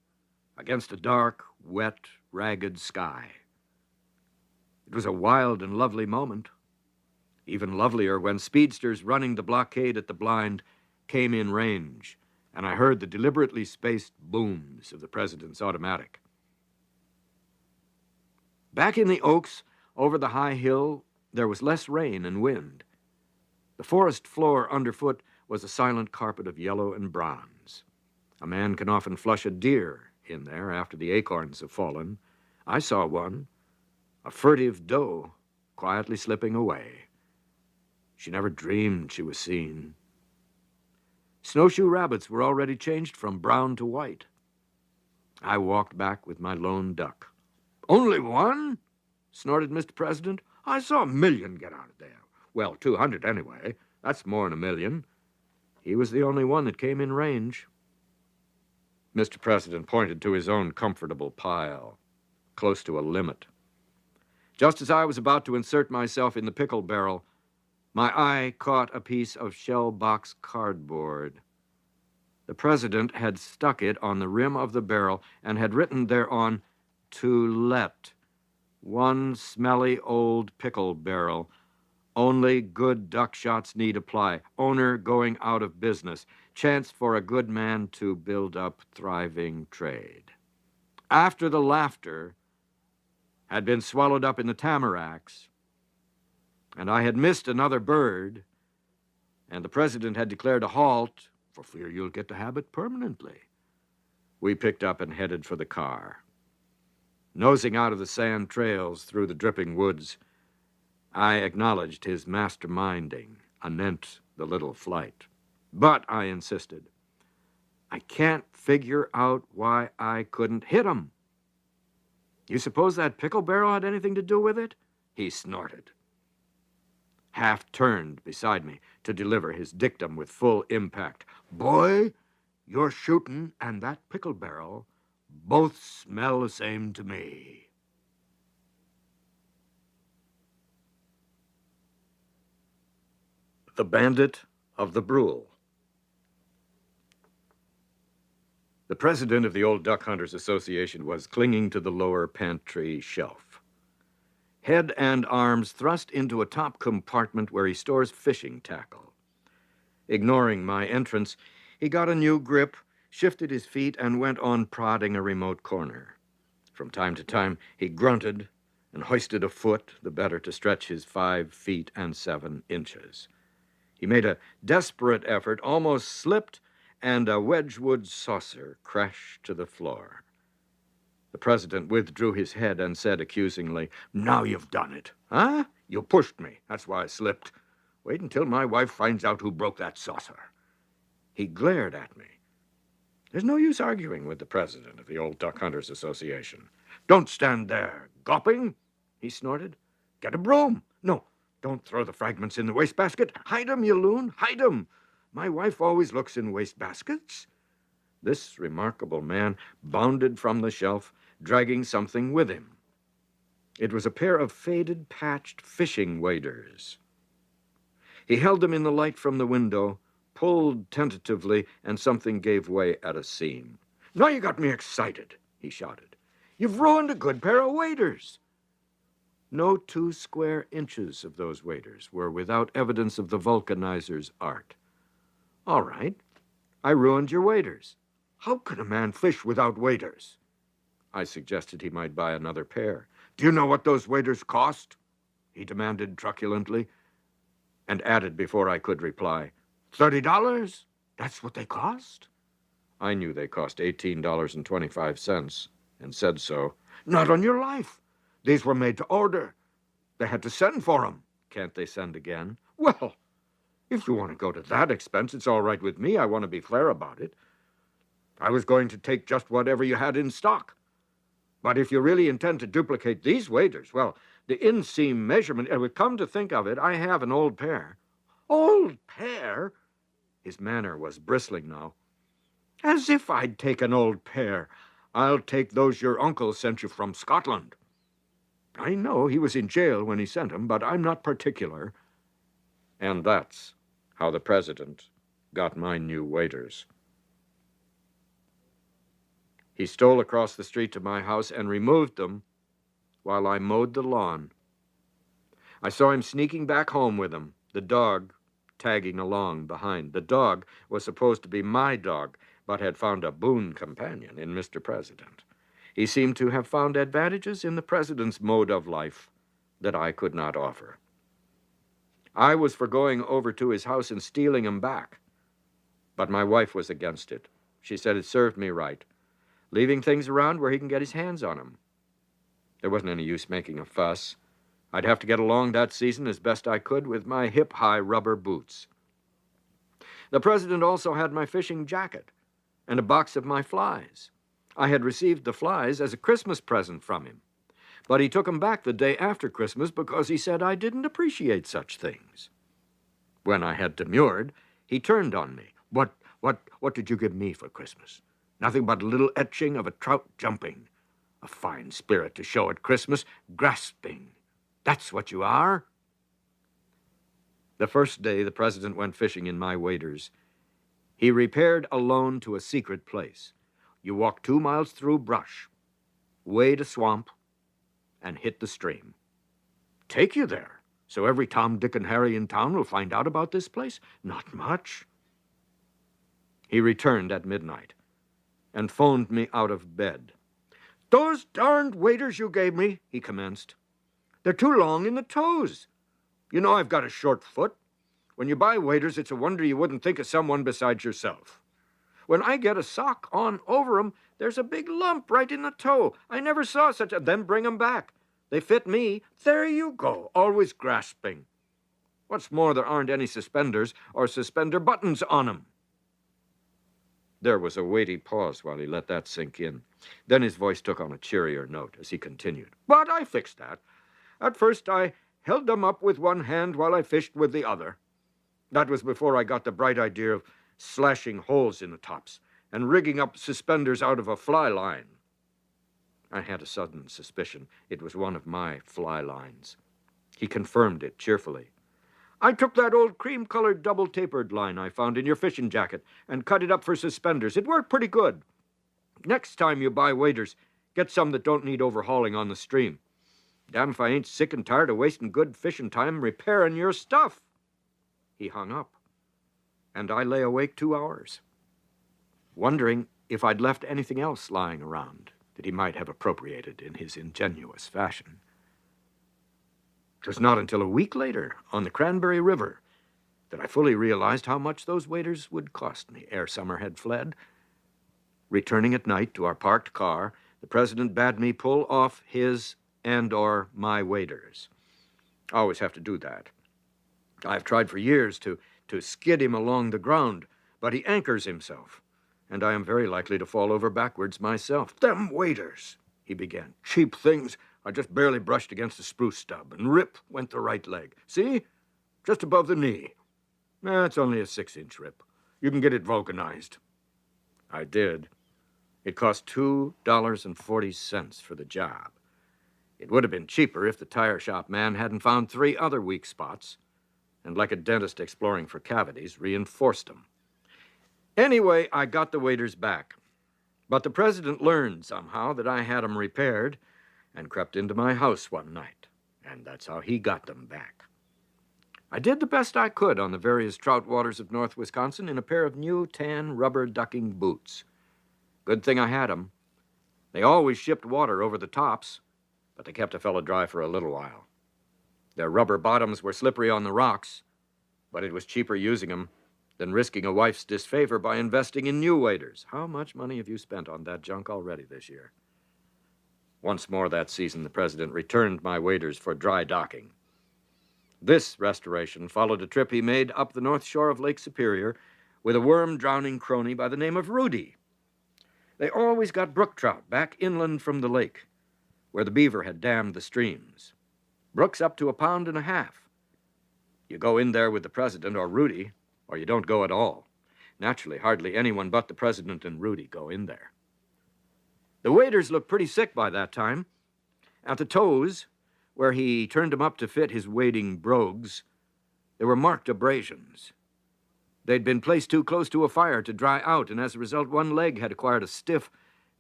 [SPEAKER 1] against a dark, wet, ragged sky. It was a wild and lovely moment. Even lovelier when speedsters running the blockade at the blind came in range, and I heard the deliberately spaced booms of the president's automatic. Back in the oaks, over the high hill, there was less rain and wind. The forest floor underfoot was a silent carpet of yellow and bronze. A man can often flush a deer in there after the acorns have fallen. I saw one, a furtive doe, quietly slipping away. She never dreamed she was seen. Snowshoe rabbits were already changed from brown to white. I walked back with my lone duck. "Only one?" snorted Mr. President. "I saw 1,000,000 get out of there. Well, 200 anyway. That's more than 1,000,000. He was the only one that came in range." Mr. President pointed to his own comfortable pile, close to a limit. Just as I was about to insert myself in the pickle barrel, my eye caught a piece of shell-box cardboard. The president had stuck it on the rim of the barrel and had written thereon, "To let. One smelly old pickle barrel. Only good duck shots need apply. Owner going out of business. Chance for a good man to build up thriving trade." After the laughter had been swallowed up in the tamaracks, and I had missed another bird, and the president had declared a halt, "for fear you'll get the habit permanently," we picked up and headed for the car. Nosing out of the sand trails through the dripping woods, I acknowledged his masterminding anent the little flight. But, I insisted, I can't figure out why I couldn't hit him. You suppose that pickle barrel had anything to do with it? He snorted, half turned beside me to deliver his dictum with full impact. "Boy, your shooting and that pickle barrel both smell the same to me." The Bandit of the Brule. The president of the Old Duck Hunters Association was clinging to the lower pantry shelf, head and arms thrust into a top compartment where he stores fishing tackle. Ignoring my entrance, he got a new grip, shifted his feet, and went on prodding a remote corner. From time to time, he grunted and hoisted a foot, the better to stretch his 5 feet and 7 inches. He made a desperate effort, almost slipped, and a Wedgwood saucer crashed to the floor. The president withdrew his head and said accusingly, "Now you've done it. Huh? You pushed me. That's why I slipped. Wait until my wife finds out who broke that saucer." He glared at me. There's no use arguing with the president of the Old Duck Hunters Association. "Don't stand there, gawping," he snorted. "Get a broom. No, don't throw the fragments in the wastebasket. Hide 'em, you loon, hide 'em. My wife always looks in wastebaskets." This remarkable man bounded from the shelf, dragging something with him. It was a pair of faded, patched fishing waders. He held them in the light from the window, pulled tentatively, and something gave way at a seam. "Now you got me excited," he shouted. "You've ruined a good pair of waders." No 2 square inches of those waders were without evidence of the vulcanizer's art. "All right, I ruined your waders. How can a man fish without waders?" I suggested he might buy another pair. "Do you know what those waders cost?" he demanded truculently, and added before I could reply, $30? That's what they cost?" I knew they cost $18.25, and said so. "Not on your life. These were made to order. They had to send for 'em. Can't they send again?" "Well, if you want to go to that expense, it's all right with me. I want to be fair about it. I was going to take just whatever you had in stock. But if you really intend to duplicate these waders, well, the inseam measurement, it would come to think of it, I have an old pair." "Old pair?" His manner was bristling now. "As if I'd take an old pair. I'll take those your uncle sent you from Scotland. I know he was in jail when he sent 'em, but I'm not particular." And that's how the president got my new waders. He stole across the street to my house and removed them while I mowed the lawn. I saw him sneaking back home with them, the dog tagging along behind. The dog was supposed to be my dog, but had found a boon companion in Mr. President. He seemed to have found advantages in the president's mode of life that I could not offer. I was for going over to his house and stealing him back, but my wife was against it. She said it served me right, leaving things around where he can get his hands on them. There wasn't any use making a fuss. I'd have to get along that season as best I could with my hip-high rubber boots. The president also had my fishing jacket and a box of my flies. I had received the flies as a Christmas present from him, but he took them back the day after Christmas because he said I didn't appreciate such things. When I had demurred, he turned on me. What did you give me for Christmas? Nothing but a little etching of a trout jumping. A fine spirit to show at Christmas, grasping. That's what you are." The first day the president went fishing in my waders, he repaired alone to a secret place. You walk 2 miles through brush, wade a swamp, and hit the stream. Take you there, so every Tom, Dick, and Harry in town will find out about this place? Not much. He returned at midnight and phoned me out of bed. "Those darned waders you gave me," he commenced. "They're too long in the toes. You know I've got a short foot. When you buy waders, it's a wonder you wouldn't think of someone besides yourself. When I get a sock on over 'em, there's a big lump right in the toe. I never saw such a... Then bring 'em back. They fit me. There you go, always grasping. What's more, there aren't any suspenders or suspender buttons on 'em." There was a weighty pause while he let that sink in. Then his voice took on a cheerier note as he continued. "But I fixed that. At first, I held them up with one hand while I fished with the other. That was before I got the bright idea of slashing holes in the tops and rigging up suspenders out of a fly line." I had a sudden suspicion it was one of my fly lines. He confirmed it cheerfully. "I took that old cream-colored double-tapered line I found in your fishing jacket and cut it up for suspenders. It worked pretty good. Next time you buy waders, get some that don't need overhauling on the stream. Damn if I ain't sick and tired of wasting good fishing time repairing your stuff." He hung up, and I lay awake 2 hours, wondering if I'd left anything else lying around that he might have appropriated in his ingenuous fashion. It was not until a week later, on the Cranberry River, that I fully realized how much those waders would cost me ere summer had fled. Returning at night to our parked car, the president bade me pull off his and/or my waders. I always have to do that. I've tried for years to skid him along the ground, but he anchors himself, and I am very likely to fall over backwards myself. "Them waders," he began. "Cheap things. I just barely brushed against a spruce stub, and rip went the right leg. See? Just above the knee. It's only a 6-inch rip. You can get it vulcanized." I did. It cost $2.40 for the job. It would have been cheaper if the tire shop man hadn't found 3 other weak spots, and like a dentist exploring for cavities, reinforced them. Anyway, I got the waders back. But the president learned somehow that I had them repaired and crept into my house one night, and that's how he got them back. I did the best I could on the various trout waters of North Wisconsin in a pair of new tan rubber ducking boots. Good thing I had them. They always shipped water over the tops, but they kept a fellow dry for a little while. Their rubber bottoms were slippery on the rocks, but it was cheaper using them than risking a wife's disfavor by investing in new waders. How much money have you spent on that junk already this year? Once more that season, the president returned my waders for dry docking. This restoration followed a trip he made up the north shore of Lake Superior with a worm-drowning crony by the name of Rudy. They always got brook trout back inland from the lake, where the beaver had dammed the streams. Brooks up to 1.5 pounds. You go in there with the president or Rudy, or you don't go at all. Naturally, hardly anyone but the president and Rudy go in there. The waders looked pretty sick by that time. At the toes, where he turned them up to fit his wading brogues, there were marked abrasions. They'd been placed too close to a fire to dry out, and as a result, one leg had acquired a stiff,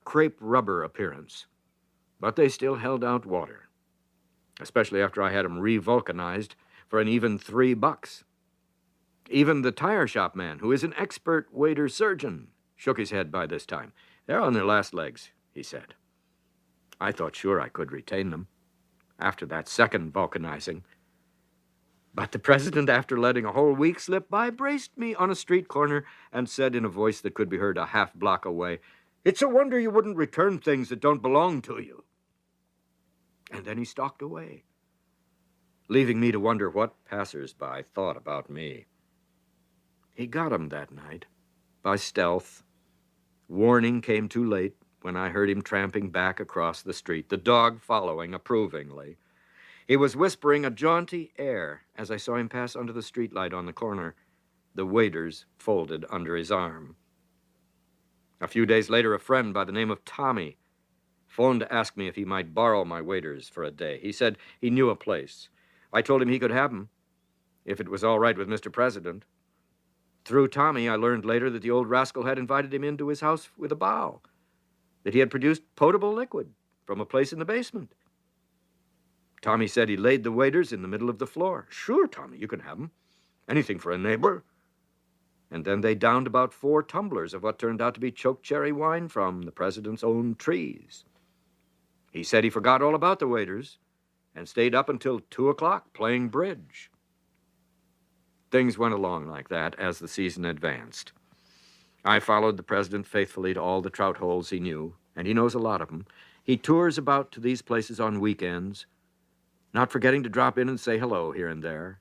[SPEAKER 1] crepe rubber appearance. But they still held out water, especially after I had them re-vulcanized for an even $3. Even the tire shop man, who is an expert wader surgeon, shook his head by this time. "They're on their last legs," he said. I thought sure I could retain them after that second vulcanizing. But the president, after letting a whole week slip by, braced me on a street corner and said in a voice that could be heard a half block away, "It's a wonder you wouldn't return things that don't belong to you." And then he stalked away, leaving me to wonder what passers-by thought about me. He got 'em that night, by stealth. Warning came too late when I heard him tramping back across the street, the dog following approvingly. He was whispering a jaunty air as I saw him pass under the streetlight on the corner, the waders folded under his arm. A few days later, a friend by the name of Tommy phoned to ask me if he might borrow my waders for a day. He said he knew a place. I told him he could have them, if it was all right with Mr. President. Through Tommy, I learned later that the old rascal had invited him into his house with a bow, that he had produced potable liquid from a place in the basement. Tommy said he laid the waders in the middle of the floor. "Sure, Tommy, you can have them. Anything for a neighbor." And then they downed about 4 tumblers of what turned out to be choke cherry wine from the president's own trees. He said he forgot all about the waders and stayed up until 2 o'clock playing bridge. Things went along like that as the season advanced. I followed the president faithfully to all the trout holes he knew, and he knows a lot of them. He tours about to these places on weekends, not forgetting to drop in and say hello here and there.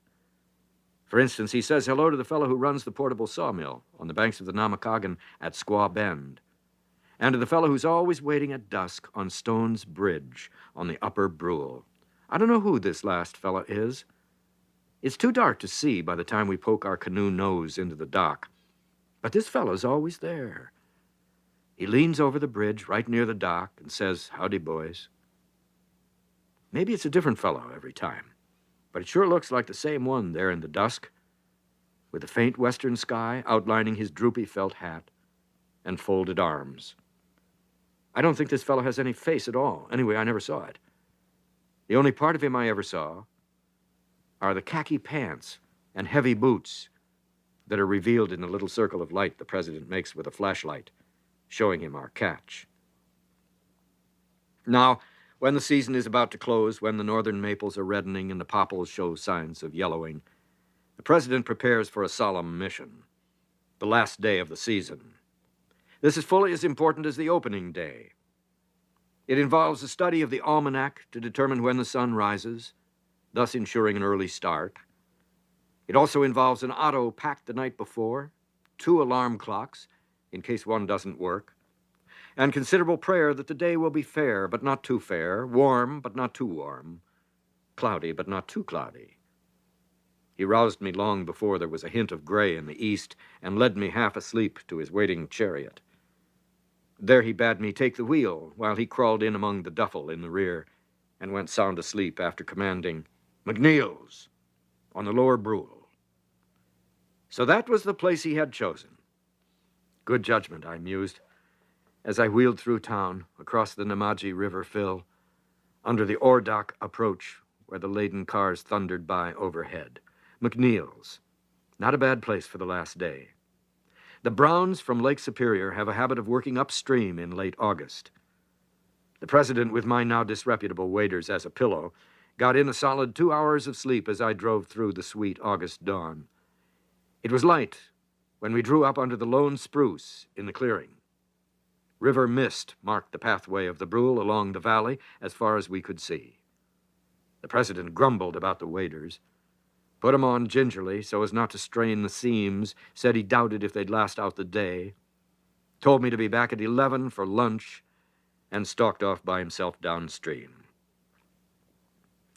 [SPEAKER 1] For instance, he says hello to the fellow who runs the portable sawmill on the banks of the Namakagon at Squaw Bend, and to the fellow who's always waiting at dusk on Stone's Bridge on the upper Brule. I don't know who this last fellow is. It's too dark to see by the time we poke our canoe nose into the dock. But this fellow's always there. He leans over the bridge right near the dock and says, "Howdy, boys." Maybe it's a different fellow every time, but it sure looks like the same one there in the dusk, with the faint western sky outlining his droopy felt hat and folded arms. I don't think this fellow has any face at all. Anyway, I never saw it. The only part of him I ever saw are the khaki pants and heavy boots that are revealed in the little circle of light the president makes with a flashlight, showing him our catch. Now, when the season is about to close, when the northern maples are reddening and the popples show signs of yellowing, the president prepares for a solemn mission, the last day of the season. This is fully as important as the opening day. It involves a study of the almanac to determine when the sun rises, thus ensuring an early start. It also involves an auto packed the night before, 2 alarm clocks, in case one doesn't work, and considerable prayer that the day will be fair, but not too fair, warm, but not too warm, cloudy, but not too cloudy. He roused me long before there was a hint of gray in the east and led me half asleep to his waiting chariot. There he bade me take the wheel while he crawled in among the duffel in the rear and went sound asleep after commanding, "McNeil's, on the lower Brule." So that was the place he had chosen. Good judgment, I mused, as I wheeled through town, across the Namaji River fill, under the ore dock approach where the laden cars thundered by overhead. McNeil's. Not a bad place for the last day. The Browns from Lake Superior have a habit of working upstream in late August. The president, with my now disreputable waders as a pillow, got in a solid 2 hours of sleep as I drove through the sweet August dawn. It was light when we drew up under the lone spruce in the clearing. River mist marked the pathway of the Brule along the valley as far as we could see. The president grumbled about the waders, put 'em on gingerly so as not to strain the seams, said he doubted if they'd last out the day, told me to be back at 11 for lunch, and stalked off by himself downstream.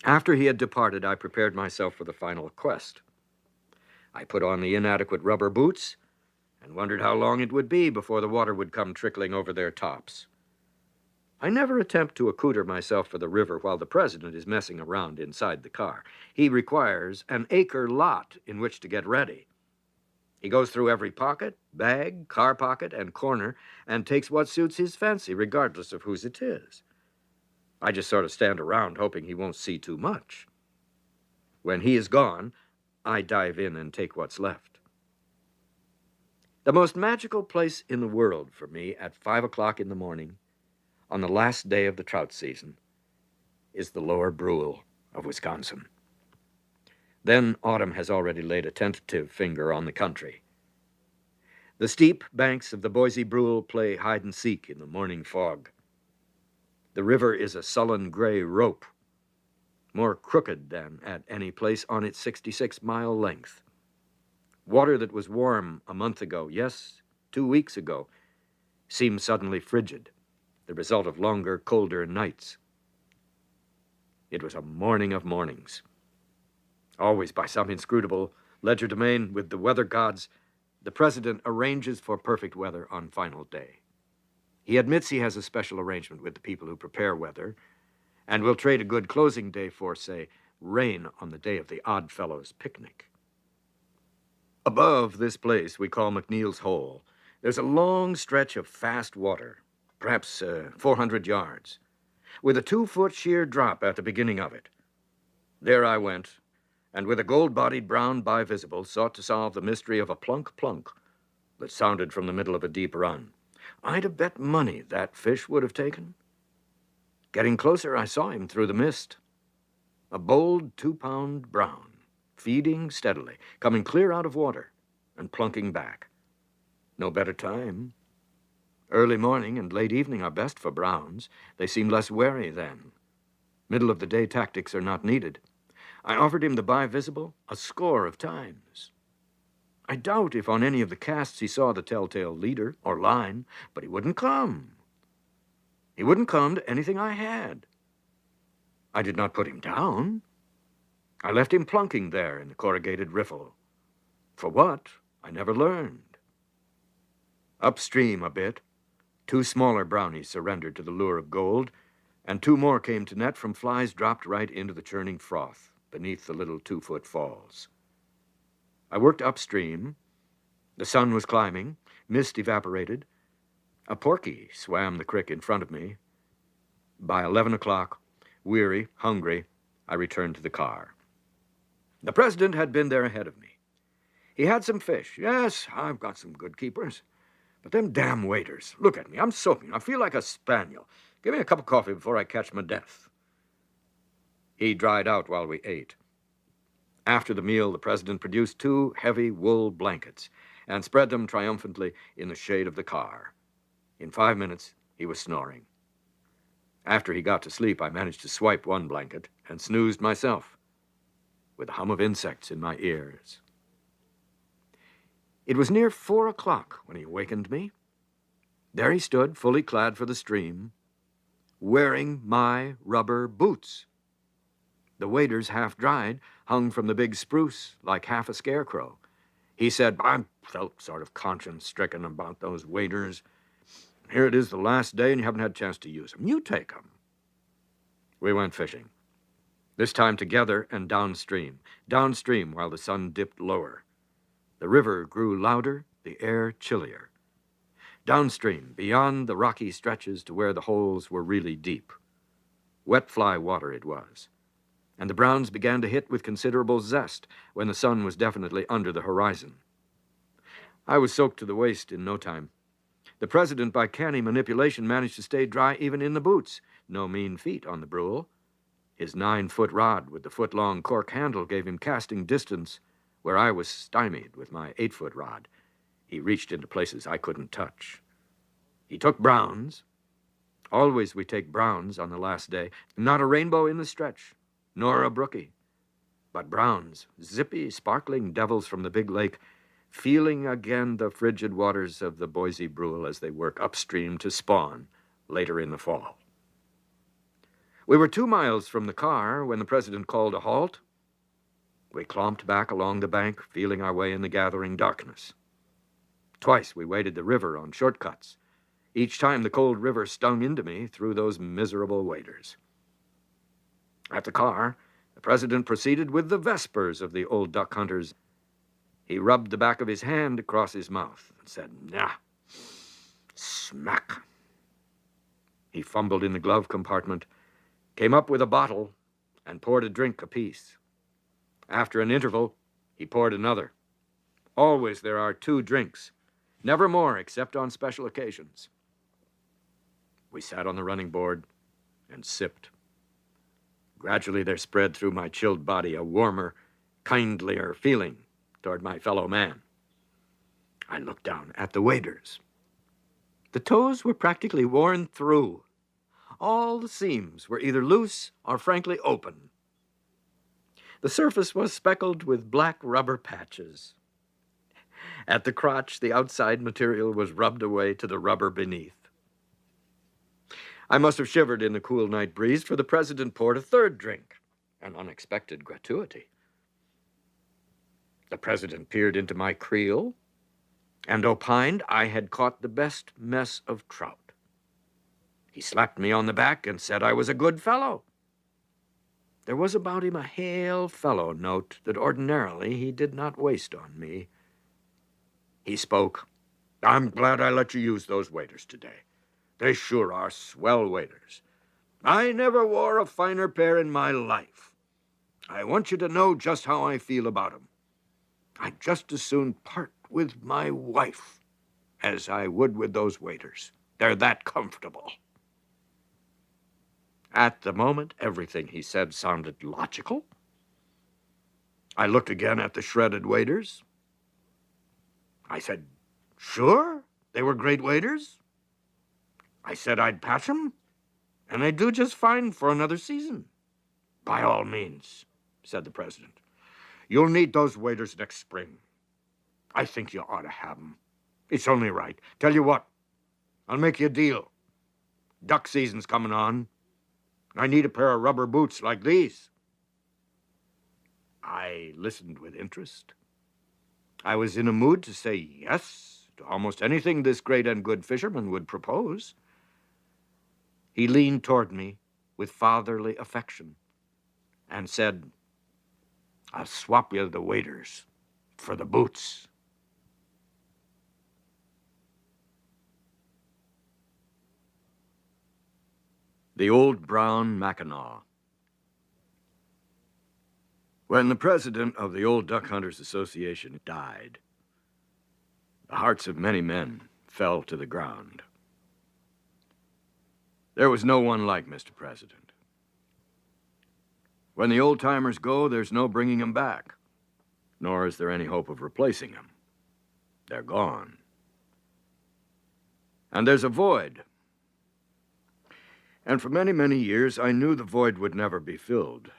[SPEAKER 1] After he had departed, I prepared myself for the final quest. I put on the inadequate rubber boots and wondered how long it would be before the water would come trickling over their tops. I never attempt to accoutre myself for the river while the president is messing around inside the car. He requires an acre lot in which to get ready. He goes through every pocket, bag, car pocket, and corner and takes what suits his fancy, regardless of whose it is. I just sort of stand around hoping he won't see too much. When he is gone, I dive in and take what's left. The most magical place in the world for me at 5 o'clock in the morning, on the last day of the trout season, is the lower Brule of Wisconsin. Then autumn has already laid a tentative finger on the country. The steep banks of the Boise Brule play hide-and-seek in the morning fog. The river is a sullen gray rope, more crooked than at any place on its 66-mile length. Water that was warm a month ago, yes, 2 weeks ago, seemed suddenly frigid, the result of longer, colder nights. It was a morning of mornings. Always by some inscrutable legerdemain with the weather gods, the president arranges for perfect weather on final day. He admits he has a special arrangement with the people who prepare weather, and will trade a good closing day for, say, rain on the day of the Odd Fellows' picnic. Above this place we call McNeil's Hole, there's a long stretch of fast water, perhaps 400 yards, with a 2-foot sheer drop at the beginning of it. There I went, and with a gold-bodied brown bivisible sought to solve the mystery of a plunk-plunk that sounded from the middle of a deep run. I'd have bet money that fish would have taken. Getting closer, I saw him through the mist. A bold 2-pound brown, feeding steadily, coming clear out of water and plunking back. No better time. Early morning and late evening are best for browns. They seem less wary then. Middle-of-the-day tactics are not needed. I offered him the bivisible a score of times. I doubt if on any of the casts he saw the telltale leader or line, but he wouldn't come. He wouldn't come to anything I had. I did not put him down. I left him plunking there in the corrugated riffle. For what, I never learned. Upstream a bit, 2 smaller brownies surrendered to the lure of gold, and 2 more came to net from flies dropped right into the churning froth beneath the little 2-foot falls. I worked upstream. The sun was climbing, mist evaporated, A porky swam the creek in front of me. By 11 o'clock, weary, hungry, I returned to the car. The president had been there ahead of me. He had some fish. Yes, I've got some good keepers. But them damn waiters. Look at me. I'm soaking. I feel like a spaniel. Give me a cup of coffee before I catch my death. He dried out while we ate. After the meal, the president produced 2 heavy wool blankets and spread them triumphantly in the shade of the car. In 5 minutes, he was snoring. After he got to sleep, I managed to swipe one blanket and snoozed myself, with a hum of insects in my ears. It was near 4 o'clock when he awakened me. There he stood, fully clad for the stream, wearing my rubber boots. The waders, half dried, hung from the big spruce like half a scarecrow. He said, I felt sort of conscience-stricken about those waders. Here it is the last day and you haven't had a chance to use them. You take them. We went fishing, this time together and downstream while the sun dipped lower. The river grew louder, the air chillier. Downstream, beyond the rocky stretches to where the holes were really deep. Wet fly water it was. And the browns began to hit with considerable zest when the sun was definitely under the horizon. I was soaked to the waist in no time. The president, by canny manipulation, managed to stay dry even in the boots. No mean feat on the Brule. His 9-foot rod with the foot-long cork handle gave him casting distance where I was stymied with my 8-foot rod. He reached into places I couldn't touch. He took browns. Always we take browns on the last day. Not a rainbow in the stretch, nor a brookie, but browns, zippy, sparkling devils from the big lake, feeling again the frigid waters of the Boise Brule as they work upstream to spawn later in the fall. We were 2 miles from the car when the president called a halt. We clomped back along the bank, feeling our way in the gathering darkness. Twice we waded the river on shortcuts. Each time the cold river stung into me through those miserable waders. At the car, the president proceeded with the vespers of the old duck hunters. He rubbed the back of his hand across his mouth and said, "Nah, smack." He fumbled in the glove compartment, came up with a bottle, and poured a drink apiece. After an interval, he poured another. Always there are 2 drinks, never more except on special occasions. We sat on the running board and sipped. Gradually there spread through my chilled body a warmer, kindlier feeling toward my fellow man. I looked down at the waders. The toes were practically worn through. All the seams were either loose or frankly open. The surface was speckled with black rubber patches. At the crotch, the outside material was rubbed away to the rubber beneath. I must have shivered in the cool night breeze, for the president poured a 3rd drink, an unexpected gratuity. The president peered into my creel and opined I had caught the best mess of trout. He slapped me on the back and said I was a good fellow. There was about him a hail fellow note that ordinarily he did not waste on me. He spoke. "I'm glad I let you use those waders today. They sure are swell waders. I never wore a finer pair in my life. I want you to know just how I feel about 'em. I'd just as soon part with my wife as I would with those waders. They're that comfortable." At the moment, everything he said sounded logical. I looked again at the shredded waders. I said, sure, they were great waders. I said I'd patch 'em, and they'd do just fine for another season. "By all means," said the president. "You'll need those waders next spring. I think you ought to have 'em. It's only right. Tell you what, I'll make you a deal. Duck season's coming on. I need a pair of rubber boots like these." I listened with interest. I was in a mood to say yes to almost anything this great and good fisherman would propose. He leaned toward me with fatherly affection and said, "I'll swap you the waders for the boots." The Old Brown Mackinaw. When the president of the Old Duck Hunters Association died, the hearts of many men fell to the ground. There was no one like Mr. President. When the old-timers go, there's no bringing them back, nor is there any hope of replacing them. They're gone. And there's a void. And for many, many years, I knew the void would never be filled.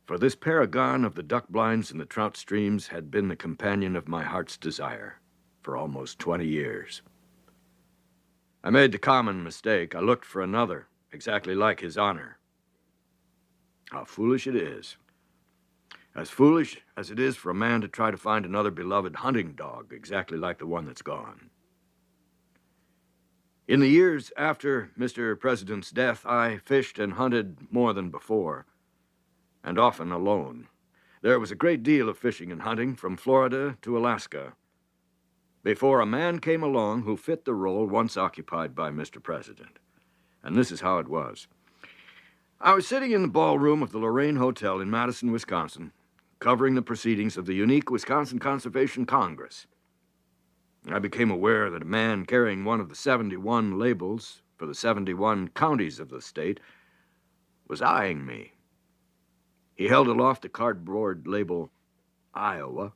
[SPEAKER 1] For this paragon of the duck blinds and the trout streams had been the companion of my heart's desire for almost 20 years. I made the common mistake. I looked for another, exactly like His Honor. How foolish it is. As foolish as it is for a man to try to find another beloved hunting dog, exactly like the one that's gone. In the years after Mr. President's death, I fished and hunted more than before, and often alone. There was a great deal of fishing and hunting from Florida to Alaska before a man came along who fit the role once occupied by Mr. President. And this is how it was. I was sitting in the ballroom of the Lorraine Hotel in Madison, Wisconsin, covering the proceedings of the unique Wisconsin Conservation Congress. I became aware that a man carrying one of the 71 labels for the 71 counties of the state was eyeing me. He held aloft the cardboard label, Iowa,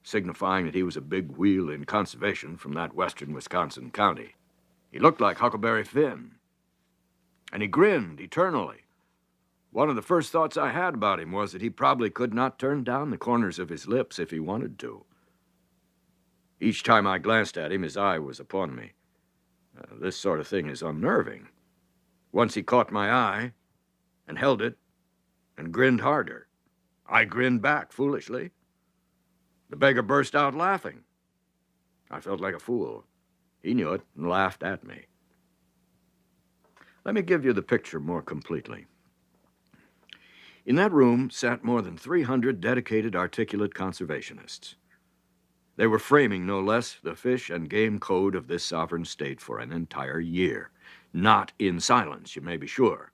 [SPEAKER 1] signifying that he was a big wheel in conservation from that western Wisconsin county. He looked like Huckleberry Finn, and he grinned eternally. One of the first thoughts I had about him was that he probably could not turn down the corners of his lips if he wanted to. Each time I glanced at him, his eye was upon me. This sort of thing is unnerving. Once he caught my eye and held it and grinned harder. I grinned back foolishly. The beggar burst out laughing. I felt like a fool. He knew it and laughed at me. Let me give you the picture more completely. In that room sat more than 300 dedicated, articulate conservationists. They were framing, no less, the fish and game code of this sovereign state for an entire year. Not in silence, you may be sure.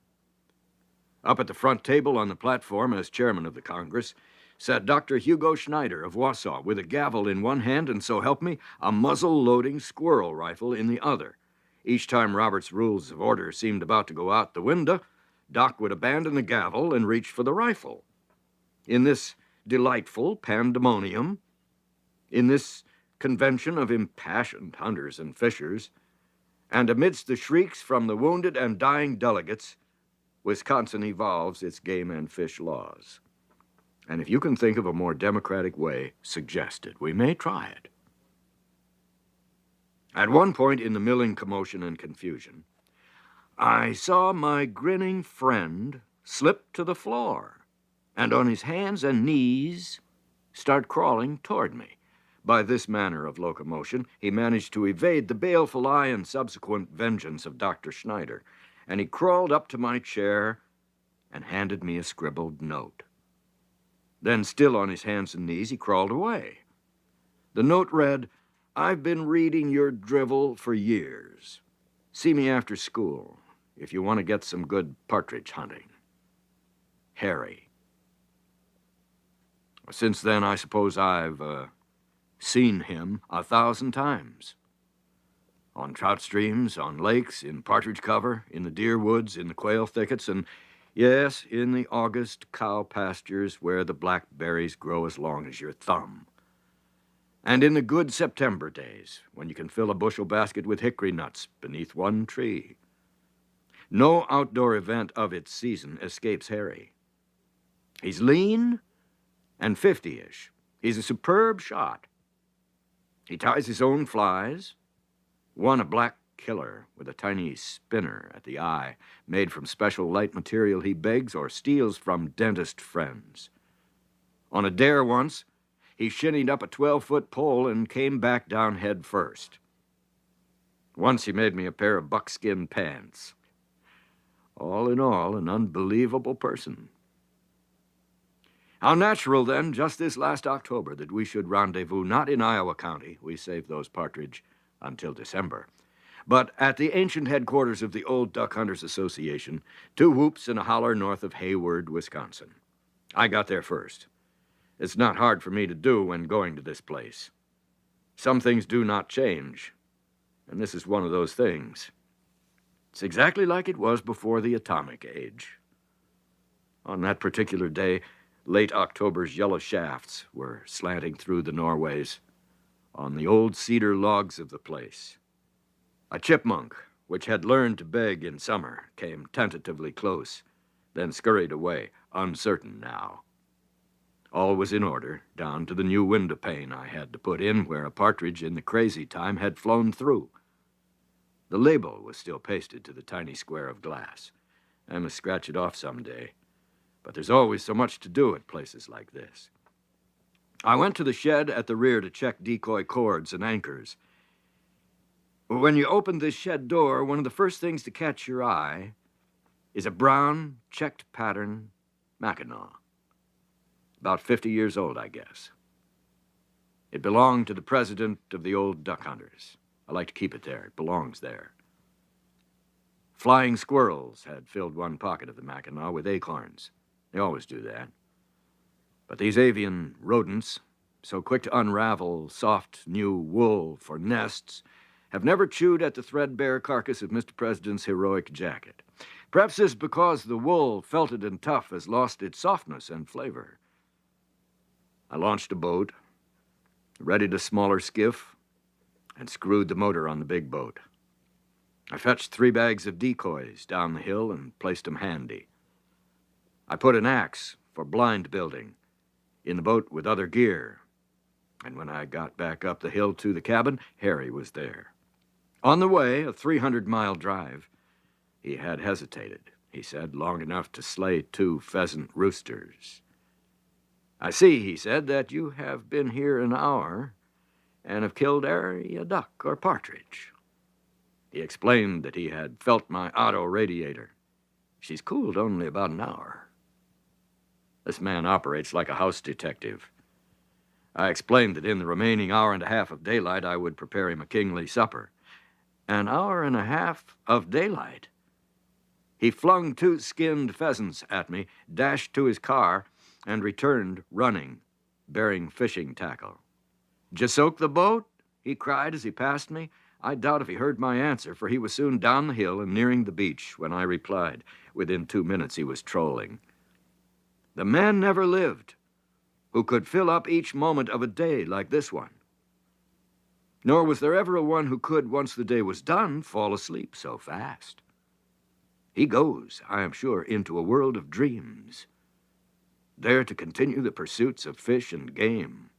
[SPEAKER 1] Up at the front table on the platform, as chairman of the Congress, sat Dr. Hugo Schneider of Wausau with a gavel in one hand and, so help me, a muzzle-loading squirrel rifle in the other. Each time Robert's Rules of Order seemed about to go out the window, Doc would abandon the gavel and reach for the rifle. In this delightful pandemonium, in this convention of impassioned hunters and fishers, and amidst the shrieks from the wounded and dying delegates, Wisconsin evolves its game and fish laws. And if you can think of a more democratic way, suggest it. We may try it. At one point in the milling commotion and confusion, I saw my grinning friend slip to the floor and on his hands and knees start crawling toward me. By this manner of locomotion, he managed to evade the baleful eye and subsequent vengeance of Dr. Schneider, and he crawled up to my chair and handed me a scribbled note. Then, still on his hands and knees, he crawled away. The note read, "I've been reading your drivel for years. See me after school if you want to get some good partridge hunting. Harry." Since then, I suppose I've seen him 1,000 times. On trout streams, on lakes, in partridge cover, in the deer woods, in the quail thickets, and, yes, in the August cow pastures where the blackberries grow as long as your thumb. And in the good September days, when you can fill a bushel basket with hickory nuts beneath one tree. No outdoor event of its season escapes Harry. He's lean and 50-ish. He's a superb shot. He ties his own flies, one a black killer with a tiny spinner at the eye, made from special light material he begs or steals from dentist friends. On a dare once, he shinnied up a 12-foot pole and came back down head first. Once he made me a pair of buckskin pants. All in all, an unbelievable person. How natural, then, just this last October, that we should rendezvous not in Iowa County, we saved those partridge until December, but at the ancient headquarters of the Old Duck Hunters Association, 2 whoops and a holler north of Hayward, Wisconsin. I got there first. It's not hard for me to do when going to this place. Some things do not change, and this is one of those things. It's exactly like it was before the atomic age. On that particular day, late October's yellow shafts were slanting through the Norways on the old cedar logs of the place. A chipmunk, which had learned to beg in summer, came tentatively close, then scurried away, uncertain now. All was in order, down to the new window pane I had to put in where a partridge in the crazy time had flown through. The label was still pasted to the tiny square of glass. I must scratch it off someday, but there's always so much to do at places like this. I went to the shed at the rear to check decoy cords and anchors. When you open this shed door, one of the first things to catch your eye is a brown, checked pattern Mackinaw. About 50 years old, I guess. It belonged to the president of the Old Duck Hunters. I like to keep it there. It belongs there. Flying squirrels had filled one pocket of the Mackinaw with acorns. They always do that. But these avian rodents, so quick to unravel soft, new wool for nests, have never chewed at the threadbare carcass of Mr. President's heroic jacket. Perhaps this is because the wool, felted and tough, has lost its softness and flavor. I launched a boat, readied a smaller skiff, and screwed the motor on the big boat. I fetched 3 bags of decoys down the hill and placed them handy. I put an axe for blind building in the boat with other gear, and when I got back up the hill to the cabin, Harry was there. On the way, a 300-mile drive, he had hesitated, he said, long enough to slay 2 pheasant roosters. I see, he said, that you have been here an hour and have killed ary a duck or partridge. He explained that he had felt my auto radiator. She's cooled only about an hour. This man operates like a house detective. I explained that in the remaining hour and a half of daylight, I would prepare him a kingly supper. An hour and a half of daylight? He flung 2 skinned pheasants at me, dashed to his car, and returned running, bearing fishing tackle. "Did you soak the boat?" he cried as he passed me. I doubt if he heard my answer, for he was soon down the hill and nearing the beach when I replied. Within 2 minutes, he was trolling. The man never lived who could fill up each moment of a day like this one. Nor was there ever a one who could, once the day was done, fall asleep so fast. He goes, I am sure, into a world of dreams, there to continue the pursuits of fish and game.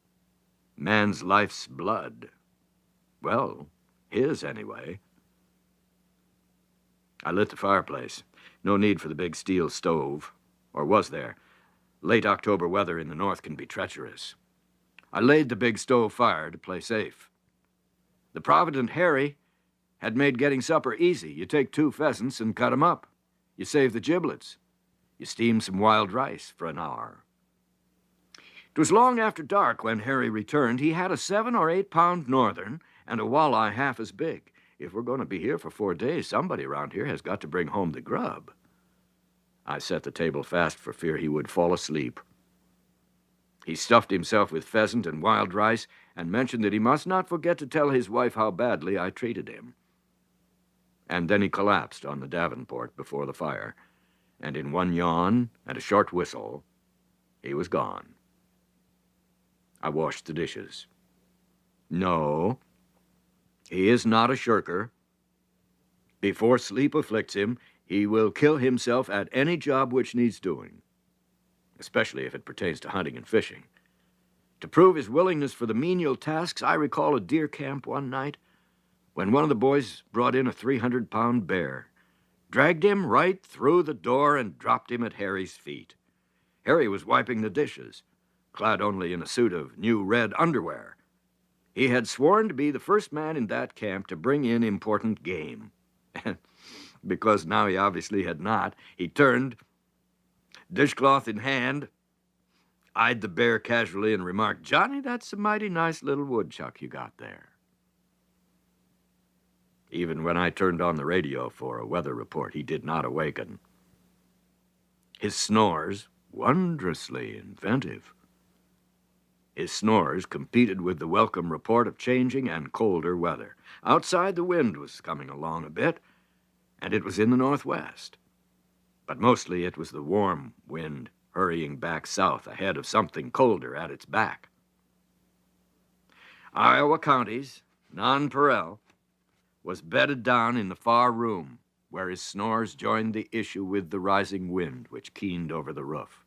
[SPEAKER 1] Man's life's blood. Well, his anyway. I lit the fireplace. No need for the big steel stove. Or was there? Late October weather in the north can be treacherous. I laid the big stove fire to play safe. The provident Harry had made getting supper easy. You take 2 pheasants and cut 'em up. You save the giblets. You steam some wild rice for an hour. It was long after dark when Harry returned. He had a 7 or 8 pound northern and a walleye half as big. If we're going to be here for 4 days, somebody around here has got to bring home the grub. I set the table fast for fear he would fall asleep. He stuffed himself with pheasant and wild rice and mentioned that he must not forget to tell his wife how badly I treated him. And then he collapsed on the davenport before the fire, and in one yawn and a short whistle, he was gone. I washed the dishes. No, he is not a shirker. Before sleep afflicts him, he will kill himself at any job which needs doing, especially if it pertains to hunting and fishing. To prove his willingness for the menial tasks, I recall a deer camp one night when one of the boys brought in a 300-pound bear, dragged him right through the door, and dropped him at Harry's feet. Harry was wiping the dishes, clad only in a suit of new red underwear. He had sworn to be the first man in that camp to bring in important game. And because now he obviously had not, he turned, dishcloth in hand, eyed the bear casually, and remarked, "Johnny, that's a mighty nice little woodchuck you got there." Even when I turned on the radio for a weather report, he did not awaken. His snores, wondrously inventive. His snores competed with the welcome report of changing and colder weather. Outside, the wind was coming along a bit, and it was in the northwest. But mostly it was the warm wind hurrying back south ahead of something colder at its back. Iowa County's nonpareil was bedded down in the far room, where his snores joined the issue with the rising wind which keened over the roof.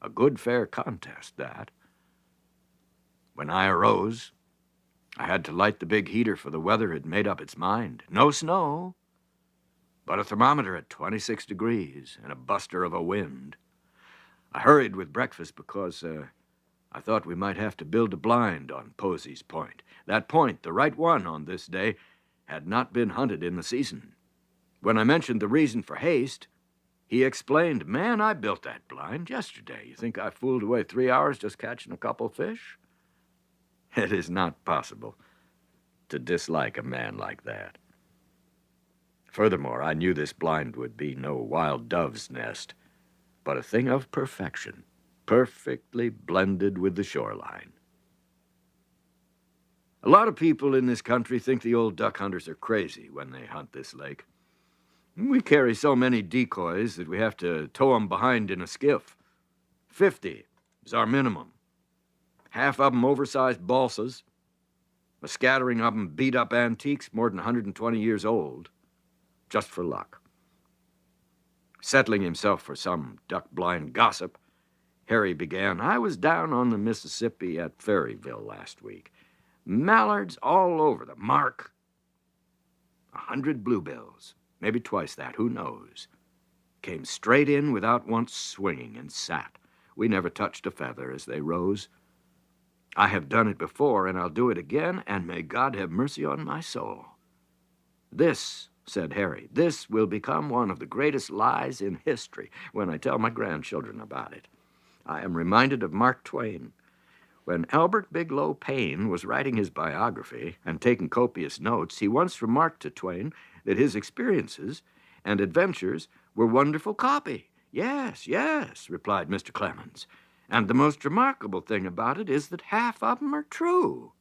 [SPEAKER 1] A good fair contest, that. When I arose, I had to light the big heater, for the weather had made up its mind. No snow, but a thermometer at 26 degrees and a buster of a wind. I hurried with breakfast because I thought we might have to build a blind on Posey's Point. That point, the right one on this day, had not been hunted in the season. When I mentioned the reason for haste, he explained, "Man, I built that blind yesterday. You think I fooled away 3 hours just catching a couple fish?" It is not possible to dislike a man like that. Furthermore, I knew this blind would be no wild dove's nest, but a thing of perfection, perfectly blended with the shoreline. A lot of people in this country think the old duck hunters are crazy when they hunt this lake. We carry so many decoys that we have to tow them behind in a skiff. 50 is our minimum. Half of them oversized balsas, a scattering of them beat-up antiques more than 120 years old, just for luck. Settling himself for some duck-blind gossip, Harry began, "I was down on the Mississippi at Ferryville last week. Mallards all over the mark. 100 bluebills, maybe twice that, who knows. Came straight in without once swinging and sat. We never touched a feather as they rose. I have done it before, and I'll do it again, and may God have mercy on my soul. This," said Harry, "this will become one of the greatest lies in history when I tell my grandchildren about it. I am reminded of Mark Twain. When Albert Bigelow Paine was writing his biography and taking copious notes, he once remarked to Twain that his experiences and adventures were wonderful copy. 'Yes, yes,' replied Mr. Clemens, 'and the most remarkable thing about it is that half of them are true.'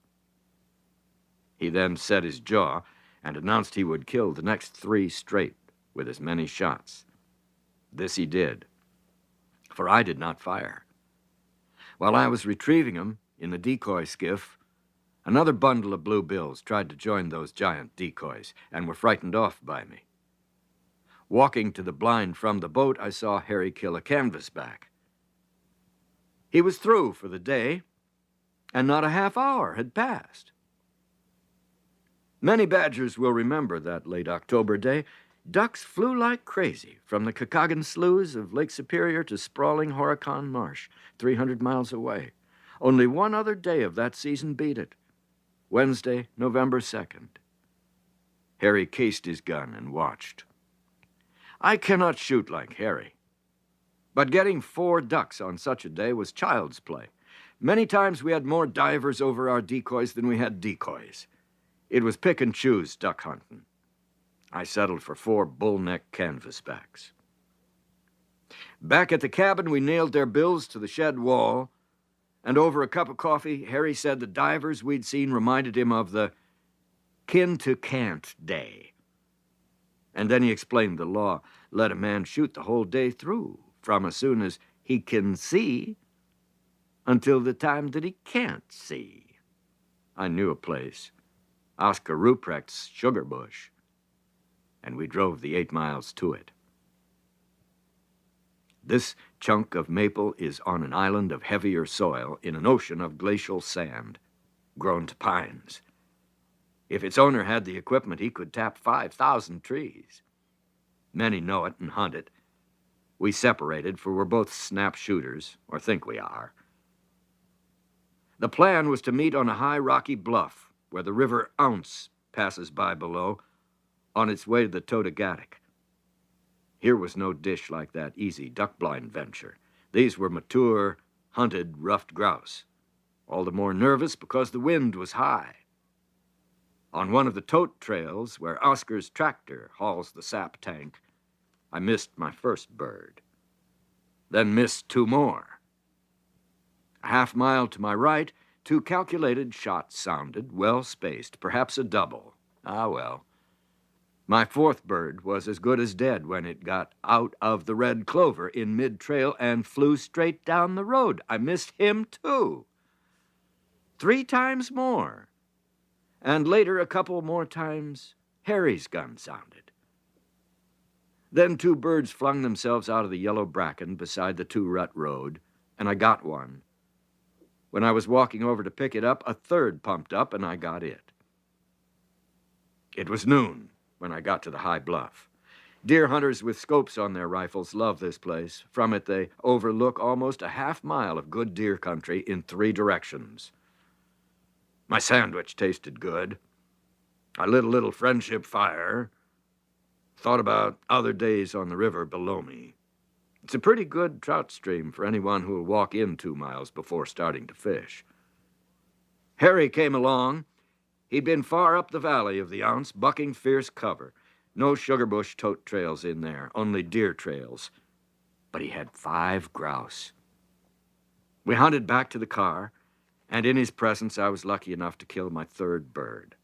[SPEAKER 1] He then set his jaw and announced he would kill the next 3 straight with as many shots. This he did, for I did not fire. While I was retrieving them in the decoy skiff, another bundle of bluebills tried to join those giant decoys and were frightened off by me. Walking to the blind from the boat, I saw Harry kill a canvasback. He was through for the day, and not a half hour had passed. Many badgers will remember that late October day. Ducks flew like crazy from the Kakagan sloughs of Lake Superior to sprawling Horicon Marsh, 300 miles away. Only one other day of that season beat it. Wednesday, November 2nd. Harry cased his gun and watched. I cannot shoot like Harry, but getting 4 ducks on such a day was child's play. Many times we had more divers over our decoys than we had decoys. It was pick and choose duck hunting. I settled for 4 bullneck canvasbacks. Back at the cabin, we nailed their bills to the shed wall, and over a cup of coffee, Harry said the divers we'd seen reminded him of the kin-to-can't day. And then he explained the law. Let a man shoot the whole day through, from as soon as he can see until the time that he can't see. I knew a place, Oscar Ruprecht's sugar bush, and we drove the 8 miles to it. This chunk of maple is on an island of heavier soil in an ocean of glacial sand, grown to pines. If its owner had the equipment, he could tap 5,000 trees. Many know it and hunt it. We separated, for we're both snap shooters, or think we are. The plan was to meet on a high rocky bluff where the river Ounce passes by below, on its way to the Totogatic. Here was no dish like that easy duck-blind venture. These were mature, hunted, ruffed grouse, all the more nervous because the wind was high. On one of the tote trails where Oscar's tractor hauls the sap tank, I missed my first bird, then missed two more. A half-mile to my right, two calculated shots sounded, well-spaced, perhaps a double. Ah, well. My fourth bird was as good as dead when it got out of the red clover in mid-trail and flew straight down the road. I missed him, too. 3 times more. And later, a couple more times, Harry's gun sounded. Then 2 birds flung themselves out of the yellow bracken beside the 2-rut road, and I got one. When I was walking over to pick it up, a third pumped up, and I got it. It was noon when I got to the high bluff. Deer hunters with scopes on their rifles love this place. From it, they overlook almost a half-mile of good deer country in 3 directions. My sandwich tasted good. I lit a little friendship fire. Thought about other days on the river below me. It's a pretty good trout stream for anyone who will walk in 2 miles before starting to fish. Harry came along. He'd been far up the valley of the Ounce, bucking fierce cover. No sugarbush tote trails in there, only deer trails. But he had 5 grouse. We hunted back to the car, and in his presence I was lucky enough to kill my 3rd bird.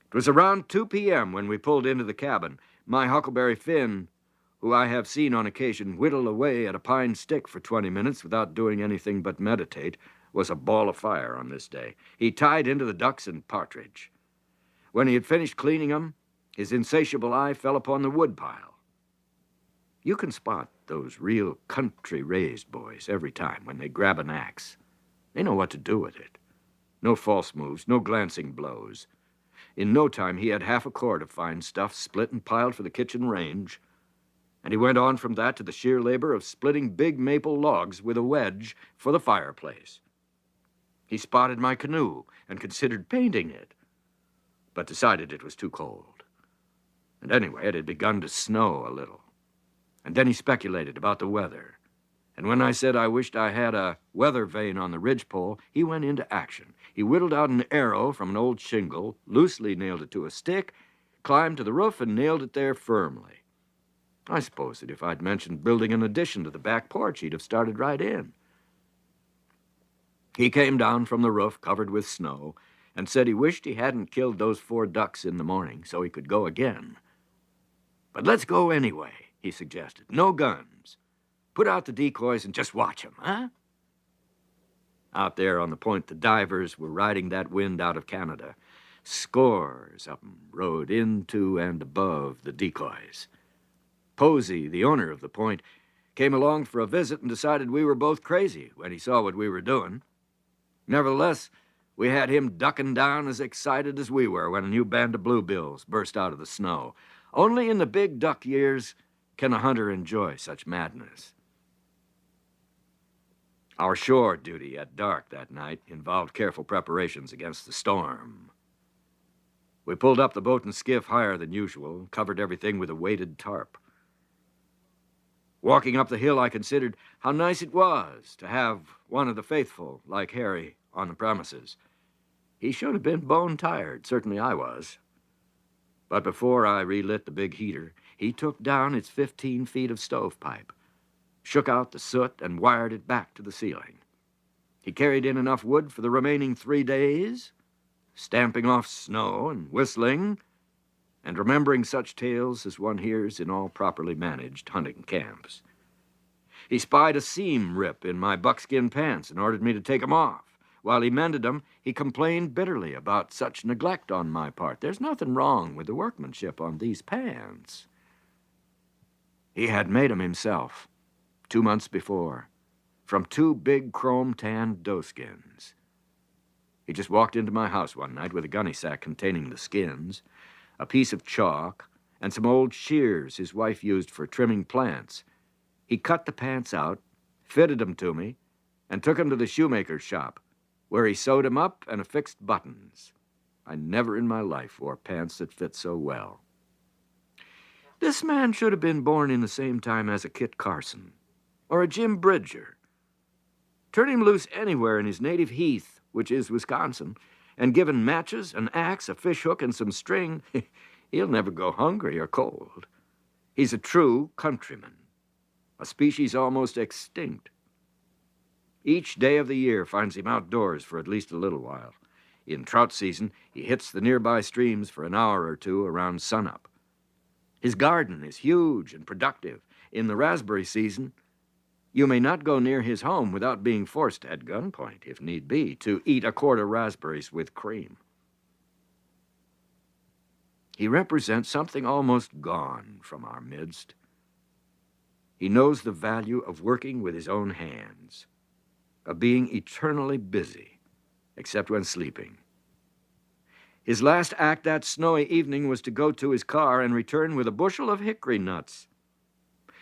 [SPEAKER 1] It was around 2 p.m. when we pulled into the cabin. My Huckleberry Finn, who I have seen on occasion whittle away at a pine stick for 20 minutes without doing anything but meditate, was a ball of fire on this day. He tied into the ducks and partridge. When he had finished cleaning them, his insatiable eye fell upon the woodpile. You can spot those real country-raised boys every time when they grab an axe. They know what to do with it. No false moves, no glancing blows. In no time, he had half a cord of fine stuff split and piled for the kitchen range, and he went on from that to the sheer labor of splitting big maple logs with a wedge for the fireplace. He spotted my canoe and considered painting it, but decided it was too cold. And anyway, it had begun to snow a little. And then he speculated about the weather. And when I said I wished I had a weather vane on the ridgepole, he went into action. He whittled out an arrow from an old shingle, loosely nailed it to a stick, climbed to the roof, and nailed it there firmly. I suppose that if I'd mentioned building an addition to the back porch, he'd have started right in. He came down from the roof, covered with snow, and said he wished he hadn't killed those 4 ducks in the morning so he could go again. But let's go anyway, he suggested. No guns. Put out the decoys and just watch them, huh? Out there on the point, the divers were riding that wind out of Canada. Scores of them rode into and above the decoys. Posey, the owner of the point, came along for a visit and decided we were both crazy when he saw what we were doing. Nevertheless, we had him ducking down as excited as we were when a new band of bluebills burst out of the snow. Only in the big duck years can a hunter enjoy such madness. Our shore duty at dark that night involved careful preparations against the storm. We pulled up the boat and skiff higher than usual, covered everything with a weighted tarp. Walking up the hill, I considered how nice it was to have one of the faithful, like Harry, on the premises. He should have been bone-tired, certainly I was. But before I relit the big heater, he took down its 15 feet of stovepipe, shook out the soot, and wired it back to the ceiling. He carried in enough wood for the remaining 3 days, stamping off snow and whistling, and remembering such tales as one hears in all properly managed hunting camps. He spied a seam rip in my buckskin pants and ordered me to take 'em off. While he mended them, he complained bitterly about such neglect on my part. There's nothing wrong with the workmanship on these pants. He had made 'em himself, 2 months before, from 2 big chrome-tanned doeskins. He just walked into my house one night with a gunny sack containing the skins, a piece of chalk, and some old shears his wife used for trimming plants. He cut the pants out, fitted 'em to me, and took 'em to the shoemaker's shop, where he sewed 'em up and affixed buttons. I never in my life wore pants that fit so well. This man should have been born in the same time as a Kit Carson or a Jim Bridger. Turn him loose anywhere in his native heath, which is Wisconsin, and given matches, an axe, a fishhook, and some string, he'll never go hungry or cold. He's a true countryman, a species almost extinct. Each day of the year finds him outdoors for at least a little while. In trout season, he hits the nearby streams for an hour or two around sunup. His garden is huge and productive. In the raspberry season, you may not go near his home without being forced at gunpoint, if need be, to eat a quart of raspberries with cream. He represents something almost gone from our midst. He knows the value of working with his own hands, of being eternally busy, except when sleeping. His last act that snowy evening was to go to his car and return with a bushel of hickory nuts.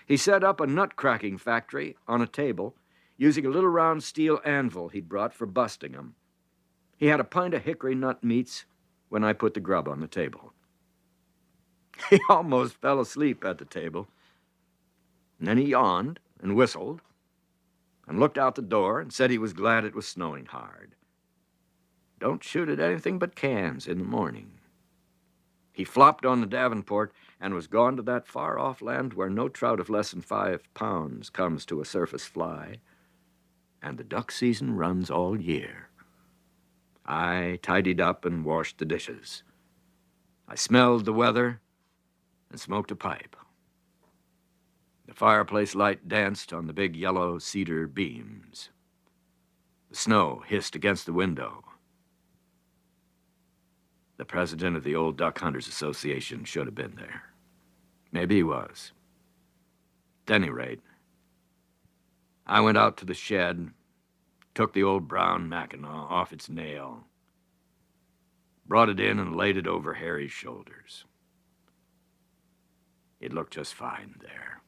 [SPEAKER 1] He set up a nut-cracking factory on a table, using a little round steel anvil he'd brought for busting 'em. He had a pint of hickory nut meats when I put the grub on the table. He almost fell asleep at the table. And then he yawned and whistled and looked out the door and said he was glad it was snowing hard. Don't shoot at anything but cans in the morning. He flopped on the Davenport and was gone to that far-off land where no trout of less than 5 pounds comes to a surface fly, and the duck season runs all year. I tidied up and washed the dishes. I smelled the weather and smoked a pipe. The fireplace light danced on the big yellow cedar beams. The snow hissed against the window. The president of the Old Duck Hunters Association should have been there. Maybe he was. At any rate, I went out to the shed, took the old brown Mackinaw off its nail, brought it in and laid it over Harry's shoulders. It looked just fine there.